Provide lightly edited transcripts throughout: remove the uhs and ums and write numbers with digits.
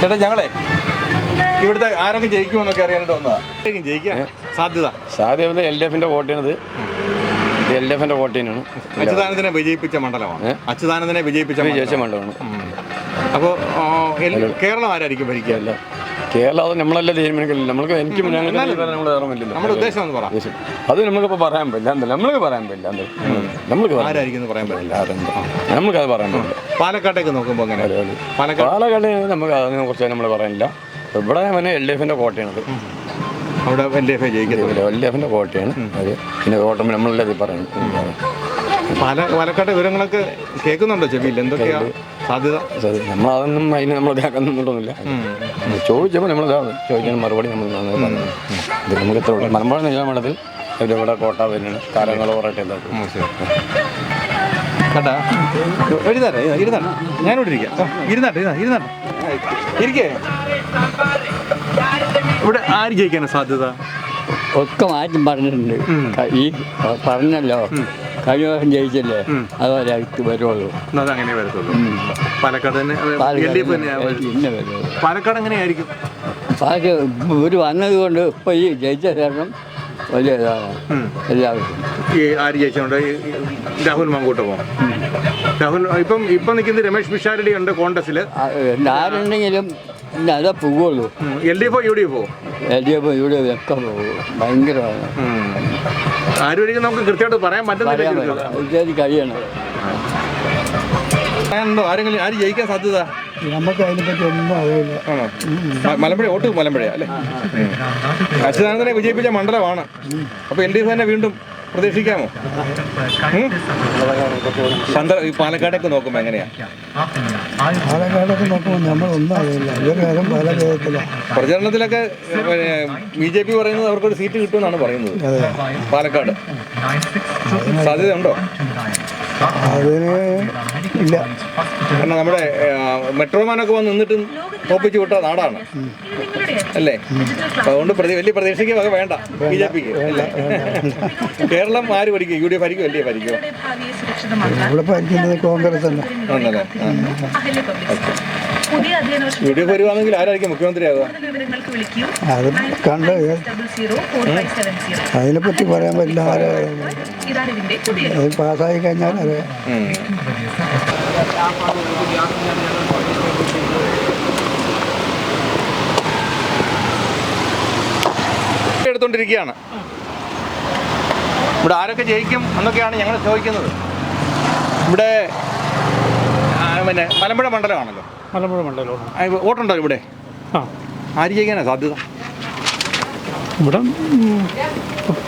ചേട്ടാ ഞങ്ങളെ ഇവിടുത്തെ ആരൊക്കെ ജയിക്കുമെന്നൊക്കെ അറിയാനായിട്ട് വന്നതാണ്. ജയിക്കാൻ സാധ്യത LDFിന്റെ വോട്ട് ചെയ്യണത് LDFിന്റെ വോട്ട് ചെയ്യുന്നതാണ്. അച്യുതാനന്ദനെ വിജയിപ്പിച്ച മണ്ഡലമാണ്. അച്യുതാനന്ദനെ വിജയിപ്പിച്ച മണ്ഡലമാണ്. അപ്പോൾ കേരളം ആരായിരിക്കും ഭരിക്കുക? കേരളം അത് നമ്മളെല്ലാം തീരുമാനിക്കില്ല. നമ്മൾക്ക് എനിക്ക് നമ്മുടെ ഉദ്ദേശം എന്ന് പറയാം. അത് നമുക്കിപ്പോൾ പറയാൻ പറ്റില്ല. നമ്മൾക്ക് പറയാൻ പറ്റില്ല. നമുക്ക് ആരായിരിക്കും പറയാൻ പറ്റില്ല. നമുക്കത് പറയാൻ പറ്റില്ല. പാലക്കാട്ടേക്ക് നോക്കുമ്പോൾ അങ്ങനെ പാലക്കാട് നമുക്ക് അതിനെ കുറിച്ച് നമ്മൾ പറയാനില്ല. ഇവിടെ LDFിന്റെ കോട്ടയാണത്. അവിടെ LDF ജയിക്കത്തില്ല. LDFിന്റെ കോട്ടയാണ് അത്. പിന്നെ വോട്ട് നമ്മളല്ലേ പറയുന്നത്. പാലക്കാട് വിവരങ്ങളൊക്കെ കേൾക്കുന്നുണ്ടോ ചെവിയിൽ? എന്തൊക്കെയാണ് സാധ്യത? നമ്മളതൊന്നും അതിന് നമ്മൾ കേൾക്കുന്നുണ്ടോന്നില്ല. ചോദിച്ചപ്പോൾ നമ്മൾ ചോദിക്കാൻ മറുപടി നമ്മൾ ഇത് നമുക്ക് എത്ര മലമ്പുഴ നിയമമണ്ഡലത്തിൽ ഇവിടെ കോട്ട വരുന്നുണ്ട്. കാലങ്ങൾ പറയട്ടെ കേട്ടാ ഇരുന്നാ ഞാനിവിടെ ഇരിക്കാം. ഇരിക്കേ. ഇവിടെ ആര് ജയിക്കാനാണ് സാധ്യത? ഒക്കെ മാറ്റം പറഞ്ഞിട്ടുണ്ട്. ഈ പറഞ്ഞല്ലോ കഴിഞ്ഞ വർഷം ജയിച്ചല്ലേ, അതുപോലെ വരുള്ളൂ. അതങ്ങനെ വരത്തുള്ളൂ. പാലക്കാട് തന്നെ പാലക്കാട് എങ്ങനെയായിരിക്കും? ഇവർ വന്നത് കൊണ്ട് ഇപ്പം ഈ ജയിച്ച ശേഷം വലിയ ഇതാണ് എല്ലാവർക്കും. ഈ ആര് ജയിച്ചുണ്ട്? രാഹുൽ മാങ്കൂട്ടമോ? രാഹുൽ ഇപ്പം നിൽക്കുന്നത് രമേശ് പിഷാരടി ഉണ്ട് കോൺഗ്രസിൽ. ആരുണ്ടെങ്കിലും അതാ പോകുള്ളൂ. LDF UDF ഒക്കെ പോകും. ഭയങ്കരമാണ്. ആരും നമുക്ക് കൃത്യമായിട്ട് പറയാൻ പറ്റുന്നില്ല. കഴിയണം. ആര് ജയിക്കാൻ സാധ്യത? നമുക്ക് അതിനെപ്പറ്റി ഒന്നും അറിയില്ല. മലമ്പുഴ വോട്ട് മലമ്പുഴ അല്ലേ? അച്യുതാനന്ദനെ വിജയിപ്പിച്ച മണ്ഡലമാണ്. അപ്പോൾ LDF തന്നെ വീണ്ടും പ്രതീക്ഷിക്കാമോ? പാലക്കാടൊക്കെ നോക്കുമ്പോൾ എങ്ങനെയാ? പാലക്കാടൊക്കെ നോക്കുമ്പോൾ നമ്മളൊന്നും അറിയില്ല. ഇവരും പല വിധത്തിലാണ് പ്രചരണത്തിലൊക്കെ BJP പറയുന്നത് അവർക്കൊരു സീറ്റ് കിട്ടുമെന്നാണ് പറയുന്നത്. പാലക്കാട് സാധ്യതയുണ്ടോ? അതിന് ഇല്ല. കാരണം നമ്മുടെ മെട്രോമാനൊക്കെ വന്ന് നിന്നിട്ട് തോപ്പിച്ച് വിട്ട നാടാണ് അല്ലേ? അതുകൊണ്ട് വലിയ പ്രതീക്ഷയ്ക്ക് വക വേണ്ട BJPക്ക് അല്ലേ? കേരളം ആര് ഭരിക്കും? UDF ഭരിക്കും LDF ഭരിക്കും? ഇവിടെ ഭരിക്കുന്നത് കോൺഗ്രസ് തന്നെ ആണല്ലേ? UDF വരുവാണെങ്കിൽ ആരായിരിക്കും മുഖ്യമന്ത്രിയാകുക? അത് കണ്ട് അതിനെപ്പറ്റി പറയാൻ പറ്റില്ല. അത് പാസ്സായി കഴിഞ്ഞാൽ അറിയാം. എടുത്തോണ്ടിരിക്കുകയാണ്. ഇവിടെ ആരൊക്കെ ജയിക്കും എന്നൊക്കെയാണ് ഞങ്ങൾ ചോദിക്കുന്നത്. ഇവിടെ പിന്നെ മലമ്പുഴ മണ്ഡലമാണല്ലോ. മലമ്പുഴ മണ്ഡലം വോട്ടുണ്ടോ ഇവിടെ? ആര് ജയിക്കാനാണ് സാധ്യത? ഇവിടെ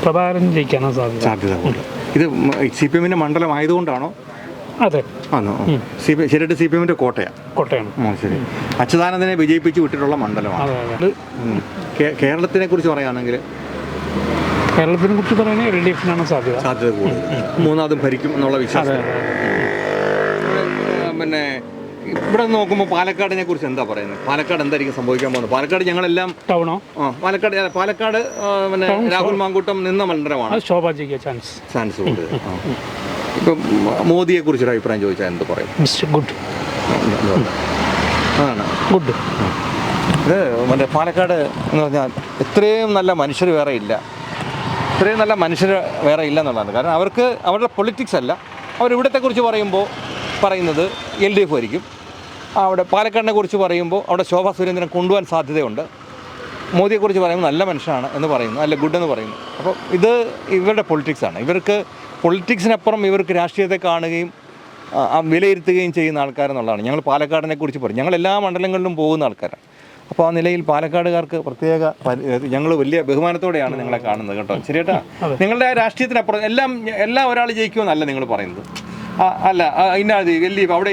പ്രഭാകരൻ ജയിക്കാനാണ് സാധ്യത. ഇത് CPM മണ്ഡലം ആയതുകൊണ്ടാണോ? അതെ. ആണോ? ശരിയായിട്ട് CPM കോട്ടയാണ്. ശരി. അച്യുതാനന്ദനെ വിജയിപ്പിച്ച് വിട്ടിട്ടുള്ള മണ്ഡലമാണ്. കേരളത്തിനെ കുറിച്ച് പറയുകയാണെങ്കിൽ LDFിനാണ് സാധ്യത കൂടുതൽ. മൂന്നാമതും ഭരിക്കും എന്നുള്ള വിശ്വാസം. പിന്നെ ഇവിടെ നോക്കുമ്പോൾ പാലക്കാടിനെ കുറിച്ച് എന്താ പറയുന്നത്? പാലക്കാട് എന്തായിരിക്കും സംഭവിക്കാൻ പോകുന്നത്? പാലക്കാട് ഞങ്ങളെല്ലാം ടൗണോ? പാലക്കാട് പിന്നെ രാഹുൽ മാങ്കൂട്ടം നിന്ന മണ്ഡലമാണ്. ചാൻസ് കൂടുതൽ. ഇപ്പം മോദിയെ കുറിച്ചൊരു അഭിപ്രായം ചോദിച്ചാൽ എന്ത് പറയും? അതാണ് ഗുഡ്. ഇത് മറ്റേ പാലക്കാട് എന്ന് പറഞ്ഞാൽ ഇത്രയും നല്ല മനുഷ്യർ വേറെ ഇല്ല. ഇത്രയും നല്ല മനുഷ്യർ വേറെ ഇല്ല എന്നുള്ളതാണ്. കാരണം അവർക്ക് അവരുടെ പൊളിറ്റിക്സ് അല്ല. അവരിവിടത്തെ കുറിച്ച് പറയുന്നത് LDF ആയിരിക്കും. അവിടെ പാലക്കാടിനെ കുറിച്ച് പറയുമ്പോൾ അവിടെ ശോഭാ സുരേന്ദ്രൻ കൊണ്ടുപോകാൻ സാധ്യതയുണ്ട്. മോദിയെക്കുറിച്ച് പറയുമ്പോൾ നല്ല മനുഷ്യനാണ് എന്ന് പറയുന്നു, നല്ല ഗുഡ് എന്ന് പറയുന്നു. അപ്പോൾ ഇത് ഇവരുടെ പൊളിറ്റിക്സാണ്. ഇവർക്ക് പൊളിറ്റിക്സിനപ്പുറം ഇവർക്ക് രാഷ്ട്രീയത്തെ കാണുകയും വിലയിരുത്തുകയും ചെയ്യുന്ന ആൾക്കാരെന്നുള്ളതാണ്. ഞങ്ങൾ പാലക്കാടിനെ കുറിച്ച് പറയും. ഞങ്ങൾ എല്ലാ മണ്ഡലങ്ങളിലും പോകുന്ന ആൾക്കാരാണ്. അപ്പോൾ ആ നിലയിൽ പാലക്കാടുകാർക്ക് പ്രത്യേക ഞങ്ങൾ വലിയ ബഹുമാനത്തോടെയാണ് നിങ്ങളെ കാണുന്നത് കേട്ടോ. ശരിയേട്ടാ, നിങ്ങളുടെ രാഷ്ട്രീയത്തിനപ്പുറം എല്ലാം ഒരാൾ ജയിക്കുമെന്നല്ല നിങ്ങൾ പറയുന്നത്. അല്ല ഇന്ന LDF അവിടെ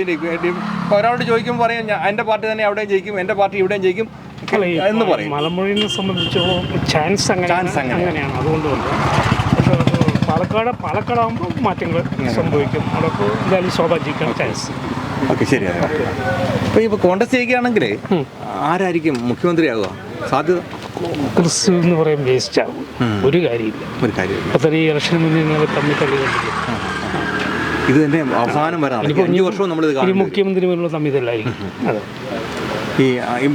ഒരാളോട് ചോദിക്കുമ്പോൾ പറയാം എൻ്റെ പാർട്ടി തന്നെ അവിടെയും ജയിക്കും, എൻ്റെ പാർട്ടി ഇവിടെയും ജയിക്കും എന്ന് പറയും. മലമ്പുഴയെ സംബന്ധിച്ചോളം ചാൻസ് അങ്ങനെയാണ്. അതുകൊണ്ട് പാലക്കാടാകുമ്പോൾ മാറ്റങ്ങൾ സംഭവിക്കും. അവിടെ എന്തായാലും സ്വാഭാവികം ചാൻസ്. ഓക്കെ, ശരിയാണ്. ഇപ്പോൾ കോൺഗ്രസ് ജയിക്കുകയാണെങ്കിൽ ആരായിരിക്കും മുഖ്യമന്ത്രിയാകുക സാധ്യത? കോൺഗ്രസ് എന്ന് പറയാൻ വേസ്റ്റ് ആകും. ഒരു കാര്യമില്ല. അത്ര ഈ ഇലക്ഷന് മുന്നേ തമ്മിൽ തള്ളിക്കൊണ്ടിരിക്കും. ഇത് തന്നെ അവസാനം വരാം. 5 വർഷവും നമ്മളിത് കാണും. മുഖ്യമന്ത്രി പോലുള്ള തമ്മിൽ തല്ലായിരിക്കും. അതെ. ഈ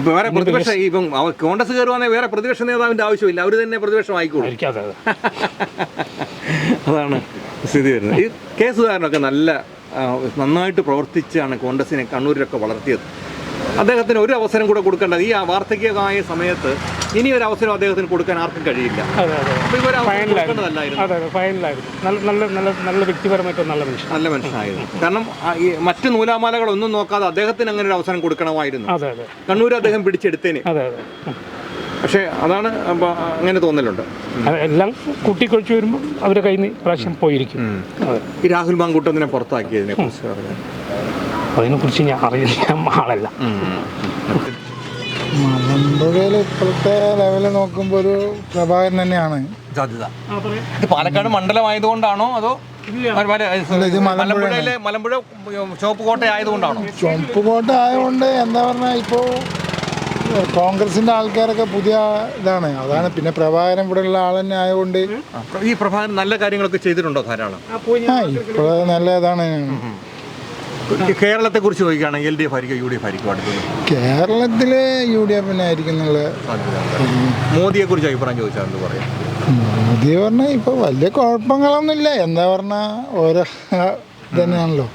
വേറെ പ്രതിപക്ഷ ഇപ്പം കോൺഗ്രസ് കയറുവാണെങ്കിൽ വേറെ പ്രതിപക്ഷ നേതാവിൻ്റെ ആവശ്യമില്ല, അവർ തന്നെ പ്രതിപക്ഷമായിക്കോളും. അതാണ് സ്ഥിതി വരുന്നത്. ഈ കെ സുധാകരനൊക്കെ നന്നായിട്ട് പ്രവർത്തിച്ചാണ് കോൺഗ്രസിനെ കണ്ണൂരിലൊക്കെ വളർത്തിയത്. അദ്ദേഹത്തിന് ഒരു അവസരം കൂടെ കൊടുക്കേണ്ടത് ഈ വാർദ്ധക്യമായ സമയത്ത് ഇനി ഒരു അവസരം അദ്ദേഹത്തിന് കൊടുക്കാൻ ആർക്കും കഴിയില്ല. നല്ല വ്യക്തിപരമായിട്ട് നല്ല മനുഷ്യനായിരുന്നു. കാരണം ഈ മറ്റു നൂലാമാലകളൊന്നും നോക്കാതെ അദ്ദേഹത്തിന് അങ്ങനെ ഒരു അവസരം കൊടുക്കണമായിരുന്നു. കണ്ണൂർ അദ്ദേഹം പിടിച്ചെടുത്തേനെ. പക്ഷേ അതാണ് അങ്ങനെ തോന്നലുണ്ട്. എല്ലാം കൂട്ടിക്കൊഴിച്ച് വരുമ്പോൾ അവരുടെ കയ്യിൽ നിന്ന് പ്രാവശ്യം പോയിരിക്കും. ഈ രാഹുൽ മാങ്കൂട്ടത്തിനെ പുറത്താക്കിയതിനെ കുറിച്ച് അതിനെക്കുറിച്ച് ഞാൻ അറിയില്ല, ആളല്ല. മലമ്പുഴയിൽ ഇപ്പോഴത്തെ ലെവല് നോക്കുമ്പോൾ ഒരു പ്രഭാകരൻ തന്നെയാണ് സാധ്യത. ഇത് പാലക്കാട് മണ്ഡലമായതുകൊണ്ടാണോ അതോ മലമ്പുഴ ചുവപ്പ് കോട്ട ആയതുകൊണ്ടാണോ? ചുവപ്പ് കോട്ട ആയതുകൊണ്ട് എന്താ പറഞ്ഞാൽ ഇപ്പോൾ കോൺഗ്രസിന്റെ ആൾക്കാരൊക്കെ പുതിയ ഇതാണ്, അതാണ്. പിന്നെ പ്രഭാകരൻ ഇവിടെ ഉള്ള ആൾ തന്നെ ആയതുകൊണ്ട് ഈ പ്രഭാകരൻ നല്ല കാര്യങ്ങളൊക്കെ ചെയ്തിട്ടുണ്ടോ ധാരാളം? ഇപ്പോൾ നല്ല ഇതാണ്. കേരളത്തെ കുറിച്ച് ചോദിക്കുകയാണെങ്കിൽ LDF ആയിരിക്കും UDF ആയിരിക്കും അടുത്തത്? കേരളത്തില് UDF ആയിരിക്കും എന്നുള്ള. മോദിയെ കുറിച്ച് അഭിപ്രായം ചോദിച്ചാൽ എന്ത് പറയാം? മോദി പറഞ്ഞാൽ ഇപ്പൊ വലിയ കുഴപ്പങ്ങളൊന്നുമില്ല, എന്താ പറഞ്ഞ ഓരോ തന്നെയാണല്ലോ.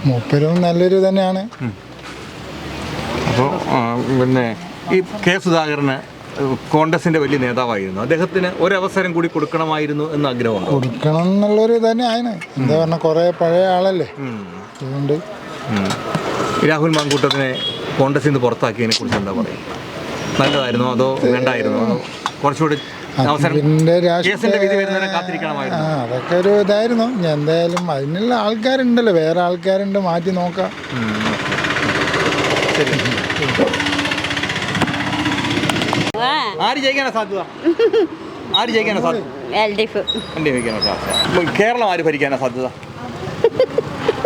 മൂപ്പരും നല്ലൊരു തന്നെയാണ്. അപ്പോൾ പിന്നെ ഈ കെ സുധാകരന് കോൺഗ്രസിന്റെ വലിയ നേതാവായിരുന്നു, അദ്ദേഹത്തിന് ഒരവസരം കൂടി കൊടുക്കണമായിരുന്നു എന്ന് ആഗ്രഹമുണ്ടോ? കൊടുക്കണം എന്നുള്ളൊരു തന്നെയാണ്. എന്താ പറഞ്ഞ കുറെ പഴയ ആളല്ലേ, അതുകൊണ്ട്. രാഹുൽ മാങ്കൂട്ടത്തിനെ കോൺഗ്രസിൽ നിന്ന് പുറത്താക്കിയതിനെ കുറിച്ച് എന്താ പറയുക? നല്ലതായിരുന്നോ അതോ വേണ്ടായിരുന്നോ? അതോ കുറച്ചുകൂടി കാത്തിരിക്കണമായിരുന്നു? അതൊക്കെ ഒരു ഇതായിരുന്നു. എന്തായാലും അതിനുള്ള ആൾക്കാരുണ്ടല്ലോ, വേറെ ആൾക്കാരുണ്ട്, മാറ്റി നോക്കാം. ആര് ജയിക്കാനാ സാധ്യത? കേരളം ആര് ഭരിക്കാനാ സാധ്യത?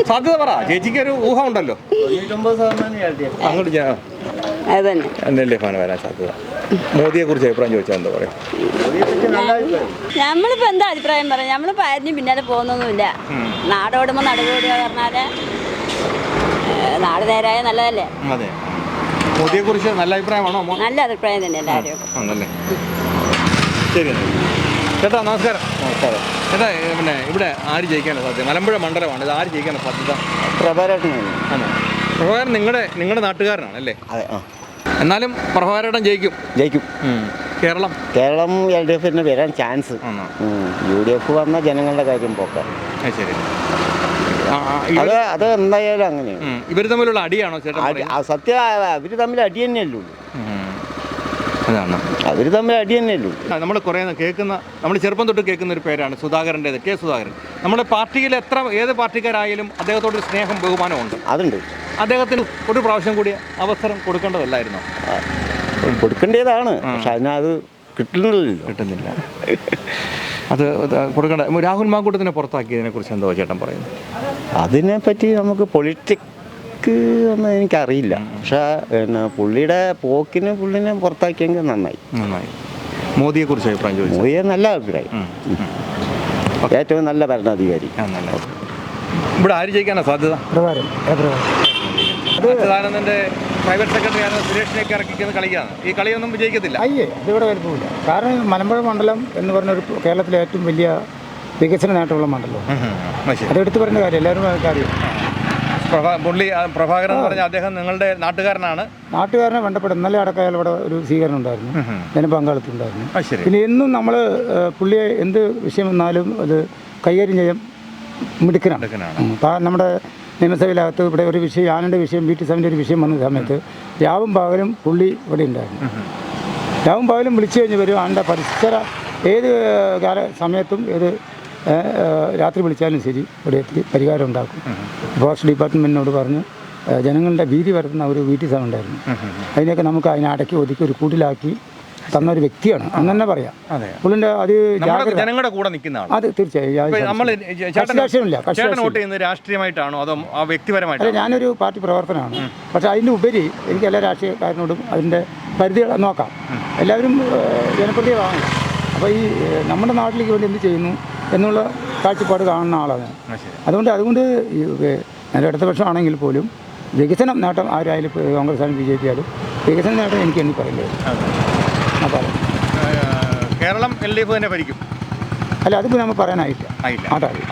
സാധ്യത പറ ചേച്ചിക്ക്, ഒരു ഊഹം ഉണ്ടല്ലോ. അങ്ങോട്ട് വരാൻ സാധ്യത. മോദിയെ കുറിച്ച് അഭിപ്രായം ചോദിച്ചാൽ എന്താ പറയാ? നമ്മളിപ്പോ എന്താ അഭിപ്രായം പറയാം? നമ്മളിപ്പോ ആരും പിന്നാലെ പോകുന്നൊന്നുമില്ല. നാടോടുമ്പോ നടുവോടുക പറഞ്ഞാല് നാട് നേരായ നല്ലതല്ലേ. അതെ, മോദിയെ കുറിച്ച് നല്ല അഭിപ്രായമാണോ? നല്ല അഭിപ്രായം തന്നെ എല്ലാവരും. ശരി ചേട്ടാ, നമസ്കാരം. ചേട്ടാ, പിന്നെ ഇവിടെ ആര് ജയിക്കാനാണ് സാധ്യത? മലമ്പുഴ മണ്ഡലമാണ്, ഇത് ആര് ജയിക്കാനാണ് സാധ്യത? പ്രഭാകരനാണ്. പ്രഭാകരൻ നിങ്ങളുടെ നാട്ടുകാരനാണ് അല്ലേ? അതെ. എന്നാലും പ്രഭാകരൻ ജയിക്കും. കേരളം LDF വരാൻ ചാൻസ്. UDF വന്ന ജനങ്ങളുടെ കാര്യം പോക്കാം. ശരി, അത് എന്തായാലും അങ്ങനെയാണ്. ഇവർ തമ്മിലുള്ള അടിയാണോ ചേട്ടാ? സത്യം അവര് തമ്മിൽ അടി തന്നെയല്ലോ. അതാണ്, അവർ തമ്മിൽ അടി തന്നെയല്ലോ. നമ്മൾ കുറേ നമ്മൾ ചെറുപ്പം തൊട്ട് കേൾക്കുന്ന ഒരു പേരാണ് സുധാകരൻ്റേത്, കെ സുധാകരൻ. നമ്മുടെ പാർട്ടിയിൽ ഏത് പാർട്ടിക്കാരായാലും അദ്ദേഹത്തോടൊരു സ്നേഹം ബഹുമാനമുണ്ട്. അതുണ്ട്. അദ്ദേഹത്തിന് ഒരു പ്രാവശ്യം കൂടി അവസരം കൊടുക്കേണ്ടതല്ലായിരുന്നോ? കൊടുക്കേണ്ടതാണ്, പക്ഷെ അതിനത് കിട്ടുന്നില്ല. അത് കൊടുക്കേണ്ട. രാഹുൽ മാങ്കൂട്ടത്തിനെ പുറത്താക്കിയതിനെ കുറിച്ച് എന്താ ചേട്ടൻ പറയുന്നത്? അതിനെപ്പറ്റി നമുക്ക് പൊളിറ്റിക്സ് ഒന്നും എനിക്കറിയില്ല, പക്ഷെ പുള്ളിയുടെ പുള്ളിനെ പുറത്താക്കിയെങ്കിൽ നന്നായി. മോദിയെ കുറിച്ച് അഭിപ്രായം ചോദിച്ചു? മോദിയെ നല്ല അഭിപ്രായം, ഏറ്റവും നല്ല ഭരണാധികാരി. ഇവിടെ ആര് ജയിക്കാനാ സാധ്യത? സച്ചിദാനന്ദന്റെ പ്രൈവറ്റ് സെക്രട്ടറി ആണ് സുരേഷിനെയൊക്കെ ഇറക്കിക്കുന്നത് കളിക്കാണ്. ഈ കളിയൊന്നും വിജയിക്കത്തില്ല. അതിവിടെ വരുന്നില്ല. കാരണം മലമ്പുഴ മണ്ഡലം എന്ന് പറഞ്ഞൊരു കേരളത്തിലെ ഏറ്റവും വലിയ വികസന നേട്ടമുള്ള മണ്ഡലം. അതെടുത്ത് പറയുന്ന കാര്യം എല്ലാവരും കാര്യം. പ്രഭാകരൻ എന്ന് പറഞ്ഞാൽ അദ്ദേഹം നിങ്ങളുടെ നാട്ടുകാരനെ ബന്ധപ്പെട്ട് ഇന്നലെ അടക്കം ഇവിടെ ഒരു സ്വീകരണം ഉണ്ടായിരുന്നു, ജനപങ്കാളിത്തമുണ്ടായിരുന്നു. പിന്നെ എന്നും നമ്മൾ പുള്ളിയെ എന്ത് വിഷയം വന്നാലും അത് കൈകാര്യം ചെയ്യാൻ മിടുക്കനാണ്. നമ്മുടെ നിയമസഭയിലകത്ത് ഇവിടെ ഒരു വിഷയം, ആനയുടെ വിഷയം, BT7 ഒരു വിഷയം വന്ന സമയത്ത് രാവും പകലും പുള്ളി ഇവിടെ ഉണ്ടായിരുന്നു. രാവും പകലും വിളിച്ചു കഴിഞ്ഞ് വരും. ആനയുടെ പരിസര ഏത് സമയത്തും ഏത് രാത്രി വിളിച്ചാലും ശരി ഇവിടെ എത്തി പരിഹാരം ഉണ്ടാക്കും. ഫോറസ്റ്റ് ഡിപ്പാർട്ട്മെൻറ്റിനോട് പറഞ്ഞ് ജനങ്ങളുടെ ഭീതി പരത്തുന്ന ഒരു BT7 ഉണ്ടായിരുന്നു. അതിനൊക്കെ നമുക്ക് അതിനടക്കി ഒതുക്കി ഒരു കൂട്ടിലാക്കി തന്നൊരു വ്യക്തിയാണ് എന്ന് തന്നെ പറയാം. പുള്ളിൻ്റെ അത് ജനങ്ങളുടെ കൂടെ നിൽക്കുന്ന ആൾ. അത് തീർച്ചയായും രാഷ്ട്രീയമായിട്ടാണോ അതോ വ്യക്തിപരമായിട്ടോ? ഞാനൊരു പാർട്ടി പ്രവർത്തനമാണ്, പക്ഷെ അതിൻ്റെ ഉപരി എനിക്ക് എല്ലാ രാഷ്ട്രീയക്കാരനോടും അതിൻ്റെ പരിധികൾ നോക്കാം. എല്ലാവരും ജനപ്രതിനിധികളാണ്. അപ്പോൾ ഈ നമ്മുടെ നാട്ടിലേക്ക് വേണ്ടി എന്ത് ചെയ്യുന്നു എന്നുള്ള കാഴ്ചപ്പാട് കാണുന്ന ആളാണ്. അതുകൊണ്ട് ഞാൻ ഇടതുപക്ഷമാണെങ്കിൽ പോലും വികസനം നേട്ടം ആരായാലും ഇപ്പോൾ കോൺഗ്രസ് ആയാലും BJP ആയാലും വികസന നേട്ടം എനിക്ക് എണ്ണി പറയേണ്ടി വരും. അപ്പോൾ കേരളം LDF തന്നെ ഭരിക്കും. അല്ല അതിപ്പോൾ നമുക്ക് പറയാനായില്ല.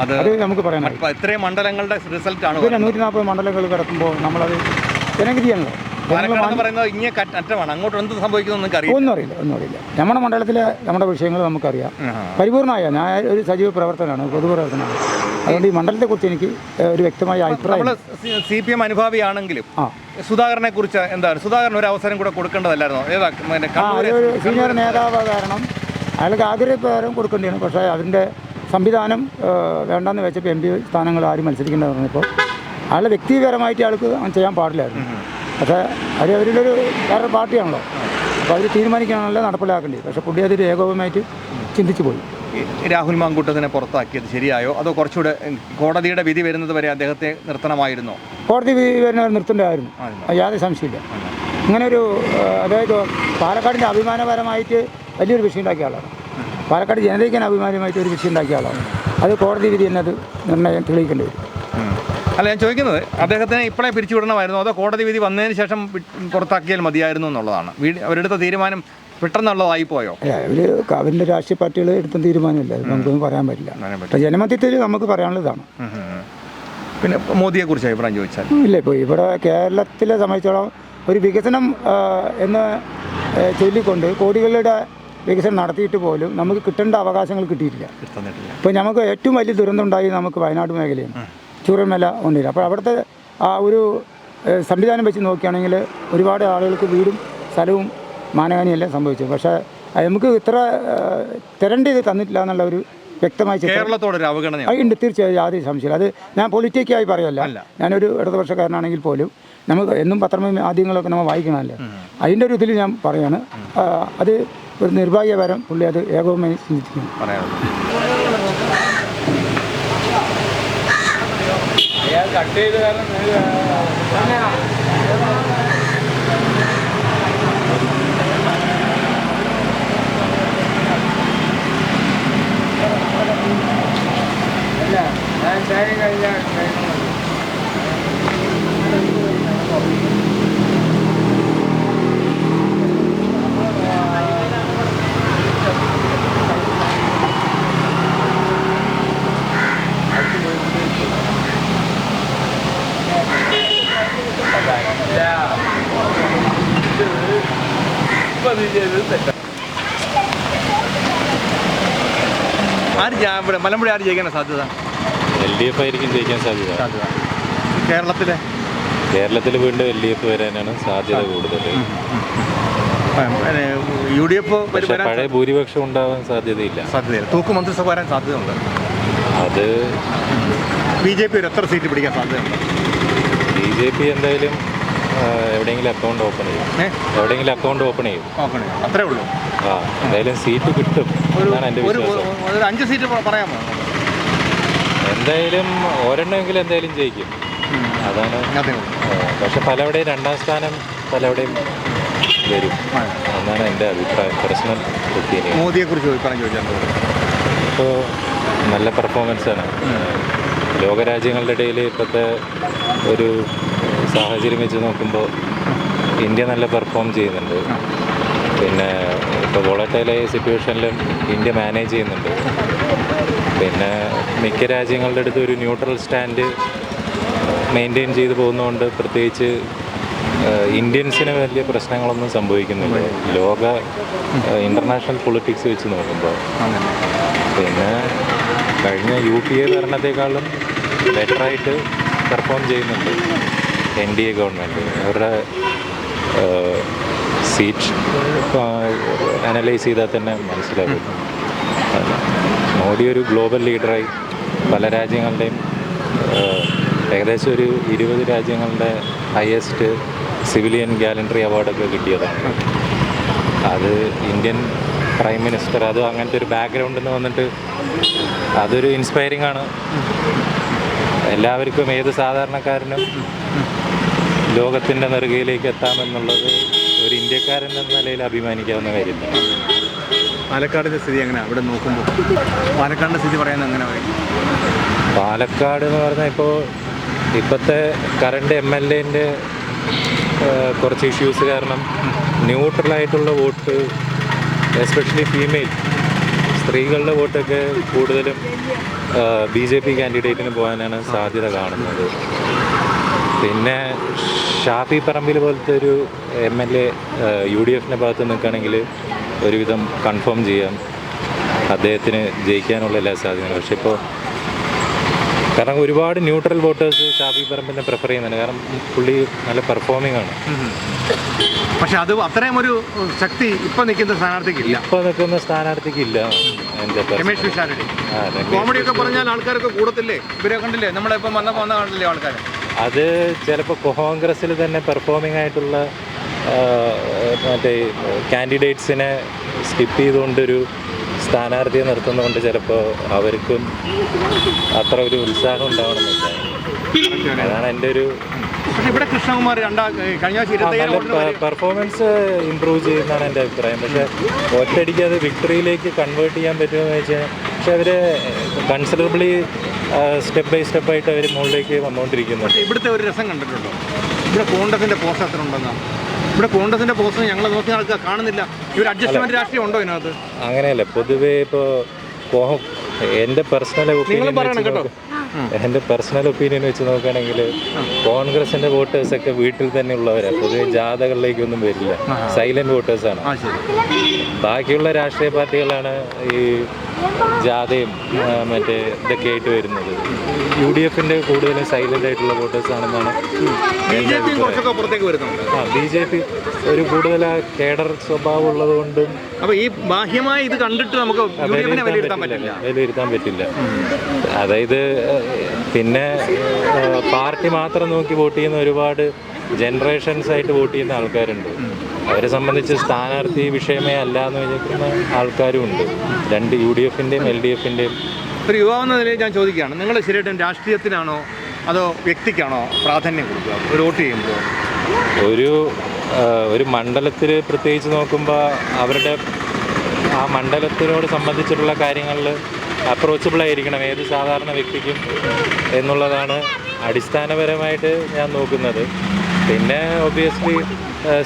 അത് നമുക്ക് പറയാനായില്ല. ഇത്രയും മണ്ഡലങ്ങളുടെ റിസൾട്ടാണ്. പിന്നെ 140 മണ്ഡലങ്ങൾ കിടക്കുമ്പോൾ നമ്മളത് ജനഗതിയാണല്ലോ. പറയുന്നത് ഇങ്ങനെ അറ്റമാണ്. അങ്ങോട്ട് എന്ത് സംഭവിക്കുന്നു ഒന്നും അറിയില്ല. നമ്മുടെ മണ്ഡലത്തിലെ നമ്മുടെ വിഷയങ്ങൾ നമുക്കറിയാം. പരിപൂർണ്ണമായ ഞാൻ ഒരു സജീവ പ്രവർത്തനമാണ്, പൊതുപ്രവർത്തനമാണ്. അതുകൊണ്ട് ഈ മണ്ഡലത്തെക്കുറിച്ച് എനിക്ക് ഒരു വ്യക്തമായ അഭിപ്രായം. CPM അനുഭാവിയാണെങ്കിലും സുധാകരനെ കുറിച്ച് എന്താണ്, സുധാകരൻ ഒരു അവസരം കൂടെ കൊടുക്കേണ്ടതല്ലായിരുന്നോ? ഒരു സീനിയർ നേതാവ് കാരണം അയാൾക്ക് ആഗ്രഹപ്രകാരം കൊടുക്കേണ്ടതാണ്. പക്ഷേ അതിൻ്റെ സംവിധാനം വേണ്ടെന്ന് വെച്ചപ്പോൾ MP സ്ഥാനങ്ങൾ ആരും മത്സരിക്കേണ്ടത് പറഞ്ഞപ്പോൾ അയാളുടെ വ്യക്തിപരമായിട്ട് അയാൾക്ക് ചെയ്യാൻ പാടില്ലായിരുന്നു. പക്ഷേ അവരുടെ ഒരു വേറെ പാർട്ടിയാണല്ലോ, അപ്പോൾ അവർ തീരുമാനിക്കാണല്ലോ നടപ്പിലാക്കേണ്ടത്. പക്ഷേ പുള്ളി അതൊരു ഏകോപമായിട്ട് ചിന്തിച്ചു പോയി. രാഹുൽ മാങ്കൂട്ടത്തിനെ പുറത്താക്കിയത് ശരിയായോ, അതോ കുറച്ചുകൂടെ കോടതിയുടെ വിധി വരുന്നത് വരെ അദ്ദേഹത്തെ നിർത്തണമായിരുന്നോ? കോടതി വിധി വരുന്നവർ നിർത്തേണ്ടതായിരുന്നു, യാതൊരു സംശയമില്ല. ഇങ്ങനെ ഒരു അതായത് പാലക്കാടിൻ്റെ അഭിമാനപരമായിട്ട് വലിയൊരു വിഷയം ഉണ്ടാക്കിയ ആളാണ്. പാലക്കാട് ജനതയ്ക്ക് അഭിമാനമായിട്ട് ഒരു വിഷയം ഉണ്ടാക്കിയ ആളാണ്. അത് കോടതി വിധി തന്നെ അത് നിർണ്ണയം തെളിയിക്കേണ്ടി വരും. അല്ല, ഞാൻ ചോദിക്കുന്നത് അദ്ദേഹത്തിനെ ഇപ്പോഴേ പിരിച്ചുവിടണമായിരുന്നു, അതോ കോടതി വിധി വന്നതിന് ശേഷം പുറത്താക്കിയാൽ മതിയായിരുന്നു എന്നുള്ളതാണ്. അവരെടുത്ത തീരുമാനം പെട്ടെന്നുള്ളതായി പോയോ? അവരുടെ രാഷ്ട്രീയ പാർട്ടികൾ എടുത്ത തീരുമാനമില്ല, നമുക്കൊന്നും പറയാൻ പറ്റില്ല. അപ്പോൾ ജനമധ്യത്തിൽ നമുക്ക് പറയാനുള്ളതാണ്. പിന്നെ മോദിയെ കുറിച്ച് അഭിപ്രായം ചോദിച്ചാൽ ഇല്ല, ഇപ്പോൾ ഇവിടെ കേരളത്തിലെ സംബന്ധിച്ചോളം ഒരു വികസനം എന്ന് ചൊല്ലിക്കൊണ്ട് കോടികളുടെ വികസനം നടത്തിയിട്ട് പോലും നമുക്ക് കിട്ടേണ്ട അവകാശങ്ങൾ കിട്ടിയിട്ടില്ല. ഇപ്പോൾ നമുക്ക് ഏറ്റവും വലിയ ദുരന്തം ഉണ്ടായി നമുക്ക് വയനാട് മേഖലയാണ്, ചൂരൽമല ഒന്നില്ല. അപ്പോൾ അവിടുത്തെ ആ ഒരു സംവിധാനം വെച്ച് നോക്കുകയാണെങ്കിൽ ഒരുപാട് ആളുകൾക്ക് വീടും സ്ഥലവും മാനഹാനിയെല്ലാം സംഭവിച്ചു. പക്ഷേ നമുക്ക് ഇത്ര തരേണ്ടത് തന്നിട്ടില്ല എന്നുള്ള ഒരു വ്യക്തമായ കേരളത്തോടൊരു അവഗണന ഉണ്ട്. തീർച്ചയായും യാതൊരു സംശയമില്ല. അത് ഞാൻ പൊളിറ്റിക്കായി പറയല്ല, ഞാനൊരു ഇടതുപക്ഷക്കാരനാണെങ്കിൽ പോലും നമുക്ക് എന്നും പത്രമാധ്യമങ്ങളൊക്കെ നമ്മൾ വായിക്കണമല്ലോ. അതിൻ്റെ ഒരു ഇതിൽ ഞാൻ പറയാണ്, അത് ഒരു നിർഭാഗ്യപരം പുള്ളി അത് ഏകോപമായി ചിന്തിക്കുന്നു. ഇവിടെ മലമ്പുഴ ആര് ജയിക്കാൻ സാധ്യത? LDF ആയിരിക്കും ജയിക്കാൻ സാധ്യത. കേരളത്തിൽ വീണ്ടും LDF വരാനാണ് സാധ്യത കൂടുതൽ. UDF പഴയ ഭൂരിപക്ഷം ഉണ്ടാവാൻ സാധ്യതയില്ല. തൂക്ക് മന്ത്രിസഭ വരാൻ സാധ്യതയുണ്ട്. അത് BJP ഒരു എത്ര സീറ്റ് പിടിക്കാൻ സാധ്യതയുണ്ട്? BJP എന്തായാലും എവിടെയെങ്കിലും അക്കൗണ്ട് ഓപ്പൺ ചെയ്യും. അത്രേ ഉള്ളൂ. എന്തായാലും സീറ്റ് കിട്ടും എന്നാണ് എൻ്റെ വിശ്വാസം. ഒരു 5 സീറ്റ് പറയാമോ? എന്തായാലും ഒരെണ്ണമെങ്കിലും എന്തായാലും ജയിക്കും, അതാണ്. പക്ഷെ പലവിടെയും 2ാം സ്ഥാനം പലവിടെയും വരും എന്നാണ് എൻ്റെ അഭിപ്രായം, പേഴ്സണൽ ഒപ്പീനിയൻ. മോദിയെ കുറിച്ച് ചോദിച്ചാൽ ഇപ്പോൾ നല്ല പെർഫോമൻസാണ്. ലോകരാജ്യങ്ങളുടെ ഇടയിൽ ഇപ്പോഴത്തെ ഒരു സാഹചര്യം വെച്ച് നോക്കുമ്പോൾ ഇന്ത്യ നല്ല പെർഫോം ചെയ്യുന്നുണ്ട്. പിന്നെ ഇപ്പോൾ വോളറ്റൈലായ സിറ്റുവേഷനിലും ഇന്ത്യ മാനേജ് ചെയ്യുന്നുണ്ട്. പിന്നെ മിക്ക രാജ്യങ്ങളുടെ അടുത്ത് ഒരു ന്യൂട്രൽ സ്റ്റാൻഡ് മെയിൻറ്റെയിൻ ചെയ്ത് പോകുന്നതുകൊണ്ട് പ്രത്യേകിച്ച് ഇന്ത്യൻസിന് വലിയ പ്രശ്നങ്ങളൊന്നും സംഭവിക്കുന്നില്ല ലോക ഇൻ്റർനാഷണൽ പൊളിറ്റിക്സ് വെച്ച് നോക്കുമ്പോൾ. പിന്നെ കഴിഞ്ഞ UPA ഭരണത്തെക്കാളും ബെറ്ററായിട്ട് പെർഫോം ചെയ്യുന്നുണ്ട് NDA ഗവൺമെൻറ്. അവരുടെ സീറ്റ് അനലൈസ് ചെയ്താൽ തന്നെ മനസ്സിലാകും. മോദി ഒരു ഗ്ലോബൽ ലീഡറായി പല രാജ്യങ്ങളുടെയും ഏകദേശം ഒരു 20 രാജ്യങ്ങളുടെ ഹയസ്റ്റ് സിവിലിയൻ ഗാലൻട്രി അവാർഡൊക്കെ കിട്ടിയതാണ്. അത് ഇന്ത്യൻ പ്രൈം മിനിസ്റ്റർ അത് അങ്ങനത്തെ ഒരു ബാക്ക്ഗ്രൗണ്ടിൽ നിന്ന് വന്നിട്ട് അതൊരു ഇൻസ്പയറിംഗ് ആണ്. എല്ലാവർക്കും ഏത് സാധാരണക്കാരനും ലോകത്തിൻ്റെ നെറുകയിലേക്ക് എത്താമെന്നുള്ളത് ഒരു ഇന്ത്യക്കാരൻ എന്ന നിലയിൽ അഭിമാനിക്കാവുന്ന കാര്യമാണ്. പാലക്കാടിൻ്റെ സ്ഥിതി എങ്ങനെയാണ് ഇവിടെ നോക്കുമ്പോൾ? പാലക്കാടിൻ്റെ സ്ഥിതി പറയുന്നത് എങ്ങനെ പറയും? പാലക്കാട് എന്ന് പറഞ്ഞാൽ ഇപ്പോൾ ഇപ്പോഴത്തെ കറണ്ട് MLA-ൻ്റെ കുറച്ച് ഇഷ്യൂസ് കാരണം ന്യൂട്രലായിട്ടുള്ള വോട്ട്, എസ്പെഷ്യലി ഫീമെയിൽ സ്ത്രീകളുടെ വോട്ടൊക്കെ കൂടുതലും BJP കാൻഡിഡേറ്റിന് പോകാനാണ് സാധ്യത കാണുന്നത്. പിന്നെ ഷാഫി പറമ്പിൽ പോലത്തെ ഒരു MLA UDF-ൻ്റെ ഭാഗത്ത് നിൽക്കുകയാണെങ്കിൽ ഒരുവിധം കൺഫേം ചെയ്യാം അദ്ദേഹത്തിന് ജയിക്കാനുള്ള എല്ലാ സാധ്യതകളും. പക്ഷേ ഇപ്പോൾ കാരണം ഒരുപാട് ന്യൂട്രൽ വോട്ടേഴ്സ് ഷാഫി പറമ്പിനെ പ്രിഫർ ചെയ്യുന്നുണ്ട്. കാരണം പുള്ളി നല്ല പെർഫോമിംഗ് ആണ്. പക്ഷെ അത് അത്രയും ഒരു ശക്തി ഇപ്പൊ നിൽക്കുന്ന സ്ഥാനാർത്ഥിക്കില്ല. ഇപ്പൊ നിൽക്കുന്ന സ്ഥാനാർത്ഥിക്കില്ല. രമേശ് പിഷാരടി കോമഡിയൊക്കെ പറഞ്ഞാൽ ആൾക്കാരൊക്കെ കൂടത്തില്ലേ? ഇവരെ കണ്ടില്ലേ, നമ്മളിപ്പം വന്ന കണ്ടില്ലേ ആൾക്കാർ? അത് ചിലപ്പോൾ കോൺഗ്രസ്സിൽ തന്നെ പെർഫോമിംഗ് ആയിട്ടുള്ള മറ്റേ കാൻഡിഡേറ്റ്സിനെ സ്കിപ്പ് ചെയ്തുകൊണ്ടൊരു സ്ഥാനാർത്ഥിയെ നിർത്തുന്നതുകൊണ്ട് ചിലപ്പോൾ അവർക്കും അത്ര ഒരു ഉത്സാഹം ഉണ്ടാവണമെന്നില്ല. അതാണ് എൻ്റെ ഒരു. ഇവിടെ കൃഷ്ണകുമാർ നല്ല പെർഫോമൻസ് ഇമ്പ്രൂവ് ചെയ്യുന്നതാണ് എൻ്റെ അഭിപ്രായം. പക്ഷേ ഒറ്റയടിക്ക് അത് വിക്ടറിയിലേക്ക് കൺവേർട്ട് ചെയ്യാൻ പറ്റുമെന്ന് വെച്ചാൽ, പക്ഷെ അവർ കൺസിഡറബിളി സ്റ്റെപ്പ് ബൈ സ്റ്റെപ്പായിട്ട് അവർ മുകളിലേക്ക് വന്നുകൊണ്ടിരിക്കുന്നുണ്ട്. ഇവിടുത്തെ ഒരു രസം കണ്ടിട്ടുണ്ടോ? ഇവിടെ കോൺഗ്രസിൻ്റെ പോസ്റ്റ് എത്ര ഉണ്ടെന്നാ? ഇവിടെ കോൺഗ്രസിൻ്റെ പോസ്റ്റ് ഞങ്ങൾ നോക്കി ആൾക്കാർ കാണുന്നില്ല. ഇവർ അഡ്ജസ്റ്റ്മെന്റ് രാഷ്ട്രീയം ഉണ്ടോ ഇതിനകത്ത്? അങ്ങനെയല്ല. പൊതുവേ ഇപ്പോൾ എൻ്റെ പേഴ്സണൽ ഒപ്പീനിയൻ വെച്ച് നോക്കുകയാണെങ്കിൽ കോൺഗ്രസിൻ്റെ വോട്ടേഴ്സൊക്കെ വീട്ടിൽ തന്നെ ഉള്ളവരാണ്. പൊതുവെ ജാഥകളിലേക്കൊന്നും വരില്ല, സൈലൻറ്റ് വോട്ടേഴ്സാണ്. ബാക്കിയുള്ള രാഷ്ട്രീയ പാർട്ടികളാണ് ഈ ജാഥയും മറ്റേ ഇതൊക്കെ ആയിട്ട് വരുന്നത്. UDF-ൻ്റെ കൂടുതലും സൈലൻ്റ് ആയിട്ടുള്ള വോട്ടേഴ്സാണെന്നാണ് BJP ഒരു കൂടുതൽ കേഡർ സ്വഭാവം ഉള്ളത് കൊണ്ടും. അപ്പോൾ ഈ ബാഹ്യമായി ഇത് കണ്ടിട്ട് നമുക്ക് വിലയിരുത്താൻ പറ്റില്ല. അതായത് പിന്നെ പാർട്ടി മാത്രം നോക്കി വോട്ട് ചെയ്യുന്ന ഒരുപാട് ജനറേഷൻസ് ആയിട്ട് വോട്ട് ചെയ്യുന്ന ആൾക്കാരുണ്ട്. അവരെ സംബന്ധിച്ച് സ്ഥാനാർത്ഥി വിഷയമേ അല്ല എന്ന് വിചാരിക്കുന്ന ആൾക്കാരും ഉണ്ട്. രണ്ട് UDF-ൻ്റെയും LDF-ൻ്റെയും. ഒരു യുവാവെന്ന നിലയിൽ ഞാൻ ചോദിക്കുകയാണ്, നിങ്ങൾ ശരിയായിട്ടും രാഷ്ട്രീയത്തിനാണോ അതോ വ്യക്തിക്കാണോ പ്രാധാന്യം കൊടുക്കുക ഒരു വോട്ട് ചെയ്യുമ്പോൾ? ഒരു മണ്ഡലത്തിൽ പ്രത്യേകിച്ച് നോക്കുമ്പോൾ അവരുടെ ആ മണ്ഡലത്തിനോട് സംബന്ധിച്ചിട്ടുള്ള കാര്യങ്ങളിൽ അപ്രോച്ചബിൾ ആയിരിക്കണം ഏത് സാധാരണ വ്യക്തിക്കും എന്നുള്ളതാണ് അടിസ്ഥാനപരമായിട്ട് ഞാൻ നോക്കുന്നത്. പിന്നെ ഒബ്വിയസ്ലി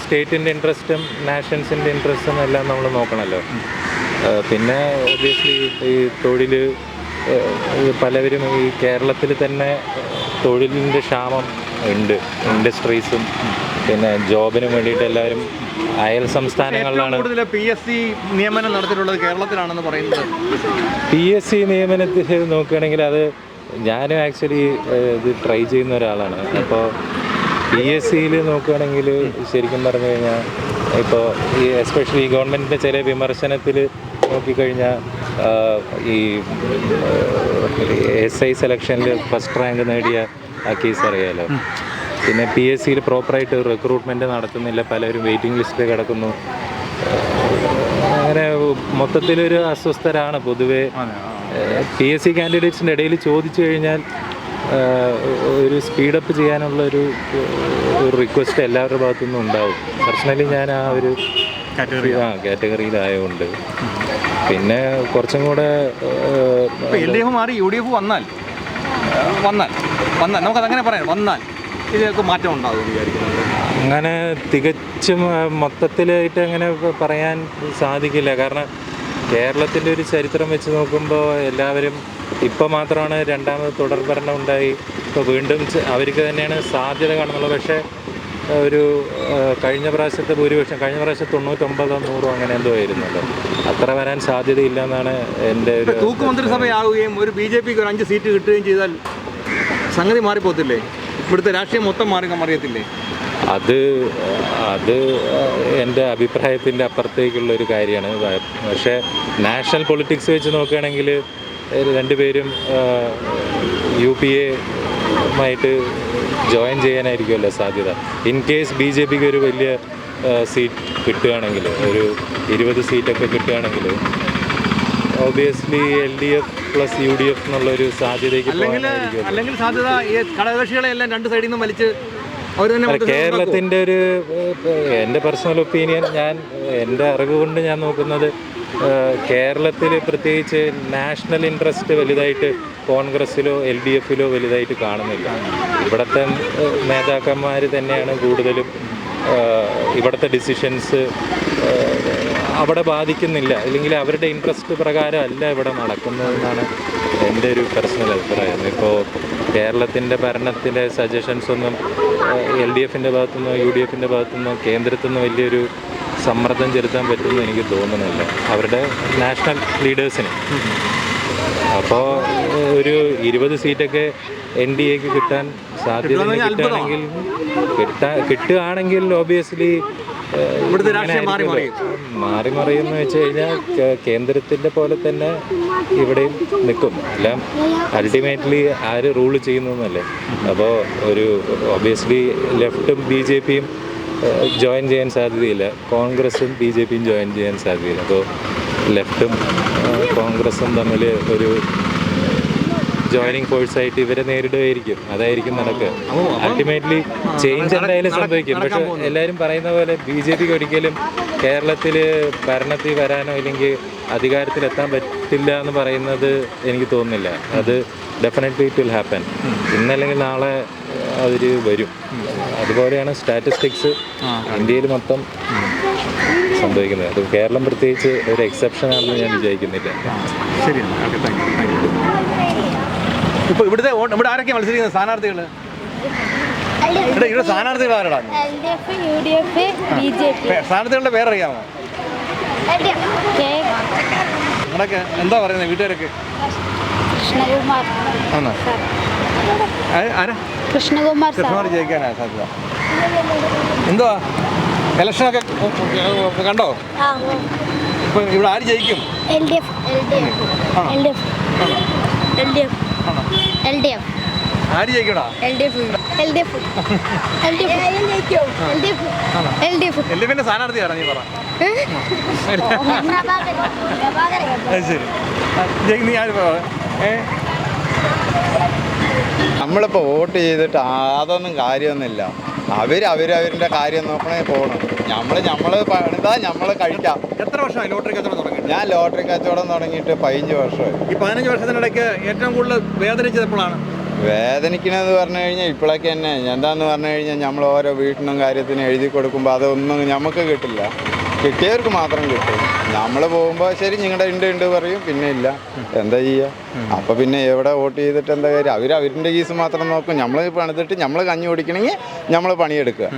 സ്റ്റേറ്റിൻ്റെ ഇൻട്രസ്റ്റും നാഷൻസിൻ്റെ ഇൻട്രസ്റ്റും എല്ലാം നമ്മൾ നോക്കണമല്ലോ. പിന്നെ ഒബ്വിയസ്ലി ഈ തൊഴിൽ പലവരും ഈ കേരളത്തിൽ തന്നെ തൊഴിലിൻ്റെ ക്ഷാമം ഉണ്ട്. ഇൻഡസ്ട്രീസും പിന്നെ ജോബിനും വേണ്ടിയിട്ട് എല്ലാവരും അയൽ സംസ്ഥാനങ്ങളിലാണ്. PSC നിയമനം നടത്തിയിട്ടുള്ളത് കേരളത്തിലാണെന്ന് പറയുന്നത്. PSC നിയമനത്തിൽ നോക്കുകയാണെങ്കിൽ അത് ഞാനും ആക്ച്വലി ഇത് ട്രൈ ചെയ്യുന്ന ഒരാളാണ്. അപ്പോൾ PSC-യിൽ നോക്കുകയാണെങ്കിൽ ശരിക്കും പറഞ്ഞു കഴിഞ്ഞാൽ ഇപ്പോൾ ഈ എസ്പെഷ്യലി ഈ ഗവൺമെൻറ്റിൻ്റെ ചില വിമർശനത്തിൽ നോക്കിക്കഴിഞ്ഞാൽ ഈ SI സെലക്ഷനിൽ ഫസ്റ്റ് റാങ്ക് നേടിയ ആ കേസ് അറിയാമല്ലോ. പിന്നെ PSC-യിൽ പ്രോപ്പറായിട്ട് റിക്രൂട്ട്മെൻറ്റ് നടത്തുന്നില്ല, പലരും വെയിറ്റിംഗ് ലിസ്റ്റിൽ കിടക്കുന്നു. അങ്ങനെ മൊത്തത്തിലൊരു അസ്വസ്ഥരാണ് പൊതുവേ. PSC കാൻഡിഡേറ്റ്സിൻ്റെ ഇടയിൽ ചോദിച്ചു കഴിഞ്ഞാൽ ഒരു സ്പീഡപ്പ് ചെയ്യാനുള്ള ഒരു റിക്വസ്റ്റ് എല്ലാവരുടെ ഭാഗത്തുനിന്നും ഉണ്ടാവും. പേഴ്സണലി ഞാൻ ആ ഒരു കാറ്റഗറിയിലായതുകൊണ്ട്. പിന്നെ കുറച്ചും കൂടെ LDF മാറി UDF വന്നാൽ നമുക്കതങ്ങനെ പറയാം, വന്നാൽ ഇതിനൊക്കെ മാറ്റം ഉണ്ടാകും വിചാരിക്കുന്നത്. അങ്ങനെ തികച്ചും മൊത്തത്തിലായിട്ട് അങ്ങനെ പറയാൻ സാധിക്കില്ല. കാരണം കേരളത്തിൻ്റെ ഒരു ചരിത്രം വെച്ച് നോക്കുമ്പോൾ എല്ലാവരും ഇപ്പോൾ മാത്രമാണ് രണ്ടാമത് തുടർ ഭരണം ഉണ്ടായി. ഇപ്പോൾ വീണ്ടും അവർക്ക് തന്നെയാണ് സാധ്യത കാണുന്നുള്ളത്. പക്ഷേ ഒരു കഴിഞ്ഞ പ്രാവശ്യത്തെ ഭൂരിപക്ഷം, കഴിഞ്ഞ പ്രാവശ്യം 99-100 അങ്ങനെ എന്തോ ആയിരുന്നല്ലോ, അത്ര വരാൻ സാധ്യതയില്ല എന്നാണ് എൻ്റെ ഒരു. തൂക്കുമന്ത്രിസഭയാവുകയും ഒരു BJP-ക്ക് ഒരു 5 സീറ്റ് കിട്ടുകയും ചെയ്താൽ സംഗതി മാറിപ്പോത്തില്ലേ? ഇവിടുത്തെ രാഷ്ട്രീയം മൊത്തം മറിയത്തില്ലേ? അത് എൻ്റെ അഭിപ്രായത്തിൻ്റെ അപ്പുറത്തേക്കുള്ളൊരു കാര്യമാണ്. പക്ഷേ നാഷണൽ പൊളിറ്റിക്സ് വെച്ച് നോക്കുകയാണെങ്കിൽ രണ്ടുപേരും UPA-യുമായിട്ട് ജോയിൻ ചെയ്യാനായിരിക്കുമല്ലോ സാധ്യത. ഇൻ കേസ് BJP-ക്ക് ഒരു വലിയ സീറ്റ് കിട്ടുകയാണെങ്കിൽ, ഒരു 20 സീറ്റൊക്കെ കിട്ടുകയാണെങ്കിൽ ഒബിയസ്ലി LDF + UDF എന്നുള്ളൊരു സാധ്യതയ്ക്ക് അല്ലെങ്കിൽ സാധ്യത ഘടകകക്ഷികളെ എല്ലാം രണ്ട് സൈഡിൽ നിന്നും വലിച്ച് കേരളത്തിൻ്റെ ഒരു എൻ്റെ പേഴ്സണൽ ഒപ്പീനിയൻ, എൻ്റെ അറിവ് കൊണ്ട് ഞാൻ നോക്കുന്നത് കേരളത്തിൽ പ്രത്യേകിച്ച് നാഷണൽ ഇൻട്രസ്റ്റ് വലുതായിട്ട് കോൺഗ്രസ്സിലോ LDFിലോ വലുതായിട്ട് കാണുന്നില്ല. ഇവിടുത്തെ നേതാക്കന്മാർ തന്നെയാണ് കൂടുതലും ഇവിടുത്തെ ഡിസിഷൻസ് അവിടെ ബാധിക്കുന്നില്ല, അല്ലെങ്കിൽ അവരുടെ ഇൻട്രസ്റ്റ് പ്രകാരം അല്ല ഇവിടെ നടക്കുന്നതെന്നാണ് എൻ്റെ ഒരു പേഴ്സണൽ അഭിപ്രായം. ഇപ്പോൾ കേരളത്തിൻ്റെ ഭരണത്തിലെ സജഷൻസ് ഒന്നും LDFിൻ്റെ ഭാഗത്തുനിന്നോ UDFിൻ്റെ ഭാഗത്തുനിന്നോ കേന്ദ്രത്തിൽ നിന്ന് വലിയൊരു സമ്മർദ്ദം ചെലുത്താൻ പറ്റുമെന്ന് എനിക്ക് തോന്നുന്നില്ല അവരുടെ നാഷണൽ ലീഡേഴ്സിന്. അപ്പോൾ ഒരു 20 സീറ്റൊക്കെ NDAക്ക് കിട്ടാൻ സാധ്യത കിട്ടുകയാണെങ്കിൽ ഒബിയസ്ലി മാറി മറിയെന്ന് വെച്ച് കഴിഞ്ഞാൽ കേന്ദ്രത്തിൻ്റെ പോലെ തന്നെ ഇവിടെയും നിൽക്കും. എല്ലാം അൾട്ടിമേറ്റ്ലി ആര് റൂൾ ചെയ്യുന്നതെന്നല്ലേ. അപ്പോൾ ഒരു ഒബിയസ്ലി ലെഫ്റ്റും BJPയും ജോയിൻ ചെയ്യാൻ സാധ്യതയില്ല, കോൺഗ്രസും BJPയും ജോയിൻ ചെയ്യാൻ സാധ്യതയില്ല. അപ്പോൾ ലെഫ്റ്റും കോൺഗ്രസും തമ്മിൽ ഒരു ജോയിനിങ് ഫോഴ്സായിട്ട് ഇവരെ നേരിടുകയായിരിക്കും. അതായിരിക്കും നടക്കുക. അൾട്ടിമേറ്റ്ലി ചേഞ്ച് എന്തായാലും സംഭവിക്കും. പക്ഷെ എല്ലാവരും പറയുന്ന പോലെ BJPക്ക് ഒരിക്കലും കേരളത്തിൽ ഭരണത്തിൽ വരാനോ ഇല്ലെങ്കിൽ അധികാരത്തിലെത്താൻ പറ്റില്ല എന്ന് പറയുന്നത് എനിക്ക് തോന്നുന്നില്ല. അത് ഡെഫിനറ്റ്ലി ഇറ്റ് വിൽ ഹാപ്പൻ. ഇന്നല്ലെങ്കിൽ നാളെ അവർ വരും. അതുപോലെയാണ് സ്റ്റാറ്റിസ്റ്റിക്സ് ഇന്ത്യയിൽ മൊത്തം സംഭവിക്കുന്നത്. അത് കേരളം പ്രത്യേകിച്ച് ഒരു എക്സെപ്ഷൻ ആണെന്ന് ഞാൻ വിചാരിക്കുന്നില്ല. ശരിയാണ്. Okay, thank you. ഇപ്പോൾ ഇവിടെ ആരൊക്കെയാണ് മത്സരിക്കുന്നത് സ്ഥാനാർത്ഥികൾ? ഇവിടെ സ്ഥാനാർത്ഥികൾ ആരാടാ? സ്ഥാനാർത്ഥികളുടെ പേരറിയാമോ? നിങ്ങളൊക്കെ എന്താ പറയുന്നത് വീട്ടുകാരൊക്കെ? കൃഷ്ണകുമാർ ജയിക്കാനാ സാധ്യത. എന്തുവാ ഇലക്ഷനൊക്കെ കണ്ടോ? ഇപ്പൊ ഇവിടെ ആര് ജയിക്കും? ആര് ജയിക്കടാ? LDFിന്റെ സ്ഥാനാർത്ഥിയാണോ നീ പറ? ശരി, നീ ആര് നമ്മളിപ്പോൾ വോട്ട് ചെയ്തിട്ട് അതൊന്നും കാര്യമൊന്നുമില്ല. അവരവരുടെ കാര്യം നോക്കണേ പോകണം. നമ്മൾ പണിതാ നമ്മൾ കഴിക്കാം. എത്ര വർഷമായി ലോട്ടറി കച്ചവടം തുടങ്ങി? ഞാൻ ലോട്ടറി കച്ചവടം തുടങ്ങിയിട്ട് 15 വർഷമായി. ഈ 15 വർഷത്തിനിടയ്ക്ക് ഏറ്റവും കൂടുതൽ വേദനിച്ചത് എപ്പോഴാണ്? വേദനിക്കണമെന്ന് പറഞ്ഞു കഴിഞ്ഞാൽ ഇപ്പോഴൊക്കെ തന്നെ എന്താന്ന് പറഞ്ഞു കഴിഞ്ഞാൽ നമ്മൾ ഓരോ വീട്ടിനും കാര്യത്തിനും എഴുതി കൊടുക്കുമ്പോൾ അതൊന്നും നമുക്ക് കിട്ടില്ല, കിട്ടിയവർക്ക് മാത്രം കിട്ടും. നമ്മൾ പോകുമ്പോൾ ശരി നിങ്ങളുടെ ഉണ്ട് പറയും, പിന്നെ ഇല്ല, എന്താ ചെയ്യുക? അപ്പോൾ പിന്നെ എവിടെ വോട്ട് ചെയ്തിട്ട് എന്താ കാര്യം? അവരുടെ കേസ് മാത്രം നോക്കും. നമ്മൾ പണിതിട്ട് നമ്മൾ കഞ്ഞി കുടിക്കണമെങ്കിൽ നമ്മൾ പണിയെടുക്കുക.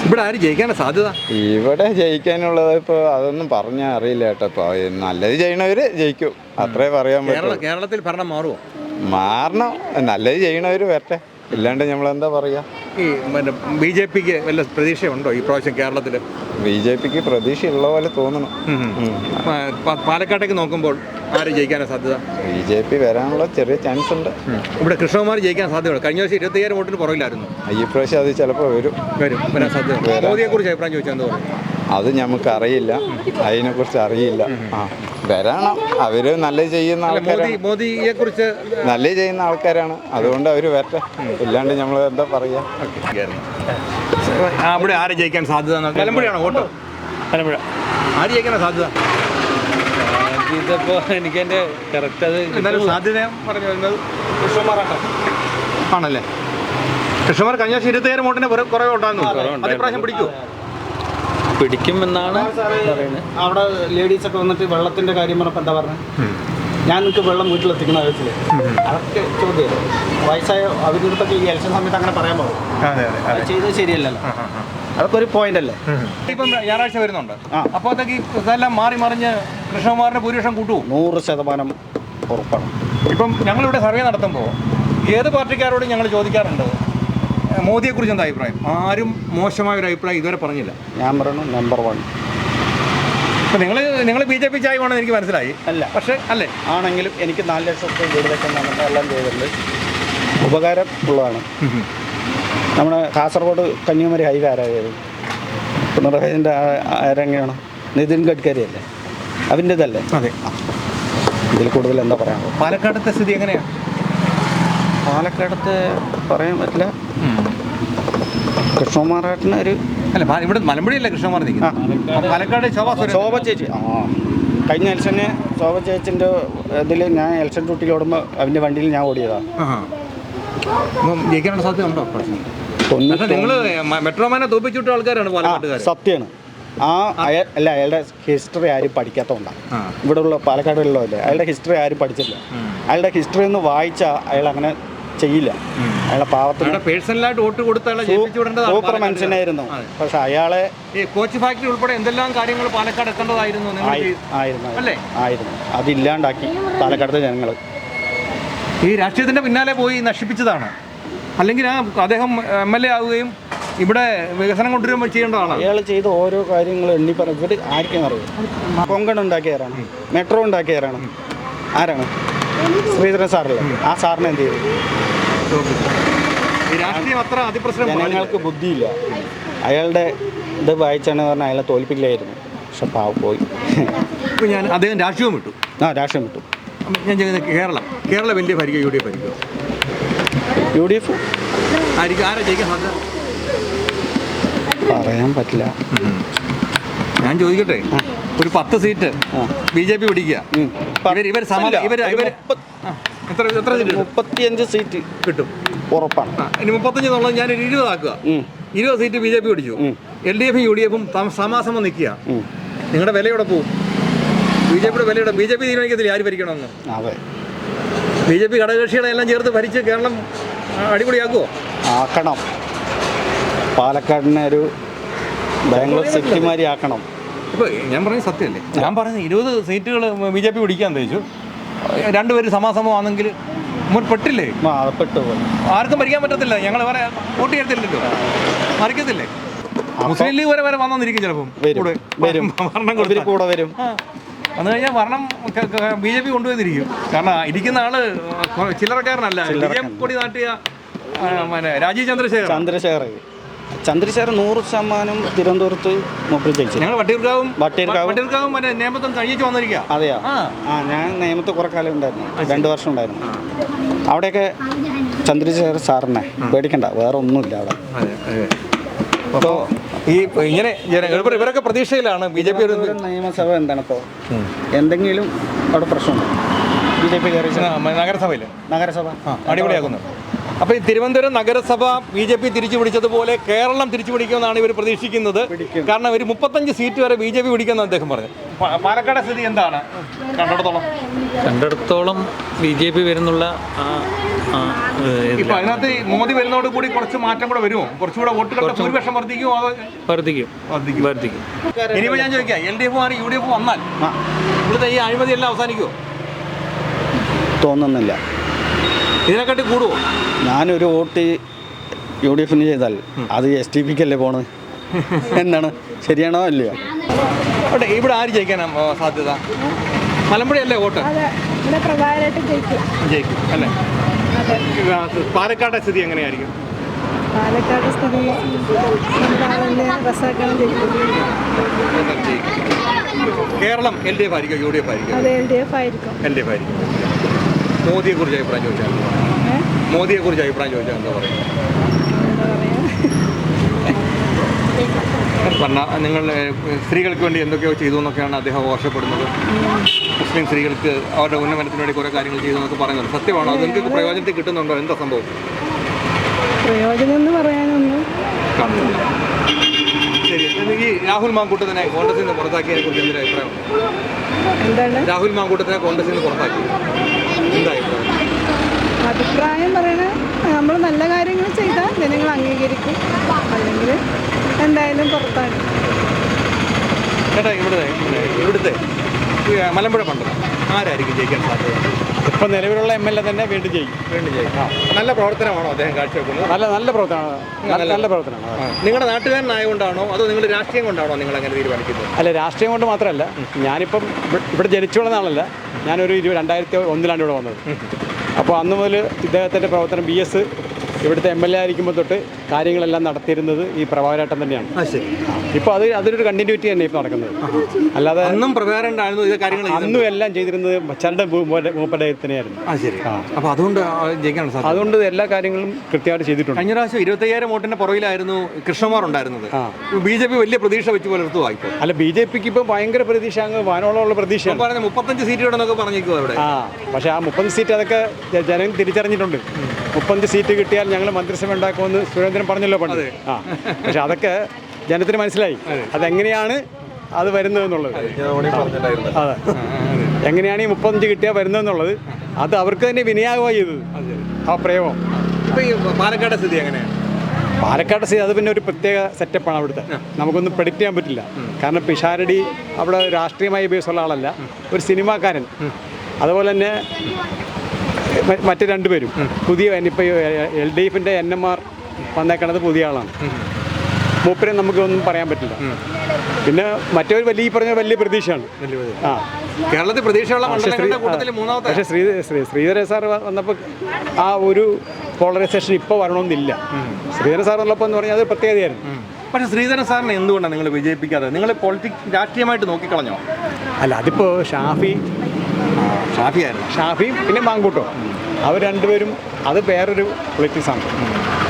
ഇവിടെ ആര് ജയിക്കാനാണ് സാധ്യത? ഇവിടെ ജയിക്കാനുള്ളത് ഇപ്പോൾ അതൊന്നും പറഞ്ഞാൽ അറിയില്ല കേട്ടോ. ഇപ്പോൾ നല്ലത് ചെയ്യണവർ ജയിക്കും, അത്രേ പറയാൻ പറ്റും. കേരളത്തിൽ ഭരണം മാറുമോ? മാറണം, നല്ലത് ചെയ്യണവർ വരട്ടെ, ഇല്ലാണ്ട് നമ്മളെന്താ പറയുക. ഈ BJPക്ക് വല്ല പ്രതീക്ഷയുണ്ടോ ഈ പ്രാവശ്യം കേരളത്തിൽ? BJPക്ക് പ്രതീക്ഷയുള്ള പോലെ തോന്നണം. പാലക്കാട്ടേക്ക് നോക്കുമ്പോൾ ആര് ജയിക്കാനാണ് സാധ്യത? BJP വരാനുള്ള ചെറിയ ചാൻസ് ഉണ്ട്. ഇവിടെ കൃഷ്ണകുമാർ ജയിക്കാൻ സാധ്യതയുണ്ട്. കഴിഞ്ഞ വർഷം 25,000 വോട്ടിന് പുറകിലായിരുന്നു. ഈ പ്രാവശ്യം അത് ചിലപ്പോൾ വരാൻ സാധ്യത. മോദിയെക്കുറിച്ച് അഭിപ്രായം ചോദിച്ചാൽ എന്താ പറയും? അത് നമുക്കറിയില്ല, അതിനെക്കുറിച്ച് അറിയില്ല. വരണം, അവർ നല്ലത് ചെയ്യുന്ന ആൾക്കാരാണ്. മോദിയെക്കുറിച്ച് നല്ലത് ചെയ്യുന്ന ആൾക്കാരാണ്, അതുകൊണ്ട് അവർ വരട്ടെ, ഇല്ലാണ്ട് നമ്മൾ എന്താ പറയുക. അവിടെ ആര് ജയിക്കാൻ സാധ്യത? മലമ്പുഴയാണോ വോട്ട്? മലമ്പുഴ. ആര് ജയിക്കാനാണ് സാധ്യത? ഇതിപ്പോൾ എനിക്ക് എൻ്റെ കറക്റ്റ് അത് എന്നാലും സാധ്യത പറഞ്ഞു വരുന്നത് കൃഷ്ണകുമാറാണ് ആണല്ലേ? കൃഷ്ണകുമാർ കഴിഞ്ഞ വർഷം 25,000 വോട്ടിന് കുറവേ ഉണ്ടായിരുന്നു. അതിപ്രാവശ്യം പിടിക്കൂ? പിടിക്കുമെന്നാണ് പറയുന്നത്. അവിടെ ലേഡീസൊക്കെ വന്നിട്ട് വെള്ളത്തിൻ്റെ കാര്യം പറഞ്ഞപ്പോൾ എന്താ പറഞ്ഞത്? ഞാൻ നിങ്ങൾക്ക് വെള്ളം വീട്ടിലെത്തിക്കുന്ന കാര്യത്തിൽ അതൊക്കെ ചോദ്യം. വയസ്സായ അവരുടെ അടുത്തൊക്കെ ഈ ഇലക്ഷൻ സമയത്ത് അങ്ങനെ പറയാൻ പാടും. അത് ചെയ്തത് ശരിയല്ലല്ലോ, അതൊക്കെ ഒരു പോയിന്റ് അല്ലേ? ഇപ്പം ഞായറാഴ്ച വരുന്നുണ്ട്, അപ്പോഴത്തേക്ക് ഇതെല്ലാം മാറി മറിഞ്ഞ് കൃഷ്ണകുമാറിന്റെ ഭൂരിപക്ഷം കൂട്ടുമോ? 100% ഉറപ്പാണ്. ഇപ്പം ഞങ്ങളിവിടെ സർവേ നടത്തുമ്പോൾ ഏത് പാർട്ടിക്കാരോടും ഞങ്ങൾ ചോദിക്കാറുണ്ട് മോദിയെക്കുറിച്ച് എന്താ അഭിപ്രായം. ആരും മോശമായ ഒരു അഭിപ്രായം ഇതുവരെ പറഞ്ഞില്ല. ഞാൻ പറയുന്നു നമ്പർ 1. ഇപ്പം നിങ്ങൾ BJP ചായമാണെന്ന് എനിക്ക് മനസ്സിലായി. അല്ല, പക്ഷേ അല്ലേ ആണെങ്കിലും എനിക്ക് 4 ലക്ഷത്തെ വീട് വെക്കുന്നതാണ് എല്ലാം ചെയ്തിട്ടുണ്ട്, ഉപകാരം ഉള്ളതാണ്. നമ്മുടെ കാസർഗോഡ് കന്യാകുമാരി ഹൈവേ ആരായത്? പിണറായി വിജയൻ്റെ ആരെങ്ങനെയാണ്? നിതിൻ ഗഡ്കരി അല്ലേ? അവൻ്റെതല്ലേ? അതെ. ഇതിൽ കൂടുതൽ എന്താ പറയാൻ? പാലക്കാടത്തെ സ്ഥിതി എങ്ങനെയാണ്? പാലക്കാടത്തെ പറയാൻ പറ്റില്ല. കൃഷ്ണകുമാറായിട്ടിന് ഒരു അല്ല ഇവിടെ മലമ്പുഴയല്ലേ കൃഷ്ണകുമാർ നിൽക്കുന്നത്, പാലക്കാട് ശോഭ ചേച്ചി. കഴിഞ്ഞ ഇലക്ഷന് ശോഭ ചേച്ചിൻ്റെ ഇതിൽ ഞാൻ ഇലക്ഷൻ ഡ്യൂട്ടിയിൽ ഓടുമ്പോൾ അവൻ്റെ വണ്ടിയിൽ ഞാൻ ഓടിയതാണ്. ജയിക്കാനുള്ള സാധ്യത ഉണ്ടോ? നിങ്ങൾ മെട്രോമാനെ തോപ്പിച്ചിട്ട ആൾക്കാരാണ് പാലക്കാട്ടുകാർ. സത്യമാണ്. അല്ല, അയാളുടെ ഹിസ്റ്ററി ആരും പഠിക്കാത്തതുകൊണ്ടാണ്. ഇവിടെ ഉള്ള പാലക്കാടുള്ളതല്ലേ, അയാളുടെ ഹിസ്റ്ററി ആരും പഠിച്ചില്ല. അയാളുടെ ഹിസ്റ്ററി ഒന്ന് വായിച്ചാൽ അയാൾ അങ്ങനെ ചെയ്യില്ല. അയാളെ പാവത്തിന് പേഴ്സണലായിട്ട് വോട്ട് കൊടുത്ത സൂപ്പർ മനുഷ്യനായിരുന്നു. പക്ഷെ അയാളെ കോച്ച് ഫാക്ടറി ഉൾപ്പെടെ എന്തെല്ലാം കാര്യങ്ങൾ പാലക്കാട് എത്തേണ്ടതായിരുന്നു ആയിരുന്നു. അതില്ലാണ്ടാക്കി പാലക്കാടത്തെ ജനങ്ങൾ. ഈ രാഷ്ട്രീയത്തിന്റെ പിന്നാലെ പോയി നശിപ്പിച്ചതാണ്. അല്ലെങ്കിൽ അദ്ദേഹം MLA ആവുകയും ഇവിടെ വികസനം കൊണ്ടുവരുമ്പോൾ ചെയ്യേണ്ടതാണ്. അയാൾ ചെയ്ത ഓരോ കാര്യങ്ങളും എണ്ണി പറയും. ഇവിടെ ആർക്കും അറിയാം. കൊങ്കൺ ഉണ്ടാക്കിയവരാണ്, മെട്രോ ഉണ്ടാക്കിയവരാണ്. ആരാണ്? ശ്രീധരൻ സാറല്ലേ. ആ സാറിനെ എന്ത് ചെയ്തു? ജനങ്ങൾക്ക് ബുദ്ധിയില്ല. അയാളുടെ ഇത് വായിച്ചാണ് പറഞ്ഞാൽ അയാളെ തോൽപ്പിക്കില്ലായിരുന്നു. പക്ഷെ പാവം പോയി. ഇപ്പോൾ അദ്ദേഹം രാഷ്ട്രീയം വിട്ടു. രാഷ്ട്രീയം വിട്ടു. ഞാൻ ചെയ്യുന്നത് കേരളം വലിയ ഭരിക്കുക UDF ഭരിക്കുക. UDF ആയിരിക്കും. ആരാ ജയിക്കാൻ സാധ്യത? പറയാൻ പറ്റില്ല. ഞാൻ ചോദിക്കട്ടെ, ഒരു 10 സീറ്റ് BJP പിടിക്കുക. 35 സീറ്റ് കിട്ടും ഉറപ്പാണ്. ഇനി 35 എന്നുള്ളത് ഞാൻ 20 ആക്കുക. 20 സീറ്റ് BJP പിടിച്ചു. LDF UDF സമാസമം നിൽക്കുക. നിങ്ങളുടെ വിലയോടെ പോവും. BJPയുടെ വിലയുടെ BJP തീരുമാനിക്കത്തില്ല ആര് ഭരിക്കണമെന്ന്. BJP ഘടകകക്ഷികളെ എല്ലാം ചേർത്ത് ഭരിച്ച് കേരളം അടിപൊളിയാക്കുമോ? ആക്കണം. പാലക്കാടിനെ ഒരു ബാംഗ്ലൂർ സിറ്റിമാരി ആക്കണം. ഇപ്പോൾ ഞാൻ പറഞ്ഞ സത്യമല്ലേ? ഞാൻ പറഞ്ഞ 20 സീറ്റുകൾ BJP പിടിക്കാൻ തേച്ചു. രണ്ടുപേരും സമാസമമാണെങ്കിൽ പെട്ടില്ലേ? ആർക്കും ഭരിക്കാൻ പറ്റത്തില്ല. ഞങ്ങൾ വേറെ വോട്ട് ചെയ്യത്തില്ലല്ലോ, മറിക്കത്തില്ലേ? മുസ്ലിം ലീഗ് വരെ വന്നിരിക്കും ചിലപ്പം. ഭരണം കൂടെ വരും. വന്നു കഴിഞ്ഞാൽ ഭരണം BJP കൊണ്ടുവന്നിരിക്കും. കാരണം ഇരിക്കുന്ന ആള് ചില്ലറക്കാരനല്ല. കൊടി നാട്ടിയ രാജീവ് ചന്ദ്രശേഖർ 100% തിരുവനന്തപുരത്ത് മൂപ്പര് ജയിച്ചു. ഞങ്ങൾ വട്ടിയൂർക്കാവും നേമത്തും കഴിച്ചു വന്നിരിക്കുക. അതെയോ? ഞാൻ നേമത്ത് കുറെ കാലം ഉണ്ടായിരുന്നു, 2 വർഷം ഉണ്ടായിരുന്നു. അവിടെയൊക്കെ ചന്ദ്രശേഖർ സാറിനെ പേടിക്കണ്ട, വേറെ ഒന്നുമില്ല അവിടെ. അപ്പോൾ ഈ ഇങ്ങനെ ഇവരൊക്കെ പ്രതീക്ഷയിലാണ്. BJP നിയമസഭ എന്താണ് ഇപ്പോൾ എന്തെങ്കിലും അവിടെ പ്രശ്നമുണ്ടോ? BJP നഗരസഭ അടിപൊളിയാക്കുന്നു. അപ്പോൾ ഈ തിരുവനന്തപുരം നഗരസഭ BJP തിരിച്ചു പിടിച്ചതുപോലെ കേരളം തിരിച്ചു പിടിക്കുമെന്നാണ് ഇവർ പ്രതീക്ഷിക്കുന്നത്. കാരണം ഒരു 35 സീറ്റ് വരെ BJP പിടിക്കുമെന്ന് അദ്ദേഹം പറഞ്ഞു. പാലക്കാട് സ്ഥിതി എന്താണ് കണ്ടിടത്തോളം BJP വരുന്നുള്ള ഇപ്പൊ അതിനകത്ത് മോദി വരുന്നതോട് കൂടി കുറച്ച് മാറ്റം കൂടെ വരുമോ? കുറച്ചുകൂടെ വോട്ടുകളുടെ ഭൂരിപക്ഷം വർദ്ധിക്കുമോ? വർദ്ധിക്കും. ഇനിയിപ്പോൾ ഞാൻ ചോദിക്കാം, LDF മാറി UDF വന്നാൽ ഇവിടുത്തെ ഈ അഴിമതി എല്ലാം അവസാനിക്കുമോ? തോന്നുന്നില്ല. ഇതിനെക്കാട്ടി കൂടുമോ? ഞാനൊരു വോട്ട് UDFന് ചെയ്താൽ അത് STPക്കല്ലേ പോണത്? എന്താണ്, ശരിയാണോ അല്ലയോ? ഇവിടെ ആര് ജയിക്കാനാ സാധ്യത? മലമ്പുഴയല്ലേ വോട്ട്? ജയിക്കും അല്ലേ? പാലക്കാട് സ്ഥിതി എങ്ങനെയായിരിക്കും? പാലക്കാട് സ്ഥിതി കേരളം LDF ആയിരിക്കും UDF ആയിരിക്കും? LDF ആയിരിക്കും. മോദിയെക്കുറിച്ച് അഭിപ്രായം ചോദിച്ചാൽ എന്താ പറയുക? നിങ്ങൾ സ്ത്രീകൾക്ക് വേണ്ടി എന്തൊക്കെയോ ചെയ്തു എന്നൊക്കെയാണ് അദ്ദേഹം അവകാശപ്പെടുന്നത്. മുസ്ലിം സ്ത്രീകൾക്ക് അവരുടെ ഉന്നമനത്തിന് വേണ്ടി കുറേ കാര്യങ്ങൾ ചെയ്തു എന്നൊക്കെ പറയുന്നത് സത്യമാണോ? അത് നിങ്ങൾക്ക് പ്രയോജനത്തിൽ കിട്ടുന്നുണ്ടോ? എന്താ സംഭവം? പ്രയോജനം എന്ന് പറയാനൊന്നും കാണുന്നില്ല. ശരി, ഈ രാഹുൽ മാങ്കൂട്ടത്തിനെ കോൺഗ്രസിൽ നിന്ന് പുറത്താക്കിയതിനെ കുറിച്ച് എന്തൊരു അഭിപ്രായം? എന്താണ് രാഹുൽ മാങ്കൂട്ടത്തിനെ കോൺഗ്രസിൽ നിന്ന് പുറത്താക്കി എന്താ അഭിപ്രായം പറയണത്? നമ്മൾ നല്ല കാര്യങ്ങൾ ചെയ്താൽ ജനങ്ങൾ അംഗീകരിക്കും, അല്ലെങ്കിൽ എന്തായാലും പുറത്താക്കും. ചേട്ടാ, ഇവിടുത്തെ മലമ്പുഴ മണ്ഡലം ആരായിരിക്കും ജയിക്കാൻ സാധ്യത? ഇപ്പം നിലവിലുള്ള MLA തന്നെ വീണ്ടും ജയിക്കും. നല്ല പ്രവർത്തനമാണോ അദ്ദേഹം കാഴ്ചവെക്കുന്നത്? നല്ല പ്രവർത്തനമാണ്. നിങ്ങളുടെ നാട്ടുകാരനായതുകൊണ്ടാണോ അതോ നിങ്ങളുടെ രാഷ്ട്രീയം കൊണ്ടാണോ നിങ്ങൾ അങ്ങനെ തീരുമാനിക്കുന്നത്? അല്ല, രാഷ്ട്രീയം കൊണ്ട് മാത്രമല്ല. ഞാനിപ്പം ഇവിടെ ജനിച്ചു വളർന്ന ഞാനൊരു 2001 ഇവിടെ വന്നത്. അപ്പോൾ അന്ന് മുതൽ ഇദ്ദേഹത്തിൻ്റെ പ്രവർത്തനം BS ഇവിടുത്തെ MLA ആയിരിക്കുമ്പോൾ തൊട്ട് കാര്യങ്ങളെല്ലാം നടത്തിയിരുന്നത് ഈ പ്രഭാകരേട്ടൻ തന്നെയാണ്. ഇപ്പോൾ അതൊരു കണ്ടിന്യൂറ്റി തന്നെ ഇപ്പോൾ നടക്കുന്നത്. അല്ലാതെ അന്നും പ്രഭാകരനായിരുന്നു ഇത് കാര്യങ്ങൾ അന്നും എല്ലാം ചെയ്തിരുന്നത് ചരട് മൂപ്പരുടെ തന്നെയായിരുന്നു. അപ്പോൾ അതുകൊണ്ട് ജയിക്കാൻ സാധിക്കും. അതുകൊണ്ട് എല്ലാ കാര്യങ്ങളും കൃത്യമായിട്ട് ചെയ്തിട്ടുണ്ട്. കഴിഞ്ഞ പ്രാവശ്യം 25,000 വോട്ടിന്റെ പുറകിലായിരുന്നു കൃഷ്ണകുമാർ ഉണ്ടായിരുന്നത്. BJP വലിയ പ്രതീക്ഷ വെച്ച് പുലർത്തുവായി. അല്ല, BJPക്ക് ഇപ്പോൾ ഭയങ്കര പ്രതീക്ഷ, അങ്ങ് വാനോളമുള്ള പ്രതീക്ഷയാണ്. 35 സീറ്റുകളെന്നൊക്കെ പറഞ്ഞേക്കുവാ ഇവിടെ. പക്ഷേ ആ 30 സീറ്റ് അതൊക്കെ ജനം തിരിച്ചറിഞ്ഞിട്ടുണ്ട്. 30 സീറ്റ് കിട്ടിയാൽ ഞങ്ങൾ മന്ത്രിസഭ ഉണ്ടാക്കുമെന്ന് സുരേന്ദ്രൻ പറഞ്ഞല്ലോ പണ്ട്. പക്ഷെ അതൊക്കെ ജനത്തിന് മനസ്സിലായി അതെങ്ങനെയാണ് അത് വരുന്നതെന്നുള്ളത്. അതെ, എങ്ങനെയാണ് ഈ 35 കിട്ടിയാൽ വരുന്നതെന്നുള്ളത് അത് അവർക്ക് തന്നെ വിനിയോഗമായി ചെയ്തത് ആ പ്രയോഗം. ഇപ്പോൾ ഈ പാലക്കാട് സ്ഥിതി എങ്ങനെയാണ്? പാലക്കാട് സ്ഥിതി അത് പിന്നെ ഒരു പ്രത്യേക സെറ്റപ്പാണ് അവിടുത്തെ. നമുക്കൊന്നും പ്രെഡിക്റ്റ് ചെയ്യാൻ പറ്റില്ല. കാരണം പിഷാരടി അവിടെ രാഷ്ട്രീയമായി ബേസുള്ള ആളല്ല, ഒരു സിനിമാക്കാരൻ. അതുപോലെ തന്നെ മറ്റ് രണ്ടുപേരും പുതിയ, ഇപ്പോൾ LDFിൻ്റെ NMR വന്നേക്കണത് പുതിയ ആളാണ്. മൂപ്പരെ നമുക്കൊന്നും പറയാൻ പറ്റില്ല. പിന്നെ മറ്റൊരു വലിയ പറഞ്ഞ വലിയ പ്രതീക്ഷയാണ്. കേരളത്തിൽ പ്രതീക്ഷയുള്ള മൂന്നാമത്തെ. പക്ഷേ ശ്രീധരൻ സാർ വന്നപ്പോൾ ആ ഒരു പോളറൈസേഷൻ ഇപ്പോൾ വരണമെന്നില്ല. ശ്രീധരൻ സാർ വന്നപ്പോൾ എന്ന് പറഞ്ഞാൽ അത് പ്രത്യേകതയായിരുന്നു. പക്ഷേ ശ്രീധരൻ സാറിനെ എന്തുകൊണ്ടാണ് നിങ്ങൾ വിജയിപ്പിക്കാതെ? നിങ്ങൾ രാഷ്ട്രീയമായിട്ട് നോക്കിക്കളഞ്ഞോ? അല്ല, അതിപ്പോൾ ഷാഫിയും പിന്നെ മാങ്കൂട്ടോ അവർ രണ്ടുപേരും അത് വേറൊരു പൊളിറ്റിക്സാണ്.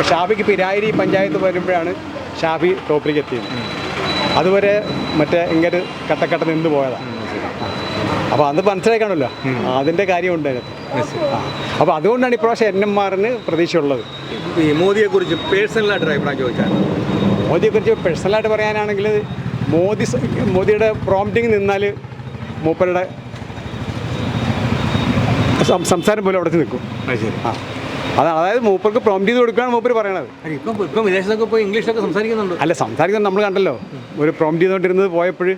ഷാഫിക്ക് പിരായിരി പഞ്ചായത്ത് വരുമ്പോഴാണ് ഷാഫി ടോപ്പിലേക്ക് എത്തിയത്. അതുവരെ മറ്റേ ഇങ്ങനെ കട്ടക്കട്ട നിന്ന് പോയതാണ്. അപ്പോൾ അത് മനസ്സിലാക്കണമല്ലോ, അതിൻ്റെ കാര്യമുണ്ട് അതിനകത്ത്. അപ്പോൾ അതുകൊണ്ടാണ് ഇപ്രാവശ്യം NMRന് പ്രതീക്ഷയുള്ളത്. ഈ മോദിയെക്കുറിച്ച് പേഴ്സണലായിട്ട് അഭിപ്രായം ചോദിച്ചാൽ, മോദിയെക്കുറിച്ച് പേഴ്സണലായിട്ട് പറയാനാണെങ്കിൽ മോദിയുടെ പ്രോംപ്റ്റിങ് നിന്നാൽ മൂപ്പരുടെ സംസാരം പോലും അവിടെ നിൽക്കും. അതായത് മൂപ്പർക്ക് പ്രോംപ്റ്റ് ചെയ്ത് കൊടുക്കുകയാണ് മൂപ്പർ പറയണത്. ഇപ്പം വിദേശത്തൊക്കെ പോയി ഇംഗ്ലീഷൊക്കെ സംസാരിക്കുന്നുണ്ട്. അല്ല, സംസാരിക്കുന്നത് നമ്മൾ കണ്ടല്ലോ. ഒരു പ്രോംപ്റ്റ് ചെയ്തുകൊണ്ടിരുന്നത് പോയപ്പോൾ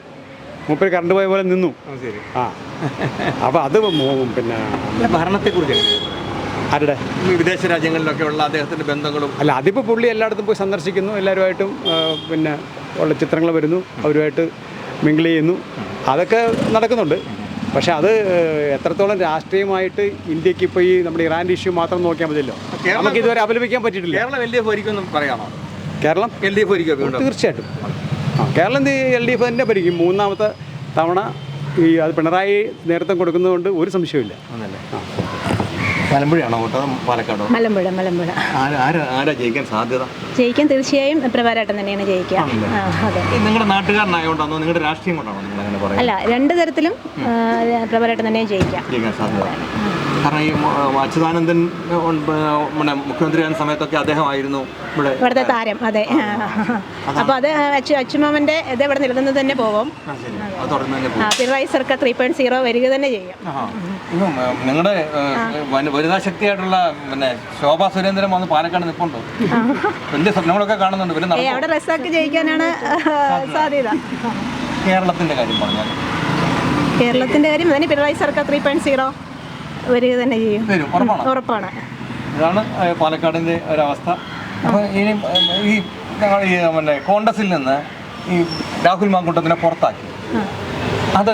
മൂപ്പർ കറണ്ട് പോയ പോലെ നിന്നു. അപ്പോൾ അത് പിന്നെ ഭരണത്തെക്കുറിച്ച് ആരുടെ വിദേശ രാജ്യങ്ങളിലൊക്കെ ഉള്ള അദ്ദേഹത്തിൻ്റെ ബന്ധങ്ങളും. അല്ല, അതിപ്പോൾ പുള്ളി എല്ലായിടത്തും പോയി സന്ദർശിക്കുന്നു, എല്ലാവരുമായിട്ടും പിന്നെ ഉള്ള ചിത്രങ്ങൾ വരുന്നു, അവരുമായിട്ട് മിങ്കിൾ ചെയ്യുന്നു, അതൊക്കെ നടക്കുന്നുണ്ട്. പക്ഷെ അത് എത്രത്തോളം രാഷ്ട്രീയമായിട്ട് ഇന്ത്യക്ക് ഇപ്പോൾ ഈ നമ്മുടെ ഇറാൻ്റെ ഇഷ്യൂ മാത്രം നോക്കിയാൽ മതിയല്ലോ. നമുക്ക് ഇതുവരെ അപലപിക്കാൻ പറ്റിയിട്ടില്ല. കേരളം LDF ഭരിക്കുമെന്ന് പറയാമോ? കേരളം LDF ഭരിക്കും തീർച്ചയായിട്ടും. കേരളം LDF തന്നെ ഭരിക്കും. മൂന്നാമത്തെ തവണ ഈ അത് പിണറായി നേതൃത്വം കൊടുക്കുന്നതുകൊണ്ട് ഒരു സംശയമില്ല. മലമ്പുഴയാണോ വോട്ട്? പാലക്കാടോ? മലമ്പുഴ. ആരാ ജയിക്കാൻ സാധ്യത? ജയിക്കാൻ തീർച്ചയായും പ്രഭാകരേട്ടൻ തന്നെയാണ് ജയിക്കുക. അതെ. നിങ്ങളുടെ നാട്ടുകാരനായോണ്ടാണോ നിങ്ങളുടെ രാഷ്ട്രീയം കൊണ്ടാണോ നിങ്ങൾ അങ്ങനെ പറയുന്നത്? അല്ല, രണ്ട് തരത്തിലും പ്രഭാകരേട്ടൻ തന്നെ ജയിക്കാൻ സാധ്യത. കാരണം ഈ അച്യുതാനന്ദൻ മുഖ്യമന്ത്രിയാകുന്ന സമയത്തൊക്കെ അദ്ദേഹമായിരുന്നു ഇവിടുത്തെ താരം. അതെ. അപ്പോൾ അത് അച്ചുമാമൻ്റെ ഇത് ഇവിടെ നിലനിന്ന് തന്നെ പോകും. പിണറായി സർക്കാർ 3.0 വരിക തന്നെ ചെയ്യും. നിങ്ങളുടെ വനിതാ ശക്തിയായിട്ടുള്ള പിന്നെ ശോഭാ സുരേന്ദ്രൻ വന്ന് പാലക്കാട് നിൽപ്പുണ്ടോ? വലിയ സ്വപ്നങ്ങളൊക്കെ കാണുന്നുണ്ട്. അവിടെ റസാക്ക് ജയിക്കാനാണ് സാധ്യത. കേരളത്തിന്റെ കാര്യം പറഞ്ഞാൽ കേരളത്തിന്റെ കാര്യം തന്നെ പിണറായി സർക്കാർ 3.0 വരിക തന്നെ ചെയ്യും. ഉറപ്പാണ്. ഇതാണ് പാലക്കാടിന്റെ ഒരവസ്ഥ. അപ്പോൾ ഇനി ഈ ഞങ്ങൾ ഈ പിന്നെ കോൺഗ്രസിൽ നിന്ന് ഈ രാഹുൽ മാങ്കൂട്ടത്തിനെ പുറത്താക്കി. അത്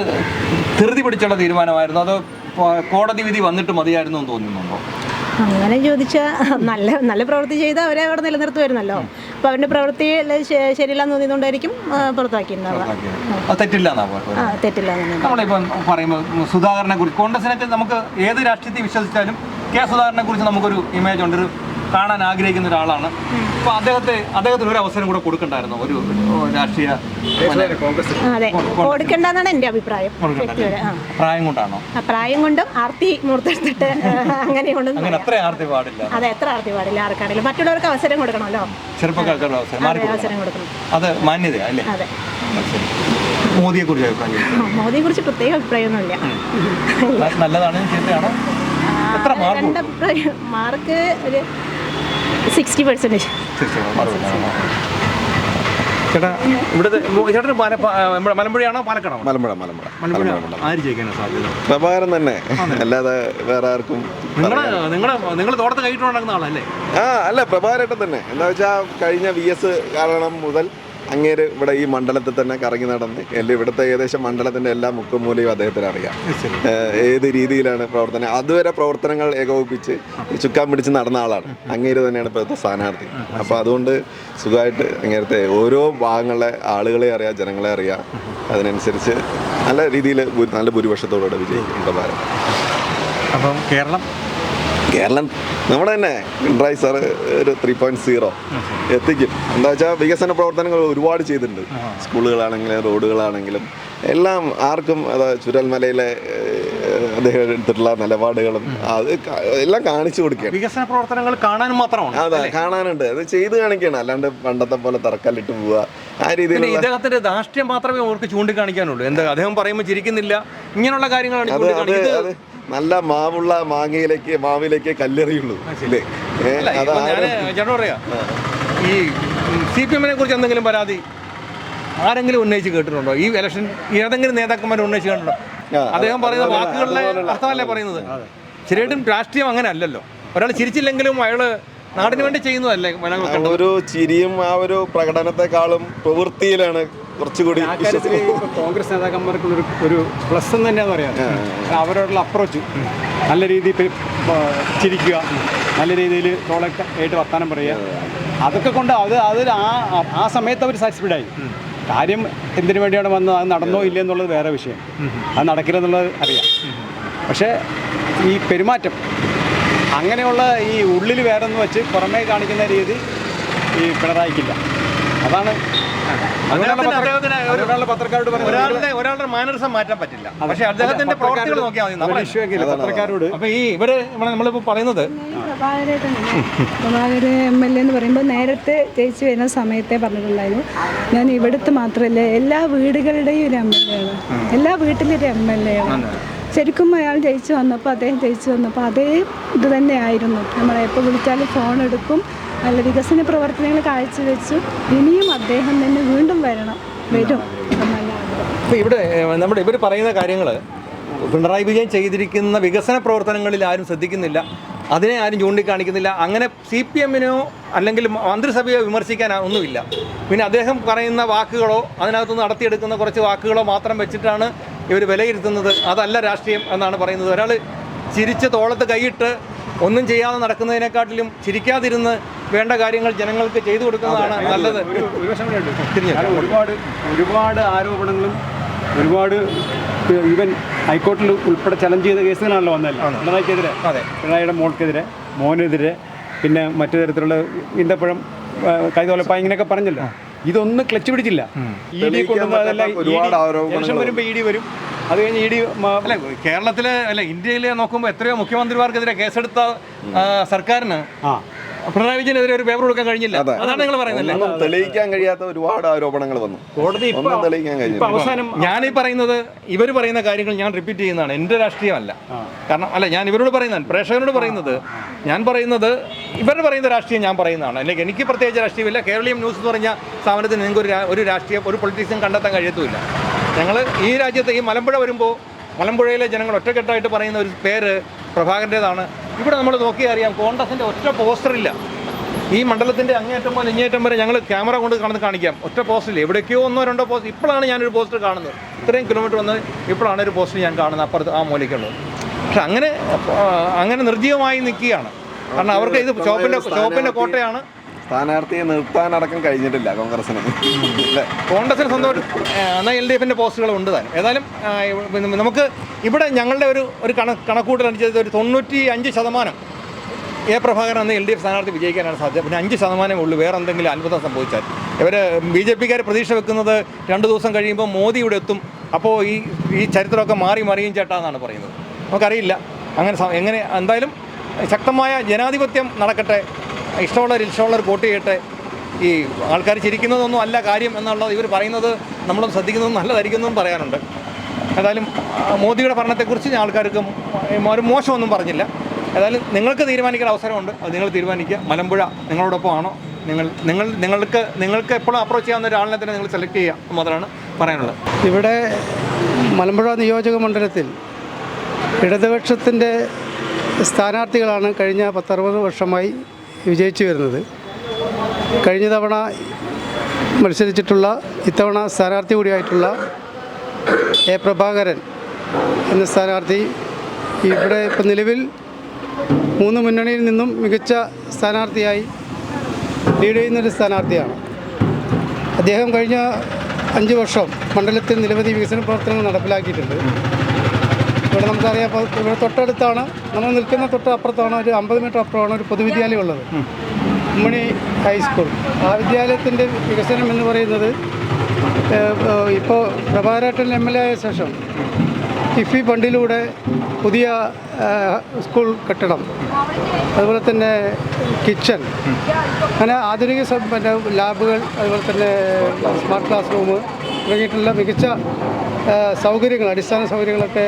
ധൃതി പിടിച്ചുള്ള തീരുമാനമായിരുന്നു, അതോ കോടതി വിധി വന്നിട്ട് മതിയായിരുന്നു എന്ന് തോന്നുന്നുണ്ടോ? അങ്ങനെ ചോദിച്ചാൽ നല്ല പ്രവൃത്തി ചെയ്താൽ അവരെ അവിടെ നിലനിർത്തുമായിരുന്നല്ലോ. അപ്പോൾ അവരുടെ പ്രവൃത്തി ശരിയില്ലാന്ന് തോന്നിയതുകൊണ്ടായിരിക്കും പുറത്താക്കിയിട്ടുണ്ടാവുക. തെറ്റില്ല. നമ്മളിപ്പം പറയുമ്പോൾ സുധാകരനെ കുറിച്ച് കോൺഗ്രസിനൊക്കെ നമുക്ക് ഏത് രാഷ്ട്രീയത്തെ വിശ്വസിച്ചാലും സുധാകരനെ കുറിച്ച് നമുക്കൊരു ഇമേജ് ഉണ്ട്, ഒരു കാണാൻ ആഗ്രഹിക്കുന്ന ഒരാളാണ്. അപ്പോൾ അദ്ദേഹത്തിന് ഒരു അവസരം കൂടെ കൊടുക്കണ്ടായിരുന്നു ഒരു രാഷ്ട്രീയ? അതെ, കൊടുക്കണ്ടെന്നാണ് എൻ്റെ അഭിപ്രായം. പ്രായം കൊണ്ടാണോ? പ്രായം കൊണ്ടും ആർത്തി മൂർത്തെടുത്തിട്ട് അങ്ങനെ അത്ര ആർത്തി പാടില്ല. അതെ, എത്ര ആർത്തി പാടില്ല. ആർക്കാണെങ്കിലും മറ്റുള്ളവർക്ക് അവസരം കൊടുക്കണമല്ലോ. ചെറുപ്പക്കാർക്ക് അവസരം കൊടുക്കണം. അത് മാന്യതയാ അല്ലേ? അതെ. മോദിയെ കുറിച്ച് അഭിപ്രായം? മോദിയെ കുറിച്ച് പ്രത്യേക അഭിപ്രായമൊന്നുമില്ല. നല്ലതാണ്, ചീത്തയാണോ? മാർക്ക് ഒരു 60%. ചേട്ടാ, ഇവിടുത്തെ ചേട്ടന് മലമ്പുഴയാണോ പാലക്കാടോ? മലമ്പുഴ. ആര് ജയിക്കാനാണ് സാധ്യത? പ്രഭാകരൻ തന്നെ, അല്ലാതെ വേറെ ആർക്കും. നിങ്ങൾ തോട്ടത്ത് കൈയിട്ട് നടക്കുന്ന ആളല്ലേ? അല്ല, പ്രഭാകരേട്ടൻ തന്നെ. എന്താ വെച്ചാൽ കഴിഞ്ഞ VS കാരണം മുതൽ അങ്ങേര് ഇവിടെ ഈ മണ്ഡലത്തിൽ തന്നെ കറങ്ങി നടന്ന് ഇവിടുത്തെ ഏകദേശം മണ്ഡലത്തിൻ്റെ എല്ലാ മുക്കുമൂലയും അദ്ദേഹത്തിന് അറിയാം. ഏത് രീതിയിലാണ് പ്രവർത്തനം, അതുവരെ പ്രവർത്തനങ്ങൾ ഏകോപിപ്പിച്ച് ചുക്കാൻ പിടിച്ച് നടന്ന ആളാണ്. അങ്ങേര് തന്നെയാണ് ഇപ്പോഴത്തെ സ്ഥാനാർത്ഥി. അപ്പോൾ അതുകൊണ്ട് സുഖമായിട്ട് അങ്ങേരത്തെ ഓരോ ഭാഗങ്ങളിലെ ആളുകളെ അറിയാം, ജനങ്ങളെ അറിയാം. അതിനനുസരിച്ച് നല്ല രീതിയിൽ നല്ല ഭൂരിപക്ഷത്തോടെ വിജയിക്കും പ്രഭാരം. അപ്പം കേരളം നമ്മുടെ തന്നെ പിണറായി സാറ് ഒരു 3.0 എത്തിക്കും. എന്താ വെച്ചാൽ വികസന പ്രവർത്തനങ്ങൾ ഒരുപാട് ചെയ്തിട്ടുണ്ട്. സ്കൂളുകളാണെങ്കിലും റോഡുകളാണെങ്കിലും എല്ലാം ആർക്കും ചുരൽമലയിലെ അദ്ദേഹം എടുത്തിട്ടുള്ള നിലപാടുകളും അത് എല്ലാം കാണിച്ചു കൊടുക്കുകയാണ്. വികസന പ്രവർത്തനങ്ങൾ കാണാനും മാത്രമാണ്. അതെ, കാണാനുണ്ട്. അത് ചെയ്ത് കാണിക്കുകയാണ്. അല്ലാണ്ട് പണ്ടത്തെ പോലെ തറക്കല്ലിട്ട് പോവുക ആ രീതിയിൽ. ഇദ്ദേഹത്തിന്റെ ധാർഷ്ട്യം മാത്രമേ അവർക്ക് ചൂണ്ടിക്കാണിക്കാനുള്ളൂ. എന്താ അദ്ദേഹം പറയുമ്പോൾ ചിരിക്കുന്നില്ല, ഇങ്ങനെയുള്ള കാര്യങ്ങളാണ്. നല്ല മാവുള്ള മാവിലേക്ക് കല്ലെറിയുള്ളൂ അല്ലേ? ചേട്ടൻ പറയാ, ഈ CPM കുറിച്ച് എന്തെങ്കിലും പരാതി ആരെങ്കിലും ഉന്നയിച്ച് കേട്ടിട്ടുണ്ടോ? ഈ ഇലക്ഷൻ ഏതെങ്കിലും നേതാക്കന്മാർ ഉന്നയിച്ച് കേട്ടിട്ടുണ്ടോ? അദ്ദേഹം പറയുന്ന വാക്കുകളിലെ അർത്ഥമല്ലേ പറയുന്നത്. ശരിയായിട്ടും രാഷ്ട്രീയം അങ്ങനെ അല്ലല്ലോ. ഒരാൾ ചിരിച്ചില്ലെങ്കിലും അയാള് നാടിന് വേണ്ടി ചെയ്യുന്നതല്ലേ. ഒരു ചിരിയും ആ ഒരു പ്രകടനത്തെക്കാളും പ്രവൃത്തിയിലാണ് കുറച്ചുകൂടി. കോൺഗ്രസ് നേതാക്കന്മാർക്കുള്ള ഒരു പ്ലസ് എന്ന് തന്നെയാണെന്ന് പറയാം. അവരോടുള്ള അപ്രോച്ച് നല്ല രീതിയിൽ ചിരിക്കുക, നല്ല രീതിയിൽ തോളൊക്കെ ആയിട്ട് വർത്താനം പറയുക, അതൊക്കെ കൊണ്ട് അതിൽ ആ സമയത്ത് അവർ സാറ്റിസ്ഫൈഡായി. കാര്യം എന്തിനു വേണ്ടിയാണ് വന്നത്, അത് നടന്നോ ഇല്ല എന്നുള്ളത് വേറെ വിഷയം. അത് നടക്കില്ലെന്നുള്ളത് അറിയാം. പക്ഷേ ഈ പെരുമാറ്റം അങ്ങനെയുള്ള ഈ ഉള്ളിൽ വേറൊന്ന് വെച്ച് പുറമേ കാണിക്കുന്ന രീതി ഈ പിണറായിക്കില്ല. അതാണ് ഒരാളുടെ മാനറിസം മാറ്റാൻ പറ്റില്ല. പക്ഷേ അദ്ദേഹത്തിന്റെ പ്രവർത്തികൾ നോക്കിയാൽ മതി പത്രക്കാരോട്. അപ്പൊ ഈ നമ്മളിപ്പോ പറയുന്നത് പ്രഭാകര MLA എന്ന് പറയുമ്പോൾ നേരത്തെ ജയിച്ചു വരുന്ന സമയത്തെ പറഞ്ഞിട്ടുണ്ടായിരുന്നു, ഞാൻ ഇവിടുത്തെ മാത്രമല്ല എല്ലാ വീടുകളുടെയും ഒരു MLA ആണ്, എല്ലാ വീട്ടിലൊരു MLA ആണ്. ശരിക്കും അയാൾ അദ്ദേഹം ജയിച്ചു വന്നപ്പോൾ അതേ ഇത് തന്നെയായിരുന്നു. നമ്മളെപ്പോൾ വിളിച്ചാലും ഫോൺ എടുക്കും, നല്ല വികസന പ്രവർത്തനങ്ങൾ കാഴ്ചവെച്ചു. ഇനിയും അദ്ദേഹം തന്നെ വീണ്ടും വരും. അപ്പോൾ ഇവിടെ ഇവർ പറയുന്ന കാര്യങ്ങൾ പിണറായി വിജയൻ ചെയ്തിരിക്കുന്ന വികസന പ്രവർത്തനങ്ങളിൽ ആരും ശ്രദ്ധിക്കുന്നില്ല, അതിനെ ആരും ചൂണ്ടിക്കാണിക്കുന്നില്ല. അങ്ങനെ CPM-നോ അല്ലെങ്കിൽ മന്ത്രിസഭയോ വിമർശിക്കാൻ ഒന്നുമില്ല. പിന്നെ അദ്ദേഹം പറയുന്ന വാക്കുകളോ അതിനകത്തുനിന്ന് നടത്തിയെടുക്കുന്ന കുറച്ച് വാക്കുകളോ മാത്രം വെച്ചിട്ടാണ് ഇവർ വിലയിരുത്തുന്നത്. അതല്ല രാഷ്ട്രീയം എന്നാണ് പറയുന്നത്. ഒരാൾ ചിരിച്ച് തോളത്ത് കൈയിട്ട് ഒന്നും ചെയ്യാതെ നടക്കുന്നതിനെക്കാട്ടിലും ചിരിക്കാതിരുന്ന് വേണ്ട കാര്യങ്ങൾ ജനങ്ങൾക്ക് ചെയ്തു കൊടുക്കുന്നതാണ് നല്ലത്. ഒരുപാട് ആരോപണങ്ങളും ഒരുപാട് ഈവൻ ഹൈക്കോടതിയിൽ ഉൾപ്പെടെ ചലഞ്ച് ചെയ്ത കേസുകളാണല്ലോ വന്നല്ലോ പിണറായിക്കെതിരെ, പിണറായിയുടെ മോനെതിരെ, പിന്നെ മറ്റു തരത്തിലുള്ള ഈന്തപ്പഴം കൈതോലപ്പായ ഇങ്ങനെയൊക്കെ പറഞ്ഞല്ലോ. ഇതൊന്നും ക്ലച്ച് പിടിച്ചില്ല. ED കൊണ്ടുവന്നതെല്ലാം ഇലക്ഷൻ വരുമ്പോൾ ED വരും. അത് കഴിഞ്ഞ് ED കേരളത്തിലെ ഇന്ത്യയിലെ നോക്കുമ്പോൾ എത്രയോ മുഖ്യമന്ത്രിമാർക്കെതിരെ കേസെടുത്ത സർക്കാരിന് പിണറായി വിജയനെതിരെ ഒരു പേപ്പർ കൊടുക്കാൻ കഴിഞ്ഞില്ല. അതാണ് നിങ്ങൾ പറയുന്നത്. തെളിയിക്കാൻ കഴിയാത്ത ഒരുപാട് ആരോപണങ്ങൾ വന്നു. കോടതി തെളിയിക്കാൻ കഴിഞ്ഞു. ഞാനീ പറയുന്നത് ഇവർ പറയുന്ന കാര്യങ്ങൾ ഞാൻ റിപ്പീറ്റ് ചെയ്യുന്നതാണ്. എൻ്റെ രാഷ്ട്രീയമല്ല. കാരണം ഞാൻ ഇവരോട് പറയുന്നതാണ്, പ്രേക്ഷകരോട് പറയുന്നത്. ഞാൻ പറയുന്നത് ഇവർ പറയുന്ന രാഷ്ട്രീയം ഞാൻ പറയുന്നതാണ്. അല്ലെങ്കിൽ എനിക്ക് പ്രത്യേകിച്ച് രാഷ്ട്രീയമില്ല. കേരളീയം ന്യൂസ് എന്ന് പറഞ്ഞ സ്ഥാപനത്തിന് നിങ്ങൾക്ക് ഒരു രാഷ്ട്രീയം ഒരു പൊളിറ്റിക്സും കണ്ടെത്താൻ കഴിയത്തുമില്ല. ഞങ്ങൾ ഈ രാജ്യത്ത് ഈ മലമ്പുഴ വരുമ്പോൾ മലമ്പുഴയിലെ ജനങ്ങൾ ഒറ്റക്കെട്ടായിട്ട് പറയുന്ന ഒരു പേര് പ്രഭാകരൻ്റേതാണ്. ഇവിടെ നമ്മൾ നോക്കിയാൽ അറിയാം, കോൺഗ്രസിൻ്റെ ഒറ്റ പോസ്റ്ററില്ല. ഈ മണ്ഡലത്തിൻ്റെ അങ്ങേയറ്റം മുതൽ ഇങ്ങേയറ്റം വരെ ഞങ്ങൾ ക്യാമറ കൊണ്ട് കാണിക്കാം. ഒറ്റ പോസ്റ്ററില്ല. എവിടേക്കോ 1-2 പോസ്റ്റ്. ഇപ്പോഴാണ് ഞാനൊരു പോസ്റ്റർ കാണുന്നത്. ഇത്രയും കിലോമീറ്റർ വന്ന് ഇപ്പോഴാണ് ഒരു പോസ്റ്റർ ഞാൻ കാണുന്നത്, അപ്പുറത്ത് ആ മൂലയ്ക്കുള്ളത്. പക്ഷെ അങ്ങനെ നിർജ്ജീവമായി നിൽക്കുകയാണ്. കാരണം അവർക്ക് ഇത് ചോപ്പിൻ്റെ കോട്ടയാണ്. സ്ഥാനാർത്ഥിയെ നിർത്താനടക്കം കഴിഞ്ഞിട്ടില്ല കോൺഗ്രസിന്. കോൺഗ്രസിന് സ്വന്തം എന്നാൽ LDF-ൻ്റെ പോസ്റ്റുകൾ ഉണ്ട് താനും. ഏതായാലും നമുക്ക് ഇവിടെ ഞങ്ങളുടെ ഒരു കണക്കൂട്ടൽ അനുസരിച്ച് ഒരു 95% പ്രഭാകരൻ അന്ന് LDF സ്ഥാനാർത്ഥി വിജയിക്കാനാണ് സാധ്യത. പിന്നെ 5% ഉള്ളൂ വേറെ എന്തെങ്കിലും അത്ഭുതം സംഭവിച്ചാൽ. ഇവർ BJP-ക്കാർ പ്രതീക്ഷ വെക്കുന്നത് 2 ദിവസം കഴിയുമ്പോൾ മോദി ഇവിടെ എത്തും, അപ്പോൾ ഈ ചരിത്രമൊക്കെ മറിയും ചേട്ടാന്നാണ് പറയുന്നത്. നമുക്കറിയില്ല എങ്ങനെ. എന്തായാലും ശക്തമായ ജനാധിപത്യം നടക്കട്ടെ. ഇഷ്ടമുള്ളവർ വോട്ട് ചെയ്യട്ടെ. ഈ ആൾക്കാർ ചിരിക്കുന്നതൊന്നും അല്ല കാര്യം എന്നുള്ളത് ഇവർ പറയുന്നത് നമ്മളും ശ്രദ്ധിക്കുന്നതും നല്ലതായിരിക്കുമെന്നും പറയാനുണ്ട്. ഏതായാലും മോദിയുടെ ഭരണത്തെക്കുറിച്ച് ആൾക്കാർക്ക് ഒരു മോശമൊന്നും പറഞ്ഞില്ല. ഏതായാലും നിങ്ങൾക്ക് തീരുമാനിക്കേണ്ട അവസരമുണ്ട്. അത് നിങ്ങൾ തീരുമാനിക്കുക. മലമ്പുഴ നിങ്ങളോടൊപ്പമാണോ? നിങ്ങൾക്ക് എപ്പോഴും അപ്രോച്ച് ചെയ്യാവുന്ന ഒരാളിനെ തന്നെ നിങ്ങൾ സെലക്ട് ചെയ്യുക മാത്രമാണ് പറയാനുള്ളത്. ഇവിടെ മലമ്പുഴ നിയോജക മണ്ഡലത്തിൽ ഇടതുപക്ഷത്തിൻ്റെ സ്ഥാനാർത്ഥികളാണ് കഴിഞ്ഞ 10-60 വർഷമായി വിജയിച്ചു വരുന്നത്. കഴിഞ്ഞ തവണ മത്സരിച്ചിട്ടുള്ള ഇത്തവണ സ്ഥാനാർത്ഥി കൂടിയായിട്ടുള്ള എ പ്രഭാകരൻ എന്ന സ്ഥാനാർത്ഥി ഇവിടെ ഇപ്പം നിലവിൽ 3 മുന്നണിയിൽ നിന്നും മികച്ച സ്ഥാനാർത്ഥിയായി ലീഡ് ചെയ്യുന്നൊരു സ്ഥാനാർത്ഥിയാണ്. അദ്ദേഹം കഴിഞ്ഞ 5 വർഷം മണ്ഡലത്തിൽ നിരവധി വികസന പ്രവർത്തനങ്ങൾ നടപ്പിലാക്കിയിട്ടുണ്ട്. ഇവിടെ നമുക്കറിയാം, ഇപ്പോൾ ഇവിടെ തൊട്ടടുത്താണ്, നമ്മൾ നിൽക്കുന്ന തൊട്ടപ്പുറത്താണ്, ഒരു 50 മീറ്റർ അപ്പുറമാണ് ഒരു പൊതുവിദ്യാലയം ഉള്ളത്, ഉമ്മണി ഹൈസ്കൂൾ. ആ വിദ്യാലയത്തിൻ്റെ വികസനം എന്ന് പറയുന്നത് ഇപ്പോൾ പ്രഭാകരേട്ടൻ MLA ആയ ശേഷം കിഫ്ബി ഫണ്ടിലൂടെ പുതിയ സ്കൂൾ കെട്ടിടം, അതുപോലെ തന്നെ കിച്ചൺ, അങ്ങനെ ആധുനിക ലാബുകൾ, അതുപോലെ തന്നെ സ്മാർട്ട് ക്ലാസ് റൂം തുടങ്ങിയിട്ടുള്ള മികച്ച സൗകര്യങ്ങൾ, അടിസ്ഥാന സൗകര്യങ്ങളൊക്കെ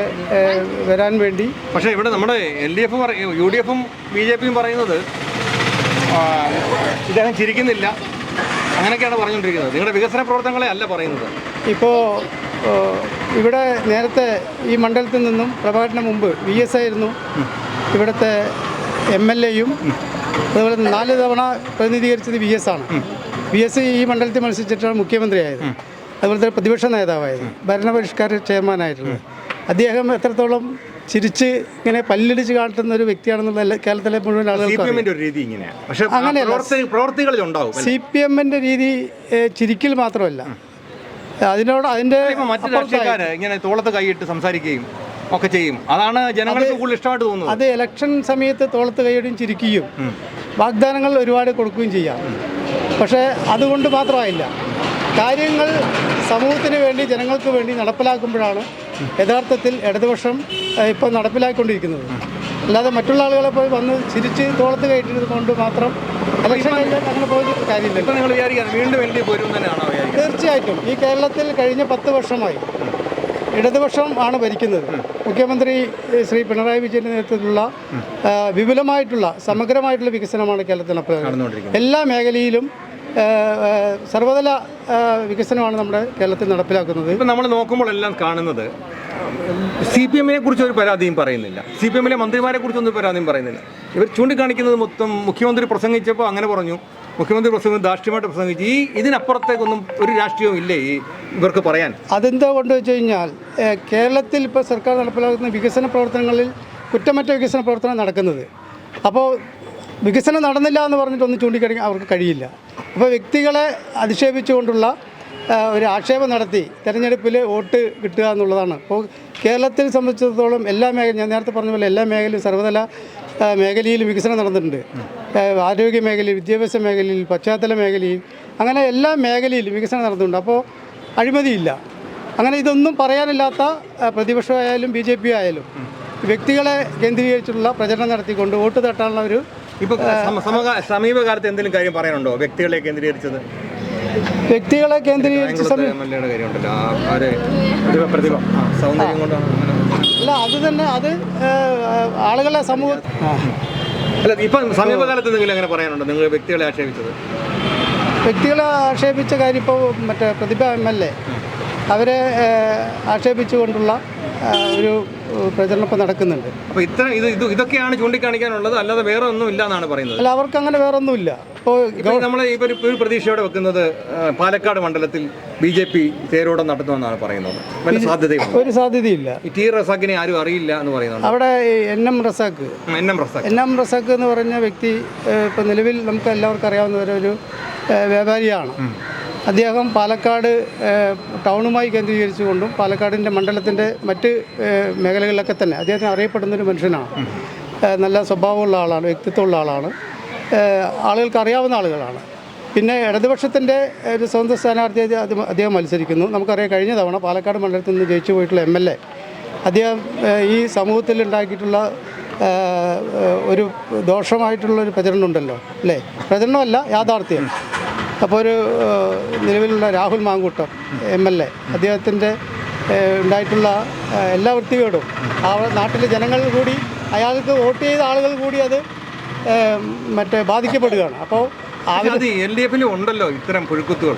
വരാൻ വേണ്ടി. പക്ഷേ ഇവിടെ നമ്മുടെ LDF UDF BJP പറയുന്നത് ഇദ്ദേഹം ചിരിക്കുന്നില്ല, അങ്ങനെയൊക്കെയാണ് പറഞ്ഞുകൊണ്ടിരിക്കുന്നത്. നിങ്ങളുടെ വികസന പ്രവർത്തനങ്ങളെ അല്ല പറയുന്നത്. ഇപ്പോൾ ഇവിടെ നേരത്തെ ഈ മണ്ഡലത്തിൽ നിന്നും പ്രഭാകരന് മുമ്പ് VS ആയിരുന്നു ഇവിടുത്തെ MLA-യും, അതുപോലെ 4 തവണ പ്രതിനിധീകരിച്ചത് VS ആണ്. VS ഈ മണ്ഡലത്തിൽ മത്സരിച്ചിട്ടാണ് മുഖ്യമന്ത്രിയായത്, അതുപോലെ തന്നെ പ്രതിപക്ഷ നേതാവായത്, ഭരണപരിഷ്കാര ചെയർമാനായിട്ടുള്ളത്. അദ്ദേഹം എത്രത്തോളം ചിരിച്ച് ഇങ്ങനെ പല്ലിടിച്ച് കാട്ടുന്ന ഒരു വ്യക്തിയാണെന്നുള്ള കേരളത്തിലെ മുഴുവൻ ആളുകൾക്ക് അങ്ങനെയല്ല. CPM-ന്റെ രീതി ചിരിക്കൽ മാത്രമല്ല, അതിൻ്റെ ഇങ്ങനെ തോളത്ത് കൈയിട്ട് സംസാരിക്കുകയും ഒക്കെ ചെയ്യും. അതാണ് ജനങ്ങൾക്ക് കൂടുതൽ ഇഷ്ടമായിട്ട് തോന്നുന്നത്. അത് ഇലക്ഷൻ സമയത്ത് തോളത്ത് കൈയിടും ചിരിക്കുകയും വാഗ്ദാനങ്ങൾ ഒരുപാട് കൊടുക്കുകയും ചെയ്യാം. പക്ഷേ അതുകൊണ്ട് മാത്രമായില്ല, കാര്യങ്ങൾ സമൂഹത്തിന് വേണ്ടി, ജനങ്ങൾക്ക് വേണ്ടി നടപ്പിലാക്കുമ്പോഴാണ് യഥാർത്ഥത്തിൽ ഇടതുപക്ഷം ഇപ്പോൾ നടപ്പിലാക്കിക്കൊണ്ടിരിക്കുന്നത്. അല്ലാതെ മറ്റുള്ള ആളുകളെ പോയി വന്ന് ചിരിച്ച് തോളത്ത് കയറ്റുന്നത് കൊണ്ട് മാത്രം ഇലക്ഷൻ അങ്ങനെ പോയിട്ട് കാര്യമില്ല. തീർച്ചയായിട്ടും ഈ കേരളത്തിൽ കഴിഞ്ഞ 10 വർഷമായി ഇടതുപക്ഷം ആണ് ഭരിക്കുന്നത്. മുഖ്യമന്ത്രി ശ്രീ പിണറായി വിജയൻ്റെ നേതൃത്വത്തിലുള്ള വിപുലമായിട്ടുള്ള സമഗ്രമായിട്ടുള്ള വികസനമാണ് കേരളത്തിൽ നടപ്പിലാക്കുന്നത്. എല്ലാ മേഖലയിലും സർവതല വികസനമാണ് നമ്മുടെ കേരളത്തിൽ നടപ്പിലാക്കുന്നത്. ഇപ്പം നമ്മൾ നോക്കുമ്പോഴെല്ലാം കാണുന്നത് CPM-നെ കുറിച്ച് ഒരു പരാതിയും പറയുന്നില്ല, CPM-ലെ മന്ത്രിമാരെ കുറിച്ചൊന്നും പരാതിയും പറയുന്നില്ല. ഇവർ ചൂണ്ടിക്കാണിക്കുന്നത് മൊത്തം മുഖ്യമന്ത്രി പ്രസംഗിച്ചപ്പോൾ അങ്ങനെ പറഞ്ഞു, മുഖ്യമന്ത്രി പ്രസംഗം ധാർഷ്ട്യമായിട്ട് പ്രസംഗിച്ച് ഇതിനപ്പുറത്തേക്കൊന്നും ഒരു രാഷ്ട്രീയവും ഇല്ലേ ഇവർക്ക് പറയാൻ? അതെന്താ കൊണ്ട് വെച്ച് കഴിഞ്ഞാൽ കേരളത്തിൽ ഇപ്പോൾ സർക്കാർ നടപ്പിലാക്കുന്ന വികസന പ്രവർത്തനങ്ങളിൽ കുറ്റമറ്റ വികസന പ്രവർത്തനം നടക്കുന്നത്. അപ്പോൾ വികസനം നടന്നില്ല എന്ന് പറഞ്ഞിട്ടൊന്നും ചൂണ്ടിക്കാണിക്കാൻ അവർക്ക് കഴിയില്ല. അപ്പോൾ വ്യക്തികളെ അധിക്ഷേപിച്ചുകൊണ്ടുള്ള ഒരു ആക്ഷേപം നടത്തി തെരഞ്ഞെടുപ്പിൽ വോട്ട് കിട്ടുക എന്നുള്ളതാണ്. അപ്പോൾ കേരളത്തിൽ സംബന്ധിച്ചിടത്തോളം എല്ലാ മേഖലയും, ഞാൻ നേരത്തെ പറഞ്ഞ പോലെ എല്ലാ മേഖലയും സർവ്വതല മേഖലയിലും വികസനം നടന്നിട്ടുണ്ട്. ആരോഗ്യ മേഖലയിൽ, വിദ്യാഭ്യാസ മേഖലയിൽ, പശ്ചാത്തല മേഖലയിൽ, അങ്ങനെ എല്ലാ മേഖലയിലും വികസനം നടന്നിട്ടുണ്ട്. അപ്പോൾ അഴിമതിയില്ല. അങ്ങനെ ഇതൊന്നും പറയാനില്ലാത്ത പ്രതിപക്ഷമായാലും BJP ആയാലും വ്യക്തികളെ കേന്ദ്രീകരിച്ചുള്ള പ്രചരണം നടത്തിക്കൊണ്ട് വോട്ട് തട്ടാനുള്ള ഒരു ഇപ്പോൾ സമീപകാലത്ത് എന്തെങ്കിലും കാര്യം പറയാനുണ്ടോ വ്യക്തികളെ കേന്ദ്രീകരിച്ചത്? വ്യക്തികളെ കേന്ദ്രീകരിച്ച് അല്ല, അത് തന്നെ, അത് ആളുകളെ സമൂഹം അല്ല. ഇപ്പം സമീപകാലത്ത് എന്തെങ്കിലും അങ്ങനെ പറയാനുണ്ടോ നിങ്ങൾ വ്യക്തികളെ ആക്ഷേപിച്ചത്? വ്യക്തികളെ ആക്ഷേപിച്ച കാര്യം ഇപ്പോൾ മറ്റേ പ്രതിഭ MLA അവരെ ആക്ഷേപിച്ചുകൊണ്ടുള്ള ഒരു പ്രചരണം ഇപ്പോൾ നടക്കുന്നുണ്ട്. അപ്പോൾ ഇതൊക്കെയാണ് ചൂണ്ടിക്കാണിക്കാനുള്ളത്, അല്ലാതെ വേറെ ഒന്നും ഇല്ല എന്നാണ് പറയുന്നത്? അല്ല, അവർക്ക് അങ്ങനെ വേറെ ഒന്നുമില്ല. ഇപ്പോൾ നമ്മൾ ഇപ്പോൾ ഒരു പ്രതീക്ഷയോടെ വെക്കുന്നത് പാലക്കാട് മണ്ഡലത്തിൽ BJP തേരോടം നടത്തുമെന്നാണ് പറയുന്നത്. വല്ല സാധ്യതയും? ഒരു സാധ്യതയില്ല. T റസാഖിനെ ആരും അറിയില്ല എന്ന് പറയുന്നുണ്ട്. അവിടെ NM റസാഖ് എന്ന് പറഞ്ഞ വ്യക്തി ഇപ്പോൾ നിലവിൽ നമുക്ക് എല്ലാവർക്കും അറിയാവുന്ന ഒരു വ്യാപാരിയാണ്. അദ്ദേഹം പാലക്കാട് ടൗണുമായി കേന്ദ്രീകരിച്ചുകൊണ്ടും പാലക്കാടിൻ്റെ മണ്ഡലത്തിൻ്റെ മറ്റ് മേഖലകളിലൊക്കെ തന്നെ അദ്ദേഹത്തിന് അറിയപ്പെടുന്നൊരു മനുഷ്യനാണ്. നല്ല സ്വഭാവമുള്ള ആളാണ്, വ്യക്തിത്വമുള്ള ആളാണ്, ആളുകൾക്ക് അറിയാവുന്ന ആളുകളാണ്. പിന്നെ ഇടതുപക്ഷത്തിൻ്റെ ഒരു സ്വന്തം സ്ഥാനാർത്ഥി അദ്ദേഹം മത്സരിക്കുന്നു. നമുക്കറിയാം, കഴിഞ്ഞ തവണ പാലക്കാട് മണ്ഡലത്തിൽ നിന്ന് ജയിച്ചു പോയിട്ടുള്ള MLA അദ്ദേഹം ഈ സമൂഹത്തിൽ ഉണ്ടാക്കിയിട്ടുള്ള ഒരു ദോഷമായിട്ടുള്ളൊരു പ്രചരണം ഉണ്ടല്ലോ, അല്ലേ? പ്രചരണമല്ല, യാഥാർത്ഥ്യം. അപ്പോൾ ഒരു നിലവിലുള്ള രാഹുൽ മാങ്കൂട്ടം MLA അദ്ദേഹത്തിൻ്റെ ഉണ്ടായിട്ടുള്ള എല്ലാ വൃത്തികേടും ആ നാട്ടിലെ ജനങ്ങൾ കൂടി, അയാൾക്ക് വോട്ട് ചെയ്ത ആളുകൾ കൂടി അത് ബാധിക്കപ്പെടുകയാണ്. അപ്പോൾ LDF-ലും ഉണ്ടല്ലോ ഇത്തരം പുഴുക്കുത്തുകൾ.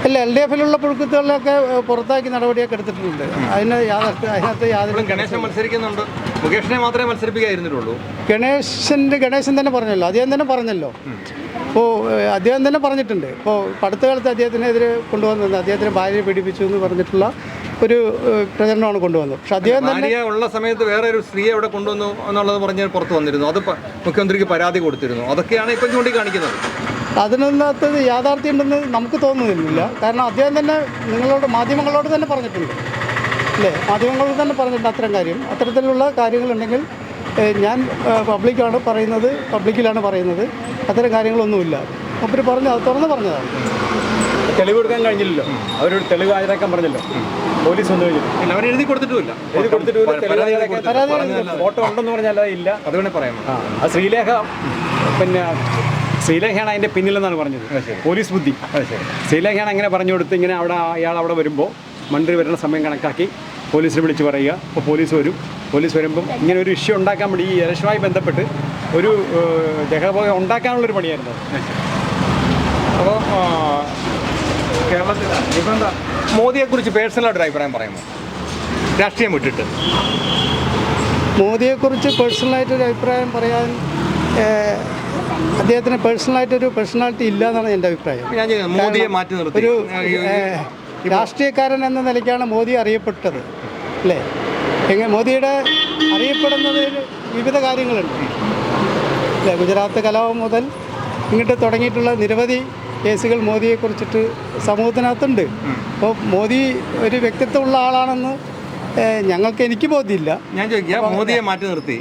അല്ല LDF-ലുള്ള പുഴുക്കുത്തുകളിലൊക്കെ പുറത്താക്കി നടപടിയൊക്കെ എടുത്തിട്ടുണ്ട്. അതിനകത്ത് യാതൊരു ഗണേശൻ മത്സരിക്കുന്നുണ്ട്. മുകേഷിനെ മാത്രമേ മത്സരിപ്പിക്കാതിരുന്നിട്ടുള്ളൂ. ഗണേശൻ തന്നെ പറഞ്ഞല്ലോ, അദ്ദേഹം തന്നെ പറഞ്ഞല്ലോ. ഇപ്പോൾ അദ്ദേഹം തന്നെ പറഞ്ഞിട്ടുണ്ട്. ഇപ്പോൾ അടുത്ത കാലത്ത് അദ്ദേഹത്തിനെതിരെ കൊണ്ടുവന്നത് അദ്ദേഹത്തിന് ഭാര്യയെ പീഡിപ്പിച്ചു എന്ന് പറഞ്ഞിട്ടുള്ള ഒരു പ്രചരണമാണ് കൊണ്ടുവന്നത്. പക്ഷെ അദ്ദേഹം തന്നെ ഉള്ള സമയത്ത് വേറെ ഒരു സ്ത്രീയെ അവിടെ കൊണ്ടുവന്നു എന്നുള്ളത് പറഞ്ഞ് പുറത്ത് വന്നിരുന്നു. അത് മുഖ്യമന്ത്രിക്ക് പരാതി കൊടുത്തിരുന്നു. അതൊക്കെയാണ് ഇപ്പം ചൂണ്ടിക്കാണിക്കുന്നത്. അതിനകത്ത് യാഥാർത്ഥ്യം ഉണ്ടെന്ന് നമുക്ക് തോന്നുന്നില്ല. കാരണം അദ്ദേഹം തന്നെ മാധ്യമങ്ങളോട് തന്നെ പറഞ്ഞിട്ടുണ്ട് അല്ലേ, മാധ്യമങ്ങളോട് തന്നെ പറഞ്ഞിട്ടുണ്ട് അത്തരം കാര്യം. അത്തരത്തിലുള്ള കാര്യങ്ങളുണ്ടെങ്കിൽ ഞാൻ പബ്ലിക്കിലാണ് പറയുന്നത്, അത്തരം കാര്യങ്ങളൊന്നുമില്ല. അവർ അത് തുറന്ന് പറഞ്ഞതാണ്. തെളിവെടുക്കാൻ കഴിഞ്ഞില്ലല്ലോ, അവരോട് തെളിവ് ഹാജരാക്കാൻ പറഞ്ഞല്ലോ, പോലീസ് ഒന്നും കഴിഞ്ഞില്ല. അവർ എഴുതി കൊടുത്തിട്ടുമില്ല. ഫോട്ടോ ഉണ്ടെന്ന് പറഞ്ഞാൽ ഇല്ല, അത് വേണേൽ പറയാം. അത് ശ്രീലേഖയാണ് അതിൻ്റെ പിന്നിലെന്നാണ് പറഞ്ഞത്. പോലീസ് ബുദ്ധി. ശ്രീലേഖയാണ് അങ്ങനെ പറഞ്ഞു കൊടുത്ത് ഇങ്ങനെ അയാൾ അവിടെ വരുമ്പോൾ മന്ത്രി വരുന്ന സമയം കണക്കാക്കി പോലീസിനെ വിളിച്ച് പറയുക. അപ്പോൾ പോലീസ് വരുമ്പം ഇങ്ങനെ ഒരു ഇഷ്യൂ ഉണ്ടാക്കാൻ വേണ്ടി ഈ ഇലക്ഷനുമായി ബന്ധപ്പെട്ട് ഒരു ജഹബോധ ഉണ്ടാക്കാനുള്ളൊരു പണിയായിരുന്നു. അപ്പോൾ കേരളത്തിൽ ഇപ്പം എന്താ മോദിയെക്കുറിച്ച് പേഴ്സണലായിട്ടൊരു അഭിപ്രായം പറയുമോ? രാഷ്ട്രീയം വിട്ടിട്ട് മോദിയെക്കുറിച്ച് പേഴ്സണലായിട്ടൊരു അഭിപ്രായം പറയാൻ അദ്ദേഹത്തിന് പേഴ്സണലായിട്ടൊരു പേഴ്സണാലിറ്റി ഇല്ല എന്നാണ് എൻ്റെ അഭിപ്രായം. മോദിയെ മാറ്റി നിർത്തി ഒരു രാഷ്ട്രീയക്കാരൻ എന്ന നിലയ്ക്കാണ് മോദി അറിയപ്പെട്ടത് അല്ലേ. മോദിയുടെ അറിയപ്പെടുന്നതിൽ വിവിധ കാര്യങ്ങളുണ്ട് അല്ലേ. ഗുജറാത്ത് കലാപം മുതൽ ഇങ്ങോട്ട് തുടങ്ങിയിട്ടുള്ള നിരവധി കേസുകൾ മോദിയെക്കുറിച്ചിട്ട് സമൂഹത്തിനകത്തുണ്ട്. അപ്പോൾ മോദി ഒരു വ്യക്തിത്വമുള്ള ആളാണെന്ന് എനിക്ക് ബോധ്യമില്ല. ഞാൻ ചോദിക്കുക, മോദിയെ മാറ്റി നിർത്തി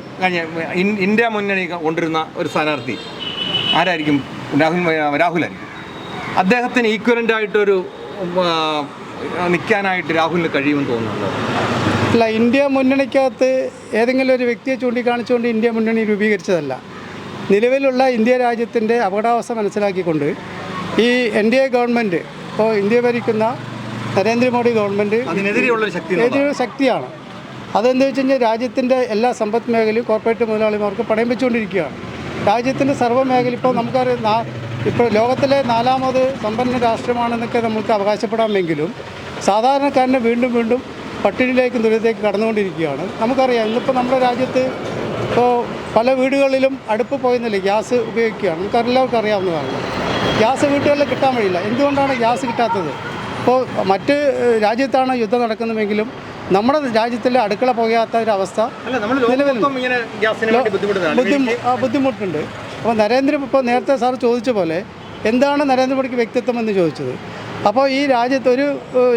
ഇന്ത്യ മുന്നണി കൊണ്ടിരുന്ന ഒരു സ്ഥാനാർത്ഥി ആരായിരിക്കും? രാഹുലായിരിക്കും. അദ്ദേഹത്തിന് ഈക്വലൻ്റ് ആയിട്ടൊരു നിൽക്കാനായിട്ട് രാഹുലിന് കഴിയുമെന്ന് തോന്നുന്നുണ്ടോ? അല്ല, ഇന്ത്യ മുന്നണിക്കകത്ത് ഏതെങ്കിലും ഒരു വ്യക്തിയെ ചൂണ്ടിക്കാണിച്ചുകൊണ്ട് ഇന്ത്യ മുന്നണി രൂപീകരിച്ചതല്ല. നിലവിലുള്ള ഇന്ത്യ രാജ്യത്തിൻ്റെ അപകടാവസ്ഥ മനസ്സിലാക്കിക്കൊണ്ട് ഈ NDA ഗവൺമെൻറ്, ഇപ്പോൾ ഇന്ത്യ ഭരിക്കുന്ന നരേന്ദ്രമോദി ഗവൺമെൻറ് എതിരെയുള്ള ശക്തിയാണ്. അതെന്താ വെച്ച് കഴിഞ്ഞാൽ രാജ്യത്തിൻ്റെ എല്ലാ സമ്പദ് മേഖലയും കോർപ്പറേറ്റ് മുതലാളിമാർക്ക് പണയം വെച്ചുകൊണ്ടിരിക്കുകയാണ്. രാജ്യത്തിൻ്റെ സർവ്വമേഖല ഇപ്പോൾ നമുക്കറിയാം, ഇപ്പോൾ ലോകത്തിലെ 4ാമത് സമ്പന്ന രാഷ്ട്രമാണെന്നൊക്കെ നമുക്ക് അവകാശപ്പെടാമെങ്കിലും സാധാരണക്കാരനെ വീണ്ടും പട്ടിണിയിലേക്കും ദുരിതത്തിലേക്ക് കടന്നുകൊണ്ടിരിക്കുകയാണ്. നമുക്കറിയാം, ഇന്നിപ്പോൾ നമ്മുടെ രാജ്യത്ത് ഇപ്പോൾ പല വീടുകളിലും അടുപ്പ് പോയെന്നില്ല, ഗ്യാസ് ഉപയോഗിക്കുകയാണ്. നമുക്കെല്ലാവർക്കും അറിയാവുന്നതാണ്. ഗ്യാസ് വീട്ടുകളിൽ കിട്ടാൻ വഴിയില്ല. എന്തുകൊണ്ടാണ് ഗ്യാസ് കിട്ടാത്തത്? ഇപ്പോൾ മറ്റ് രാജ്യത്താണ് യുദ്ധം നടക്കുന്നതെങ്കിലും നമ്മുടെ രാജ്യത്തിലെ അടുക്കള പോകാത്ത ഒരു അവസ്ഥ ബുദ്ധിമുട്ടുണ്ട്. അപ്പോൾ ഇപ്പോൾ നേരത്തെ സാർ ചോദിച്ച പോലെ എന്താണ് നരേന്ദ്രമോദിക്ക് വ്യക്തിത്വം എന്ന് ചോദിച്ചത്. അപ്പോൾ ഈ രാജ്യത്ത് ഒരു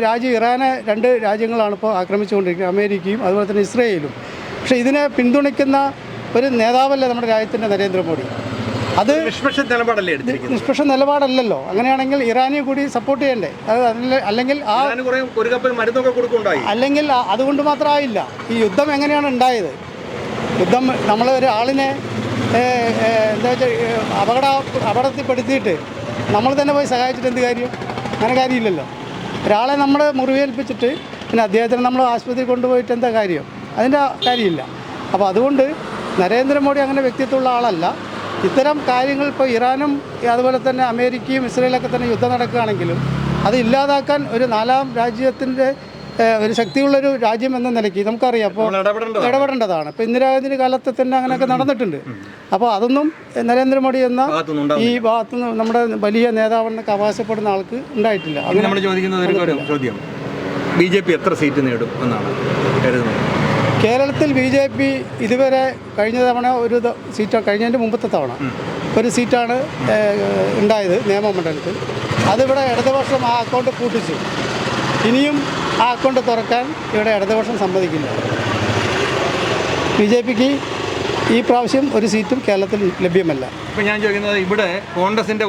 രാജ്യം ഇറാനെ 2 രാജ്യങ്ങളാണ് ഇപ്പോൾ ആക്രമിച്ചുകൊണ്ടിരിക്കുന്നത്, അമേരിക്കയും അതുപോലെ തന്നെ ഇസ്രയേലും. പക്ഷേ ഇതിനെ പിന്തുണയ്ക്കുന്ന ഒരു നേതാവല്ലേ നമ്മുടെ രാജ്യത്തിൻ്റെ നരേന്ദ്രമോദി. അത് നിഷ്പക്ഷ നിലപാടല്ലല്ലോ. അങ്ങനെയാണെങ്കിൽ ഇറാനെ കൂടി സപ്പോർട്ട് ചെയ്യണ്ടേ? അല്ലെങ്കിൽ അതുകൊണ്ട് മാത്രമായില്ല. ഈ യുദ്ധം എങ്ങനെയാണ് ഉണ്ടായത്? യുദ്ധം നമ്മൾ ഒരാളിനെ എന്താ വെച്ചാൽ അപകടത്തിൽപ്പെടുത്തിയിട്ട് നമ്മൾ തന്നെ പോയി സഹായിച്ചിട്ട് എന്ത് കാര്യം? അങ്ങനെ കാര്യമില്ലല്ലോ. ഒരാളെ നമ്മൾ മുറിവേൽപ്പിച്ചിട്ട് പിന്നെ അദ്ദേഹത്തിന് നമ്മൾ ആശുപത്രി കൊണ്ടുപോയിട്ട് എന്താ കാര്യം? അതിൻ്റെ കാര്യമില്ല. അപ്പോൾ അതുകൊണ്ട് നരേന്ദ്രമോദി അങ്ങനെ വ്യക്തിത്വമുള്ള ആളല്ല. ഇത്തരം കാര്യങ്ങൾ ഇപ്പോൾ ഇറാനും അതുപോലെ തന്നെ അമേരിക്കയും ഇസ്രയേലൊക്കെ തന്നെ യുദ്ധം നടക്കുകയാണെങ്കിലും അത് ഇല്ലാതാക്കാൻ ഒരു 4ാം രാജ്യത്തിൻ്റെ ഒരു ശക്തിയുള്ളൊരു രാജ്യം എന്ന നിലയ്ക്ക് നമുക്കറിയാം അപ്പോൾ ഇടപെടേണ്ടതാണ്. ഇപ്പോൾ ഇന്ദിരാഗാന്ധിൻ്റെ കാലത്ത് തന്നെ അങ്ങനെയൊക്കെ നടന്നിട്ടുണ്ട്. അപ്പോൾ അതൊന്നും നരേന്ദ്രമോദി എന്ന ഈ ഭാഗത്തുനിന്ന് നമ്മുടെ വലിയ നേതാവെന്നൊക്കെ അവകാശപ്പെടുന്ന ആൾക്ക് ഉണ്ടായിട്ടില്ല. അങ്ങനെ നമ്മൾ ചോദിക്കുന്നത് ഒരു ചോദ്യം, BJP എത്ര സീറ്റ് നേടും എന്നാണ് കരുതുന്നത്? കേരളത്തിൽ BJP ഇതുവരെ കഴിഞ്ഞ തവണ ഒരു സീറ്റ്, കഴിഞ്ഞതിൻ്റെ മുമ്പത്തെ തവണ ഒരു സീറ്റാണ് ഉണ്ടായത് നിയമമണ്ഡലത്തിൽ. അതിവിടെ ഇടതുപക്ഷം ആ അക്കൗണ്ട് പൂട്ടിച്ചു. ഇനിയും ആ അക്കൗണ്ട് തുറക്കാൻ ഇവിടെ ഇടതുപക്ഷം സമ്മതിക്കില്ല. BJPക്ക് ഈ പ്രാവശ്യം ഒരു സീറ്റും കേരളത്തിൽ ലഭ്യമല്ല. ഇപ്പോൾ ഞാൻ ചോദിക്കുന്നത്, ഇവിടെ കോൺഗ്രസിൻ്റെ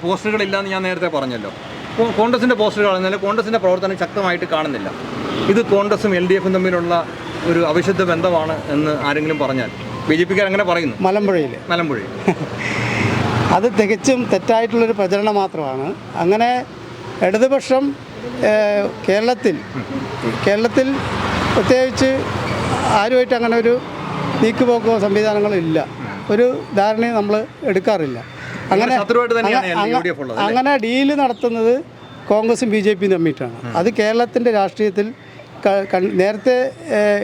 പോസ്റ്ററുകളില്ലാന്ന് ഞാൻ നേരത്തെ പറഞ്ഞല്ലോ. കോൺഗ്രസിൻ്റെ പോസ്റ്ററുകൾ എന്നാൽ കോൺഗ്രസിൻ്റെ പ്രവർത്തനം ശക്തമായിട്ട് കാണുന്നില്ല. ഇത് കോൺഗ്രസും LDFും തമ്മിലുള്ള ഒരു അവിശുദ്ധ ബന്ധമാണ് എന്ന് ആരെങ്കിലും പറഞ്ഞാൽ BJPക്കാർ അങ്ങനെ പറയുന്നു. മലമ്പുഴയിൽ അത് തികച്ചും തെറ്റായിട്ടുള്ളൊരു പ്രചരണം മാത്രമാണ്. അങ്ങനെ ഇടതുപക്ഷം കേരളത്തിൽ പ്രത്യേകിച്ച് ആരുമായിട്ട് അങ്ങനെ ഒരു നീക്കുപോക്കോ സംവിധാനങ്ങളോ ഇല്ല. ഒരു ധാരണയും നമ്മൾ എടുക്കാറില്ല. അങ്ങനെ ഡീല് നടത്തുന്നത് കോൺഗ്രസും ബി ജെ പിയും തമ്മിയിട്ടാണ്. അത് കേരളത്തിൻ്റെ രാഷ്ട്രീയത്തിൽ നേരത്തെ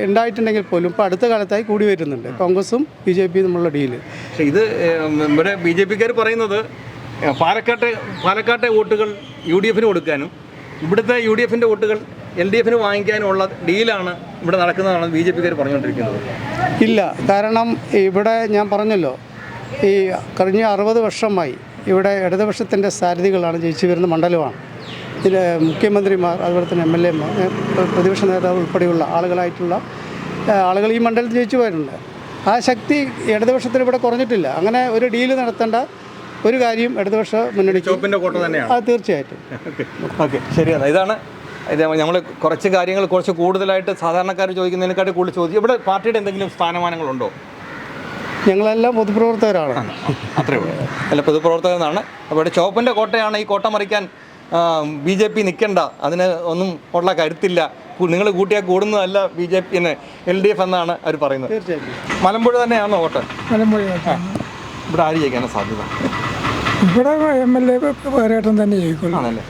ഉണ്ടായിട്ടുണ്ടെങ്കിൽ പോലും ഇപ്പോൾ അടുത്ത കാലത്തായി കൂടി വരുന്നുണ്ട് കോൺഗ്രസും ബി ജെ പിയും തമ്മിലുള്ള ഡീല്. പക്ഷേ ഇത് ഇവിടെ ബി ജെ പിക്കാർ പറയുന്നത് പാലക്കാട്ടെ വോട്ടുകൾ UDF കൊടുക്കാനും ഇവിടുത്തെ UDF വോട്ടുകൾ LDF വാങ്ങിക്കാനുമുള്ള ഡീലാണ് ഇവിടെ നടക്കുന്നതാണ് ബി ജെ പിക്കാർ പറഞ്ഞുകൊണ്ടിരിക്കുന്നത്. ഇല്ല, കാരണം ഇവിടെ ഞാൻ പറഞ്ഞല്ലോ, ഈ കഴിഞ്ഞ 60 വർഷമായി ഇവിടെ ഇടതുപക്ഷത്തിൻ്റെ സാരഥികളാണ് ജയിച്ചു വരുന്ന മണ്ഡലമാണ്. ഇതിൽ മുഖ്യമന്ത്രിമാർ, അതുപോലെ തന്നെ MLA മാർ, പ്രതിപക്ഷ നേതാവ് ഉൾപ്പെടെയുള്ള ആളുകളായിട്ടുള്ള ആളുകൾ ഈ മണ്ഡലത്തിൽ ജയിച്ചു പോയിട്ടുണ്ട്. ആ ശക്തി ഇടതുപക്ഷത്തിന് ഇവിടെ കുറഞ്ഞിട്ടില്ല. അങ്ങനെ ഒരു ഡീല് നടത്തേണ്ട ഒരു കാര്യം ഇടതുപക്ഷ മുന്നണി കോട്ട തന്നെയാണ്. അത് തീർച്ചയായിട്ടും. ഓക്കെ, ശരിയാണ്. ഇതാണ് നമ്മൾ കുറച്ച് കാര്യങ്ങൾ കുറച്ച് കൂടുതലായിട്ട് സാധാരണക്കാർ ചോദിക്കുന്നതിനെക്കാട്ടി കൂടുതൽ ചോദിച്ചു. ഇവിടെ പാർട്ടിയുടെ എന്തെങ്കിലും സ്ഥാനമാനങ്ങളുണ്ടോ? ഞങ്ങളെല്ലാം പൊതുപ്രവർത്തകരാണ്. അത്രേ ഉള്ളൂ. അല്ല, പൊതുപ്രവർത്തകനാണ്. അപ്പോൾ ഇവിടെ ചോപ്പിൻ്റെ കോട്ടയാണ്. ഈ കോട്ട മറിക്കാൻ BJP നിൽക്കണ്ട, അതിന് ഒന്നും ഉള്ള കരുത്തില്ല, നിങ്ങൾ കൂട്ടിയാൽ കൂടുന്നതല്ല BJP LDF എന്നാണ് അവർ പറയുന്നത്. തീർച്ചയായിട്ടും. മലമ്പുഴ തന്നെയാണോ വോട്ട്? മലമ്പുഴ. ഇവിടെ ആര് ജയിക്കാനാണ് സാധ്യത? ഇവിടെ MLA പ്രഭാകരേട്ടൻ തന്നെ ജയിക്കുള്ളൂ. ആണല്ലേ.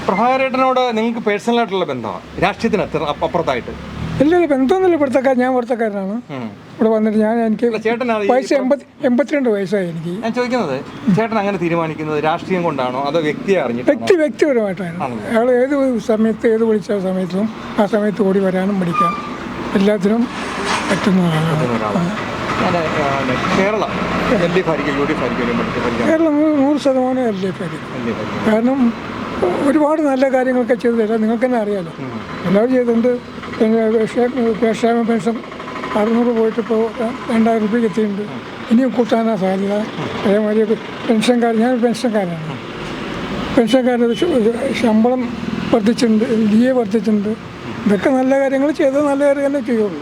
പ്രഭാകരേട്ടനോട് നിങ്ങൾക്ക് പേഴ്സണലായിട്ടുള്ള ബന്ധമാണ്, രാഷ്ട്രീയത്തിന് അപ്പുറത്തായിട്ട്? ഇല്ല, ബന്ധമൊന്നുമില്ല. ഞാൻ ഇവിടുത്തെക്കാരനാണ്. ഇവിടെ വന്നിട്ട് എനിക്ക് വയസ്സ് 82 വയസ്സായി. എനിക്ക് ഞാൻ ചോദിക്കുന്നത്, ചേട്ടൻ അങ്ങനെ തീരുമാനിക്കുന്നത് രാഷ്ട്രീയം കൊണ്ടാണോ അതോ വ്യക്തിയെ അറിഞ്ഞിട്ട്? വ്യക്തിപരമായിട്ടാണ്. അയാൾ ഏത് സമയത്ത് ഏത് വിളിച്ച സമയത്തും ആ സമയത്ത് ഓടി വരാനും പഠിക്കാം എല്ലാത്തിനും പറ്റുന്ന ഒരാളാണ്. കേരളം LDF ആയിരിക്കും, UDF ആയിരിക്കും? കേരളം 100% LDF ആയിരിക്കും. കാരണം ഒരുപാട് നല്ല കാര്യങ്ങളൊക്കെ ചെയ്തു തരാം. നിങ്ങൾക്ക് തന്നെ അറിയാമല്ലോ, എല്ലാവരും ചെയ്തിട്ടുണ്ട്. പിന്നെ ക്ഷേമ പെൻഷൻ 600 പോയിട്ട് ഇപ്പോൾ 2000 രൂപയ്ക്ക് എത്തിയിട്ടുണ്ട്. ഇനിയും കൂട്ടാനാണ് സാധ്യത. അതേമാതിരി ഞാൻ പെൻഷൻകാരനാണ്. പെൻഷൻകാരുടെ ശമ്പളം വർദ്ധിച്ചിട്ടുണ്ട്, DA വർദ്ധിച്ചിട്ടുണ്ട്. ഇതൊക്കെ നല്ല കാര്യങ്ങൾ ചെയ്ത് നല്ല കാര്യം തന്നെ ചെയ്യുള്ളൂ.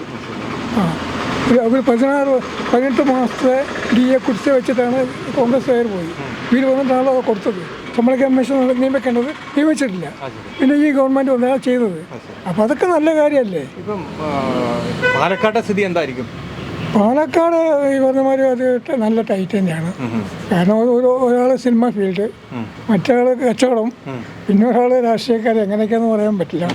അവർ 18 മാസത്തെ DA കുറിച്ച് വെച്ചിട്ടാണ് കോൺഗ്രസ്സുകാർ പോയി. ഇവർ വന്നിട്ടാണല്ലോ കൊടുത്തത്. ശമ്പള കമ്മീഷൻ നിയമിക്കേണ്ടത് നിയമിച്ചിട്ടില്ല. പിന്നെ ഈ ഗവൺമെൻറ് വന്നാണ് ചെയ്തത്. അപ്പോൾ അതൊക്കെ നല്ല കാര്യമല്ലേ. ഇപ്പം പാലക്കാട്ടെ സ്ഥിതി എന്തായിരിക്കും? പാലക്കാട് ഈ പറഞ്ഞമാതിരി അത് നല്ല ടൈറ്റ് തന്നെയാണ്. കാരണം ഒരാൾ സിനിമ ഫീൽഡ്, മറ്റൊരാൾ കച്ചവടം, പിന്നെ ഒരാൾ രാഷ്ട്രീയക്കാർ, എങ്ങനെയൊക്കെയാണെന്ന് പറയാൻ പറ്റില്ല.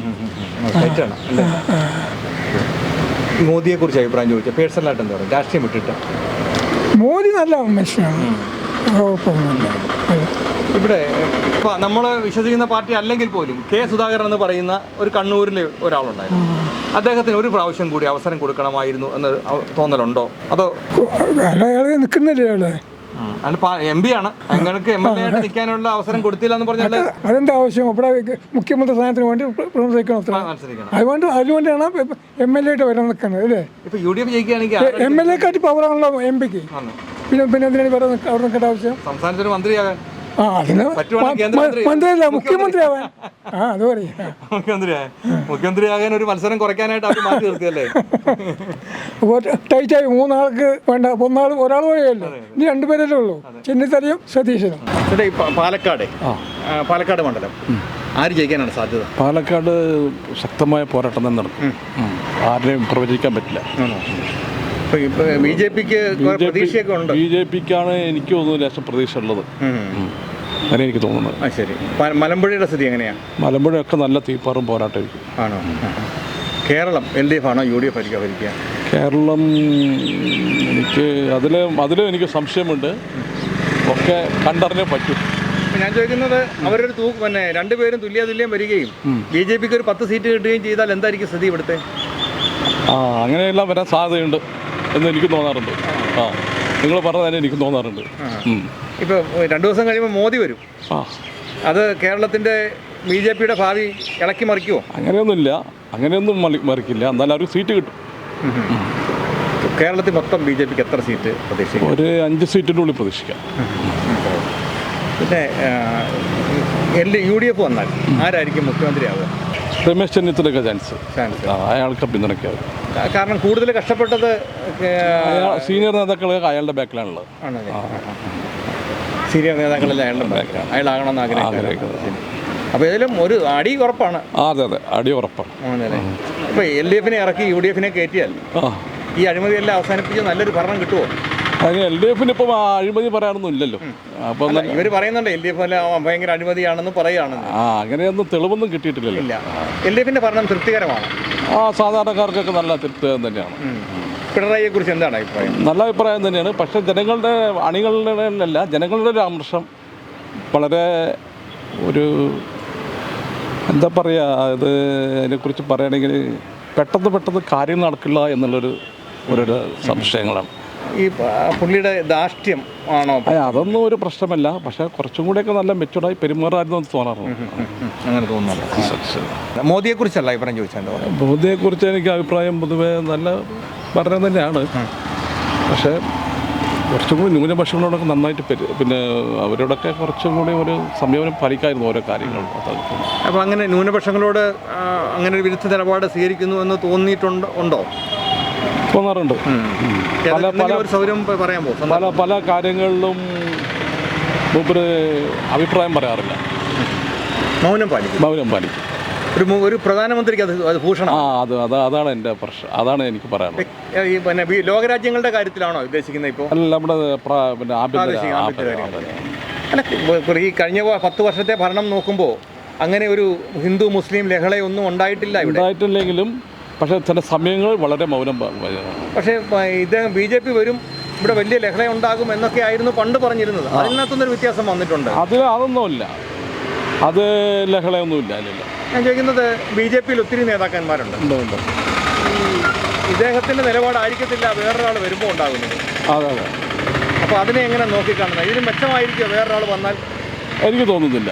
മോദിയെ കുറിച്ച് അഭിപ്രായം ചോദിച്ചാൽ പേഴ്സണലായിട്ട് എന്താ പറയുക, രാഷ്ട്രീയം വിട്ടിട്ട്? മോദി നല്ല മനുഷ്യനാണ്, കുഴപ്പമൊന്നുമില്ല. ഇവിടെ ഇപ്പം നമ്മൾ വിശ്വസിക്കുന്ന പാർട്ടി അല്ലെങ്കിൽ പോലും K. സുധാകരൻ എന്ന് പറയുന്ന ഒരു കണ്ണൂരിൽ ഒരാളുണ്ടായിരുന്നു. അദ്ദേഹത്തിന് ഒരു പ്രാവശ്യം കൂടി അവസരം കൊടുക്കണമായിരുന്നു എന്ന് തോന്നലുണ്ടോ? അതോ അയാൾ നിൽക്കുന്നില്ലേ? അയാളെ MP ആണ്, നിങ്ങൾക്ക് MLA ആയിട്ട് നിൽക്കാനുള്ള അവസരം കൊടുത്തില്ല എന്ന് പറഞ്ഞാൽ അതെന്താ ആവശ്യം? ഇവിടെ മുഖ്യമന്ത്രി സ്ഥാനത്തിന് വേണ്ടി പ്രവർത്തിക്കണം. അതുകൊണ്ടാണ് MLA ആയിട്ട് വരാൻ നിൽക്കുന്നത് അല്ലേ? ഇപ്പൊ UDF ജയിക്കുകയാണെങ്കിൽ MLA കാട്ടി പവറാണല്ലോ MP-ക്ക്. പിന്നെ എന്തിനാണ് അവിടെ നിൽക്കേണ്ട ആവശ്യം? സംസ്ഥാനത്തിന് മന്ത്രിയാകാൻ അതിന് മന്ത്രിയല്ല, മുഖ്യമന്ത്രിയാവാൻ. അത് പറയാം. മുഖ്യമന്ത്രിയാകാൻ ഒരു മത്സരം കുറയ്ക്കാനായിട്ട് അവർ മാറ്റി നിർത്തിയല്ലേ? ടൈറ്റായി 3 ആൾക്ക് വേണ്ട, ഒരാൾ പോയല്ലോ, ഇനി 2 പേരല്ലേ ഉള്ളൂ, ചെന്നിത്തലയും സതീശനും. പാലക്കാട് മണ്ഡലം ആര് ജയിക്കാനാണ് സാധ്യത? പാലക്കാട് ശക്തമായ പോരാട്ടം തന്നെ നടക്കും. ആരെയും പ്രവചിക്കാൻ പറ്റില്ല. BJPക്കാണ് എനിക്ക് തോന്നുന്നു ലേശം പ്രതീക്ഷ ഉള്ളത്. അങ്ങനെ എനിക്ക് തോന്നുന്നത്. ശരി. മലമ്പുഴയുടെ സ്ഥിതി എങ്ങനെയാണ്? മലമ്പുഴയൊക്കെ നല്ല തീപ്പാറും പോരാട്ടമായിരിക്കും. ആണോ? കേരളം LDF ആണോ UDF ആയിരിക്കും ഭരിക്കുക? കേരളം എനിക്ക് അതിലും എനിക്ക് സംശയമുണ്ട്. ഒക്കെ കണ്ടറിഞ്ഞേ പറ്റും. ഞാൻ ചോദിക്കുന്നത്, അവരൊരു പിന്നെ 2 പേരും തുല്യം വരികയും BJPക്ക് ഒരു 10 സീറ്റ് കിട്ടുകയും ചെയ്താൽ എന്തായിരിക്കും സ്ഥിതി ഇവിടുത്തെ? അങ്ങനെയെല്ലാം വരാൻ സാധ്യതയുണ്ട് എന്ന് എനിക്ക് തോന്നാറുണ്ട്. നിങ്ങൾ പറഞ്ഞ തന്നെ എനിക്ക് തോന്നാറുണ്ട്. ഇപ്പോൾ 2 ദിവസം കഴിയുമ്പോൾ മോദി വരും. അത് കേരളത്തിൻ്റെ BJPയുടെ ഭാവി ഇളക്കി മറിക്കുമോ? അങ്ങനെയൊന്നും മറിക്കില്ല. എന്നാലും ഒരു സീറ്റ് കിട്ടും. കേരളത്തിൽ മൊത്തം BJPക്ക് എത്ര സീറ്റ് പ്രതീക്ഷിക്കാം? ഒരു 5 സീറ്റിൻ്റെ ഉള്ളിൽ പ്രതീക്ഷിക്കാം. പിന്നെ UDF വന്നാൽ ആരായിരിക്കും മുഖ്യമന്ത്രിയാവുക? രമേശ് ചെന്നിത്തലയൊക്കെ ചാൻസ്. അയാൾക്ക് പിന്തുണയ്ക്കാവും. കാരണം കൂടുതൽ കഷ്ടപ്പെട്ടത് സീനിയർ നേതാക്കൾ അയാളുടെ ബാക്കിലാണുള്ളത്. സീനിയർ നേതാക്കളെല്ലാം അയാളുടെ ബാക്കിലാണ്, അയാളാകണമെന്ന് ആഗ്രഹിക്കുന്നത്. അപ്പോൾ ഏതായാലും ഒരു അടി ഉറപ്പാണ്. അതെ, അടി ഉറപ്പാണ്. ഇപ്പോൾ LDF ഇറക്കി UDF കയറ്റിയാൽ ഈ അഴിമതിയെല്ലാം അവസാനിപ്പിച്ച് നല്ലൊരു ഭരണം കിട്ടുമോ? അതിന് LDF ഇപ്പോൾ അഴിമതി പറയാനൊന്നും ഇല്ലല്ലോ. അപ്പം ഇവർ പറയുന്നുണ്ട് LDF ഭയങ്കര അഴിമതിയാണെന്ന് പറയുകയാണ്. അങ്ങനെയൊന്നും തെളിവൊന്നും കിട്ടിയിട്ടില്ലല്ലോ. ഇല്ല. LDF ഭരണം തൃപ്തികരമാണ്. സാധാരണക്കാർക്കൊക്കെ നല്ല തൃപ്തികരം തന്നെയാണ്. പിണറായിയെ കുറിച്ച് എന്താണ് അഭിപ്രായം? നല്ല അഭിപ്രായം തന്നെയാണ്. പക്ഷേ ജനങ്ങളുടെ അണികളുടെ ജനങ്ങളുടെ ഒരു അംശം വളരെ ഒരു എന്താ പറയുക, അത് അതിനെക്കുറിച്ച് പറയുകയാണെങ്കിൽ പെട്ടെന്ന് കാര്യങ്ങൾ നടക്കില്ല എന്നുള്ളൊരു സംശയങ്ങളാണ്. ഈ പുള്ളിയുടെ ധാർഷ്ട്യം ആണോ? അതൊന്നും ഒരു പ്രശ്നമല്ല. പക്ഷേ കുറച്ചും കൂടെയൊക്കെ നല്ല മെച്ചുവർഡായി പെരുമാറായിരുന്നു തോന്നാറുണ്ട്. അങ്ങനെ തോന്നുന്നു. മോദിയെക്കുറിച്ചല്ല അഭിപ്രായം ചോദിച്ചാൽ? മോദിയെക്കുറിച്ച് എനിക്ക് അഭിപ്രായം പൊതുവെ നല്ല പഠനം തന്നെയാണ്. പക്ഷേ കുറച്ചും കൂടി ന്യൂനപക്ഷങ്ങളോടൊക്കെ നന്നായിട്ട് പിന്നെ അവരോടൊക്കെ കുറച്ചും കൂടി ഒരു സംയമനം പാലിക്കായിരുന്നു ഓരോ കാര്യങ്ങളും. അപ്പോൾ അങ്ങനെ ന്യൂനപക്ഷങ്ങളോട് അങ്ങനെ ഒരു വിരുദ്ധ നിലപാട് സ്വീകരിക്കുന്നു എന്ന് തോന്നിയിട്ടുണ്ടോ? തോന്നാറുണ്ട്. പല കാര്യങ്ങളിലും മൂപ്പര് അഭിപ്രായം പറയാറില്ല. മൗനം പാലിക്കും. ഒരു പ്രധാനമന്ത്രിക്ക് അത് ഭൂഷണം. അതാണ് എൻ്റെ പ്രശ്നം. അതാണ് എനിക്ക് പറയാനുള്ളത്. ഈ പിന്നെ ലോകരാജ്യങ്ങളുടെ കാര്യത്തിലാണോ ഉദ്ദേശിക്കുന്നത് ഇപ്പോൾ? അല്ല, നമ്മുടെ പിന്നെ അല്ല, ഈ കഴിഞ്ഞ 10 വർഷത്തെ ഭരണം നോക്കുമ്പോൾ അങ്ങനെ ഒരു ഹിന്ദു മുസ്ലിം ലഹളയൊന്നും ഉണ്ടായിട്ടില്ലെങ്കിലും പക്ഷേ ചില സമയങ്ങൾ വളരെ മൗനം. പക്ഷേ ഇദ്ദേഹം BJP വരും, ഇവിടെ വലിയ ലഹള ഉണ്ടാകും എന്നൊക്കെ ആയിരുന്നു പണ്ട് പറഞ്ഞിരുന്നത്. അതിനകത്തൊന്നൊരു വ്യത്യാസം വന്നിട്ടുണ്ട്. അതൊന്നുമില്ല. അത് ലഹളയൊന്നുമില്ല. ഞാൻ ചോദിക്കുന്നത് BJPയിൽ ഒത്തിരി നേതാക്കന്മാരുണ്ട്. ഇദ്ദേഹത്തിൻ്റെ നിലപാടായിരിക്കത്തില്ല വേറൊരാൾ വരുമ്പോൾ ഉണ്ടാകുന്നത്. അതെ. അപ്പോൾ അതിനെ എങ്ങനെ നോക്കിക്കാണുന്നത്? ഇതിന് മെച്ചമായിരിക്കുമോ വേറൊരാൾ വന്നാൽ? എനിക്ക് തോന്നുന്നില്ല.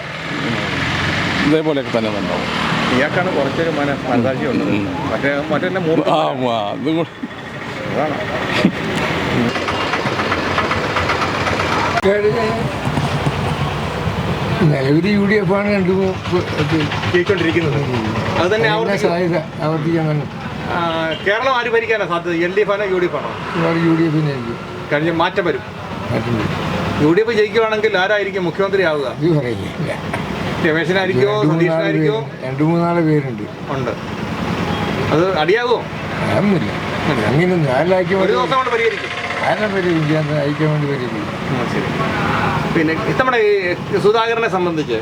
ഇതേപോലെയൊക്കെ തന്നെ ഉണ്ടാവും. ഇയാൾക്കാണ് കുറച്ചൊരു മനസാക്ഷി ഉള്ളത്. മറ്റേ നിലവിൽ UDF ആണ് ജയിക്കൊണ്ടിരിക്കുന്നത്. അത് തന്നെ ആവർത്തിക്കാൻ. കേരളം ആര് ഭരിക്കാനാണ് സാധ്യത? LDF ആണോ UDF ആണോ? കഴിഞ്ഞ മാറ്റം വരും. UDF ജയിക്കുകയാണെങ്കിൽ ആരായിരിക്കും മുഖ്യമന്ത്രി ആവുക? രമേശനായിരിക്കോ സതീശനായിരിക്കോ? 2-3 പേരുണ്ട്. അത് അടിയാകുമോ? ഒരു ദിവസം കൊണ്ട് പരിഹരിക്കും. അയക്കാൻ വേണ്ടി പരിഹരിക്കും. പിന്നെ നമ്മുടെ ഈ സുധാകരനെ സംബന്ധിച്ച്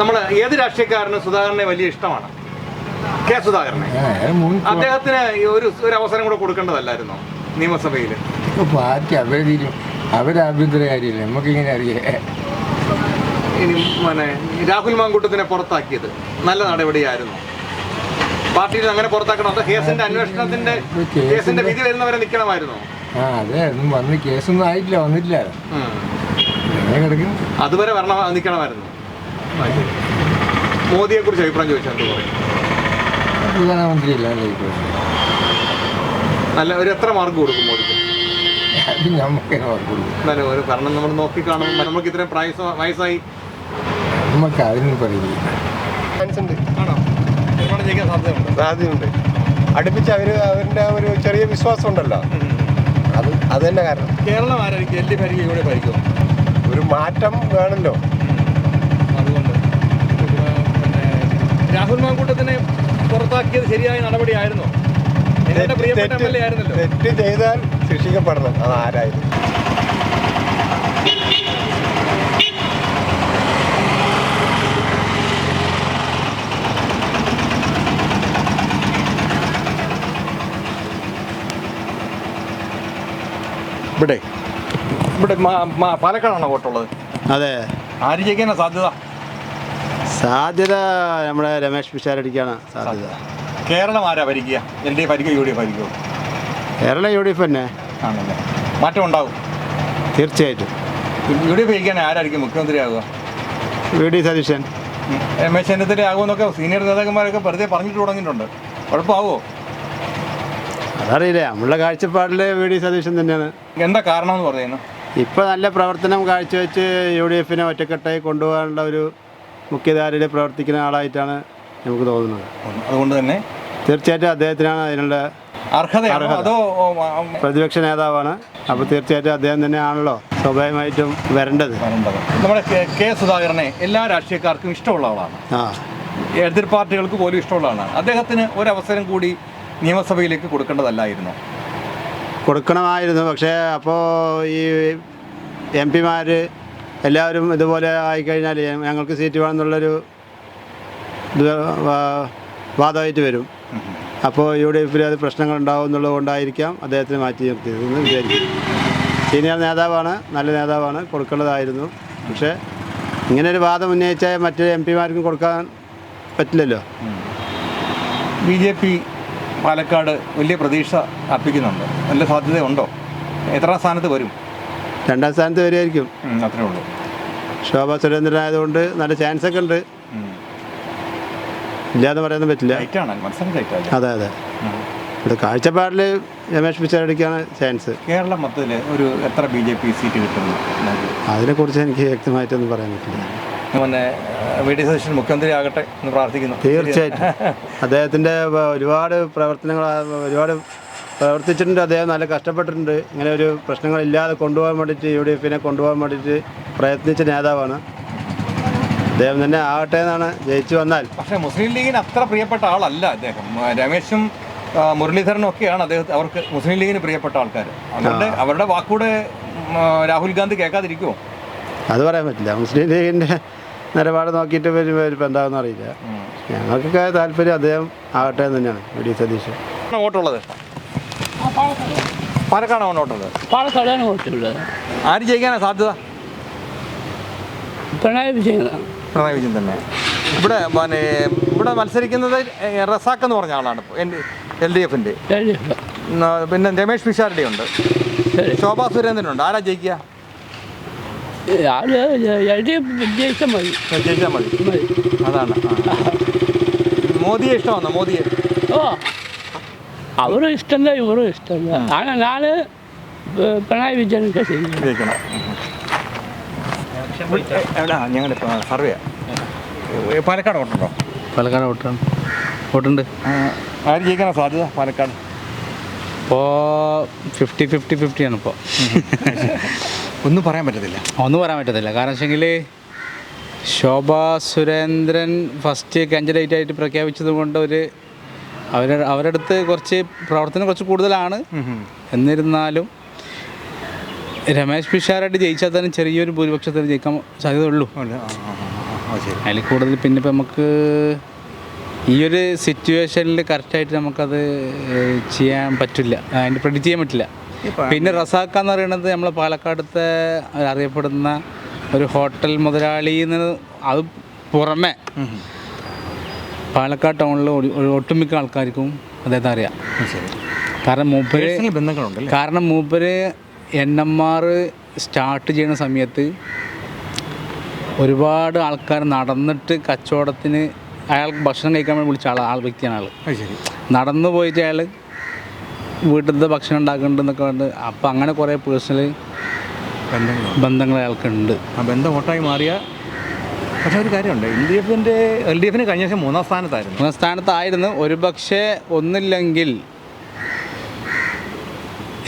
നമ്മൾ ഏത് രാഷ്ട്രീയക്കാരനും സുധാകരനെ വലിയ ഇഷ്ടമാണ്. കെ സുധാകരനെ അദ്ദേഹത്തിന് ഒരു അവസരം കൂടെ കൊടുക്കേണ്ടതല്ലായിരുന്നോ നിയമസഭയിൽ? പാർട്ടി അവരെ ആഭ്യന്തര കാര്യമില്ല, നമുക്കിങ്ങനെ അറിയാം. ഇനി രാഹുൽ മാങ്കൂട്ടത്തിനെ പുറത്താക്കിയത് നല്ല നടപടിയായിരുന്നു. പാർട്ടിയിൽ അങ്ങനെ പുറത്താക്കണം. അത് കേസിന്റെ കേസിന്റെ വിധി വരുന്നവരെ നിൽക്കണമായിരുന്നു. അതെ, വന്ന് കേസൊന്നും ആയിട്ടില്ല, വന്നിട്ടില്ല. അതുവരെ നിൽക്കണമായിരുന്നു. മോദിയെ കുറിച്ച് അഭിപ്രായം ചോദിച്ചാൽ പ്രധാനമന്ത്രി നല്ല ഒരു എത്ര മാർക്ക് കൊടുക്കും മോദിക്ക്? എന്നാലും ഒരു ഭരണം നമ്മൾ നോക്കിക്കാണുമ്പോൾ നമുക്ക് ഇത്രയും വയസ്സായി നമുക്ക് അതിനും പറയില്ല. സാധ്യതയുണ്ട്. അടുപ്പിച്ച് അവരുടെ ഒരു ചെറിയ വിശ്വാസം ഉണ്ടല്ലോ, അത് തന്നെ കാരണം. കേരളം ആരായിരിക്കും? LDF ആയിരിക്കും ഇവിടെ ഭരിക്കും? ഒരു മാറ്റം വേണമല്ലോ. അതുകൊണ്ട് രാഹുൽ മാങ്കൂട്ടത്തിനെ പുറത്താക്കിയത് ശരിയായ നടപടിയായിരുന്നോ? തെറ്റ് ചെയ്താൽ ശിക്ഷിക്കപ്പെടണം, അത് ആരായാലും. ഇവിടെ പാലക്കാടാണോ വോട്ടുള്ളത്? അതെ. ആര് ജയിക്കാനാ സാധ്യത? നമ്മുടെ രമേശ് പിഷാരടിക്കാണ് സാധ്യത. കേരളം ആരാ ഭരിക്കുക? LDF ഭരിക്കുക UDF ഭരിക്കുമോ? കേരളം UDF തന്നെ ആണല്ലേ. മാറ്റം ഉണ്ടാവും തീർച്ചയായിട്ടും. UDF ഭരിക്കാൻ ആരായിരിക്കും മുഖ്യമന്ത്രി ആകുക? VD സതീശൻ. രമേശ് ചെന്നിത്തല ആകുമെന്നൊക്കെ സീനിയർ നേതാക്കന്മാരൊക്കെ വെറുതെ പറഞ്ഞിട്ട് തുടങ്ങിയിട്ടുണ്ട്. കുഴപ്പമാവോ? അതറിയില്ല. നമ്മളുടെ കാഴ്ചപ്പാടിൽ VD സതീശൻ തന്നെയാണ്. എന്താ കാരണം എന്ന് പറയുന്നു? ഇപ്പോൾ നല്ല പ്രവർത്തനം കാഴ്ചവെച്ച് UDFനെ ഒറ്റക്കെട്ടായി കൊണ്ടുപോകാനുള്ള ഒരു മുഖ്യധാരയിൽ പ്രവർത്തിക്കുന്ന ആളായിട്ടാണ് നമുക്ക് തോന്നുന്നത്. അതുകൊണ്ട് തന്നെ തീർച്ചയായിട്ടും അദ്ദേഹത്തിനാണ് അതിനുള്ള അർഹത. പ്രതിപക്ഷ നേതാവാണ്. അപ്പോൾ തീർച്ചയായിട്ടും അദ്ദേഹം തന്നെയാണല്ലോ സ്വാഭാവികമായിട്ടും വരേണ്ടത്. നമ്മുടെ കെ സുധാകരനെ എല്ലാ രാഷ്ട്രീയക്കാർക്കും ഇഷ്ടമുള്ള ആളാണ്. എതിർ പാർട്ടികൾക്ക് പോലും ഇഷ്ടമുള്ള ആളാണ്. അദ്ദേഹത്തിന് ഒരവസരം കൂടി നിയമസഭയിലേക്ക് കൊടുക്കേണ്ടതല്ലായിരുന്നു? കൊടുക്കണമായിരുന്നു. പക്ഷേ അപ്പോൾ ഈ MP-മാർ എല്ലാവരും ഇതുപോലെ ആയിക്കഴിഞ്ഞാൽ ഞങ്ങൾക്ക് സീറ്റ് വേണമെന്നുള്ളൊരു ഇത് വാദമായിട്ട് വരും. അപ്പോൾ UDF അത് പ്രശ്നങ്ങൾ ഉണ്ടാവും എന്നുള്ളത് കൊണ്ടായിരിക്കാം അദ്ദേഹത്തിന് മാറ്റി നിർത്തിയതെന്ന് വിചാരിക്കും. സീനിയർ നേതാവാണ്, നല്ല നേതാവാണ്, കൊടുക്കേണ്ടതായിരുന്നു. പക്ഷേ ഇങ്ങനെ ഒരു വാദം ഉന്നയിച്ചാൽ മറ്റ് MP-മാർക്കും കൊടുക്കാൻ പറ്റില്ലല്ലോ. BJP പാലക്കാട് വലിയ പ്രതീക്ഷ അർപ്പിക്കുന്നുണ്ട്. നല്ല സാധ്യതയുണ്ടോ? എത്രാം സ്ഥാനത്ത് വരും? 2ാം സ്ഥാനത്ത് വരുമായിരിക്കും. അത്രേ ഉള്ളൂ. ശോഭാ സുരേന്ദ്രൻ ആയതുകൊണ്ട് നല്ല ചാൻസ് ഒക്കെ ഉണ്ട്, ഇല്ലാന്ന് പറയാനൊന്നും പറ്റില്ല. അതെ അതെ, ഇവിടെ കാഴ്ചപ്പാടിൽ രമേശ് പിഷാരടിക്കാണ് ചാൻസ്. കേരളം മൊത്തത്തിൽ ഒരു എത്ര BJP സീറ്റ് കിട്ടുന്നു? അതിനെക്കുറിച്ച് എനിക്ക് വ്യക്തമായിട്ടൊന്നും പറയാൻ പറ്റില്ല. പിന്നെ VD സതീശൻ മുഖ്യമന്ത്രി ആകട്ടെ എന്ന് പ്രാർത്ഥിക്കുന്നു. തീർച്ചയായിട്ടും അദ്ദേഹത്തിൻ്റെ ഒരുപാട് പ്രവർത്തിച്ചിട്ടുണ്ട്. അദ്ദേഹം നല്ല കഷ്ടപ്പെട്ടിട്ടുണ്ട്. ഇങ്ങനെ ഒരു പ്രശ്നങ്ങളില്ലാതെ കൊണ്ടുപോകാൻ വേണ്ടിയിട്ട് UDF-നെ കൊണ്ടുപോകാൻ വേണ്ടിയിട്ട് പ്രയത്നിച്ച നേതാവാണ്. അദ്ദേഹം തന്നെ ആകട്ടെ എന്നാണ്, ജയിച്ചു വന്നാൽ. പക്ഷേ മുസ്ലിം ലീഗിന് അത്ര പ്രിയപ്പെട്ട ആളല്ല അദ്ദേഹം. രമേശും മുരളീധരനും ഒക്കെയാണ് അവർക്ക് മുസ്ലിം ലീഗിന് പ്രിയപ്പെട്ട ആൾക്കാർ. അവരുടെ വാക്കൂടെ രാഹുൽ ഗാന്ധി കേൾക്കാതിരിക്കുമോ? അത് പറയാൻ പറ്റില്ല. മുസ്ലിം ലീഗിൻ്റെ നിലപാട് നോക്കിയിട്ട് ഇപ്പം എന്താണെന്ന് അറിയില്ല. ഞങ്ങൾക്കൊക്കെ താല്പര്യം അദ്ദേഹം ആകട്ടെ എന്ന് തന്നെയാണ്. VD സതീശൻ. വോട്ടുള്ളത് പാലക്കാടാണ് വോട്ടുള്ളത്. പാലക്കാടാണ് വോട്ടുള്ളത്. ആര് ജയിക്കാനാണ് സാധ്യത? പിണറായി വിജയൻ തന്നെ. ഇവിടെ മത്സരിക്കുന്നത് റസാഖ് എന്ന് പറഞ്ഞ ആളാണ്, LDF-ന്റെ. പിന്നെ രമേശ് പിഷാരടി ഉണ്ട്, ശോഭാ സുരേന്ദ്രനുണ്ട്. ആരാ ജയിക്കുക? ജയിച്ചാൽ മതി. അതാണ്. മോദിയെ ഇഷ്ടമാണോ? മോദിയെ അവരും ഇഷ്ടമല്ല, ഇവരും ഇഷ്ടമല്ല. ஆனால் நான் പിണറായി വിജയനൊക്കെ ജയിക്കണം. ഞങ്ങളുടെ സർവേ പാലക്കാട് വോട്ടുണ്ടോ? പാലക്കാട് വോട്ടുണ്ട്. ആര് ജയിക്കാനാണ് സാധ്യത പാലക്കാട്? ഇപ്പോൾ 50-50 ആണ് ഇപ്പോൾ. ഒന്നും പറയാൻ പറ്റത്തില്ല. കാരണം വെച്ചെങ്കിൽ ശോഭാ സുരേന്ദ്രൻ ഫസ്റ്റ് കാൻഡിഡേറ്റ് ആയിട്ട് പ്രഖ്യാപിച്ചത് കൊണ്ട് അവരുടെ അടുത്ത് കുറച്ച് പ്രവർത്തനം കുറച്ച് കൂടുതലാണ്. എന്നിരുന്നാലും രമേശ് പിഷാരടി ജയിച്ചാൽ തന്നെ ചെറിയൊരു ഭൂരിപക്ഷത്തിൽ ജയിക്കാൻ സാധ്യതയുള്ളൂ. അതിൽ കൂടുതൽ പിന്നെ ഇപ്പം നമുക്ക് ഈ ഒരു സിറ്റുവേഷനിൽ കറക്റ്റായിട്ട് നമുക്കത് ചെയ്യാൻ പറ്റില്ല, അതിൻ്റെ പ്രെഡിക്റ്റ് ചെയ്യാൻ പറ്റില്ല. പിന്നെ റസാഖ് എന്ന് പറയുന്നത് നമ്മളെ പാലക്കാടത്തെ അറിയപ്പെടുന്ന ഒരു ഹോട്ടൽ മുതലാളിന്ന് അത് പുറമെ പാലക്കാട് ടൗണിൽ ഒട്ടുമിക്ക ആൾക്കാർക്കും അദ്ദേഹത്തെ അറിയാം. കാരണം മൂപ്പര് NMR സ്റ്റാർട്ട് ചെയ്യുന്ന സമയത്ത് ഒരുപാട് ആൾക്കാർ നടന്നിട്ട് കച്ചവടത്തിന് അയാൾക്ക് ഭക്ഷണം കഴിക്കാൻ വേണ്ടി വിളിച്ച വ്യക്തിയാണ്. നടന്നു പോയിട്ട് അയാൾ വീട്ടിലത്തെ ഭക്ഷണം ഉണ്ടാക്കുന്നുണ്ടെന്നൊക്കെ ഉണ്ട്. അപ്പം അങ്ങനെ കുറേ പേഴ്സണൽ ബന്ധങ്ങൾ അയാൾക്കുണ്ട്. ആ ബന്ധം വോട്ടായി മാറിയ. പക്ഷേ ഒരു കാര്യമുണ്ട്, LDF-ന് കഴിഞ്ഞ ശേഷം 3ാം സ്ഥാനത്തായിരുന്നു. ഒരു പക്ഷേ ഒന്നില്ലെങ്കിൽ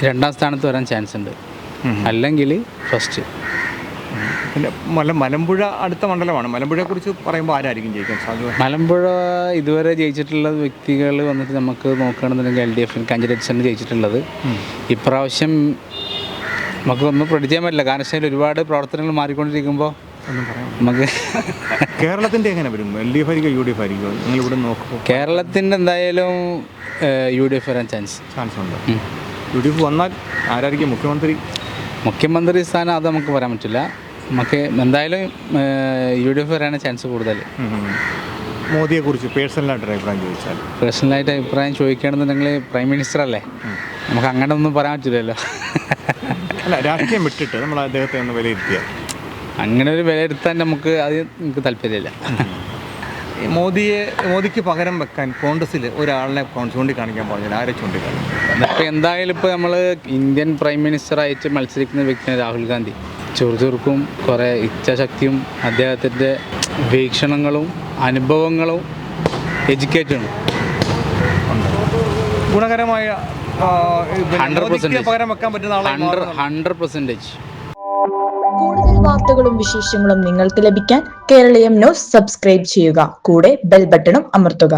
2ാം സ്ഥാനത്ത് വരാൻ ചാൻസ് ഉണ്ട്, അല്ലെങ്കിൽ ഫസ്റ്റ്. പിന്നെ മലമ്പുഴ അടുത്ത മണ്ഡലമാണ്. മലമ്പുഴയെക്കുറിച്ച് പറയുമ്പോൾ ആരായിരിക്കും ജയിക്കാൻ സാധ്യത? മലമ്പുഴ ഇതുവരെ ജയിച്ചിട്ടുള്ള വ്യക്തികൾ വന്നിട്ട് നമുക്ക് നോക്കുകയാണെന്നുണ്ടെങ്കിൽ LDF കാൻഡിഡേറ്റ്സാണ് ജയിച്ചിട്ടുള്ളത്. ഇപ്രാവശ്യം നമുക്കൊന്നും പ്രെഡിക്റ്റ് ചെയ്യാൻ പറ്റില്ല. കാരണം വെച്ചാൽ ഒരുപാട് പ്രവർത്തനങ്ങൾ മാറിക്കൊണ്ടിരിക്കുമ്പോൾ നമുക്ക് കേരളത്തിൻ്റെ എങ്ങനെ വരും? LDF ആയിരിക്കും UDF ആയിരിക്കും? നിങ്ങളിവിടെ നോക്കുമ്പോൾ കേരളത്തിൻ്റെ എന്തായാലും UDF വരാൻ ചാൻസ് ഉണ്ട്. UDF വന്നാൽ ആരായിരിക്കും മുഖ്യമന്ത്രി സ്ഥാനം? അത് നമുക്ക് പറയാൻ പറ്റില്ല. നമുക്ക് എന്തായാലും UDF വരാനാണ് ചാൻസ് കൂടുതൽ. മോദിയെക്കുറിച്ച് പേഴ്സണലായിട്ട് അഭിപ്രായം ചോദിക്കുകയാണെന്നുണ്ടെങ്കിൽ പ്രൈം മിനിസ്റ്റർ അല്ലേ, നമുക്ക് അങ്ങനെ ഒന്നും പറയാൻ പറ്റില്ലല്ലോ. അല്ല, രാഷ്ട്രീയം വിട്ടിട്ട് നമ്മൾ അദ്ദേഹത്തെ ഒന്ന് വിലയിരുത്തിയാൽ അങ്ങനെ ഒരു വിലയിരുത്താൻ നമുക്ക് താല്പര്യമില്ല. മോദിക്ക് പകരം വെക്കാൻ കോൺഗ്രസ്സിൽ ഒരാളിനെ ചൂണ്ടിക്കാണിക്കാൻ പറഞ്ഞാൽ ആരെ ചൂണ്ടിക്കാണിക്കും? അപ്പോൾ എന്തായാലും ഇപ്പോൾ നമ്മൾ ഇന്ത്യൻ പ്രൈം മിനിസ്റ്ററായിട്ട് മത്സരിക്കുന്ന വ്യക്തിയാണ് രാഹുൽ ഗാന്ധി. ചുറുചുറുക്കും കുറേ ഇച്ഛാശക്തിയും അദ്ദേഹത്തിൻ്റെ വീക്ഷണങ്ങളും അനുഭവങ്ങളും എഡ്യൂക്കേറ്റഡും ഗുണകരമായ 100%. കൂടുതൽ വാർത്തകളും വിശേഷങ്ങളും നിങ്ങൾക്ക് ലഭിക്കാൻ കേരളീയം ന്യൂസ് സബ്സ്ക്രൈബ് ചെയ്യുക. കൂടെ ബെൽ ബട്ടണും അമർത്തുക.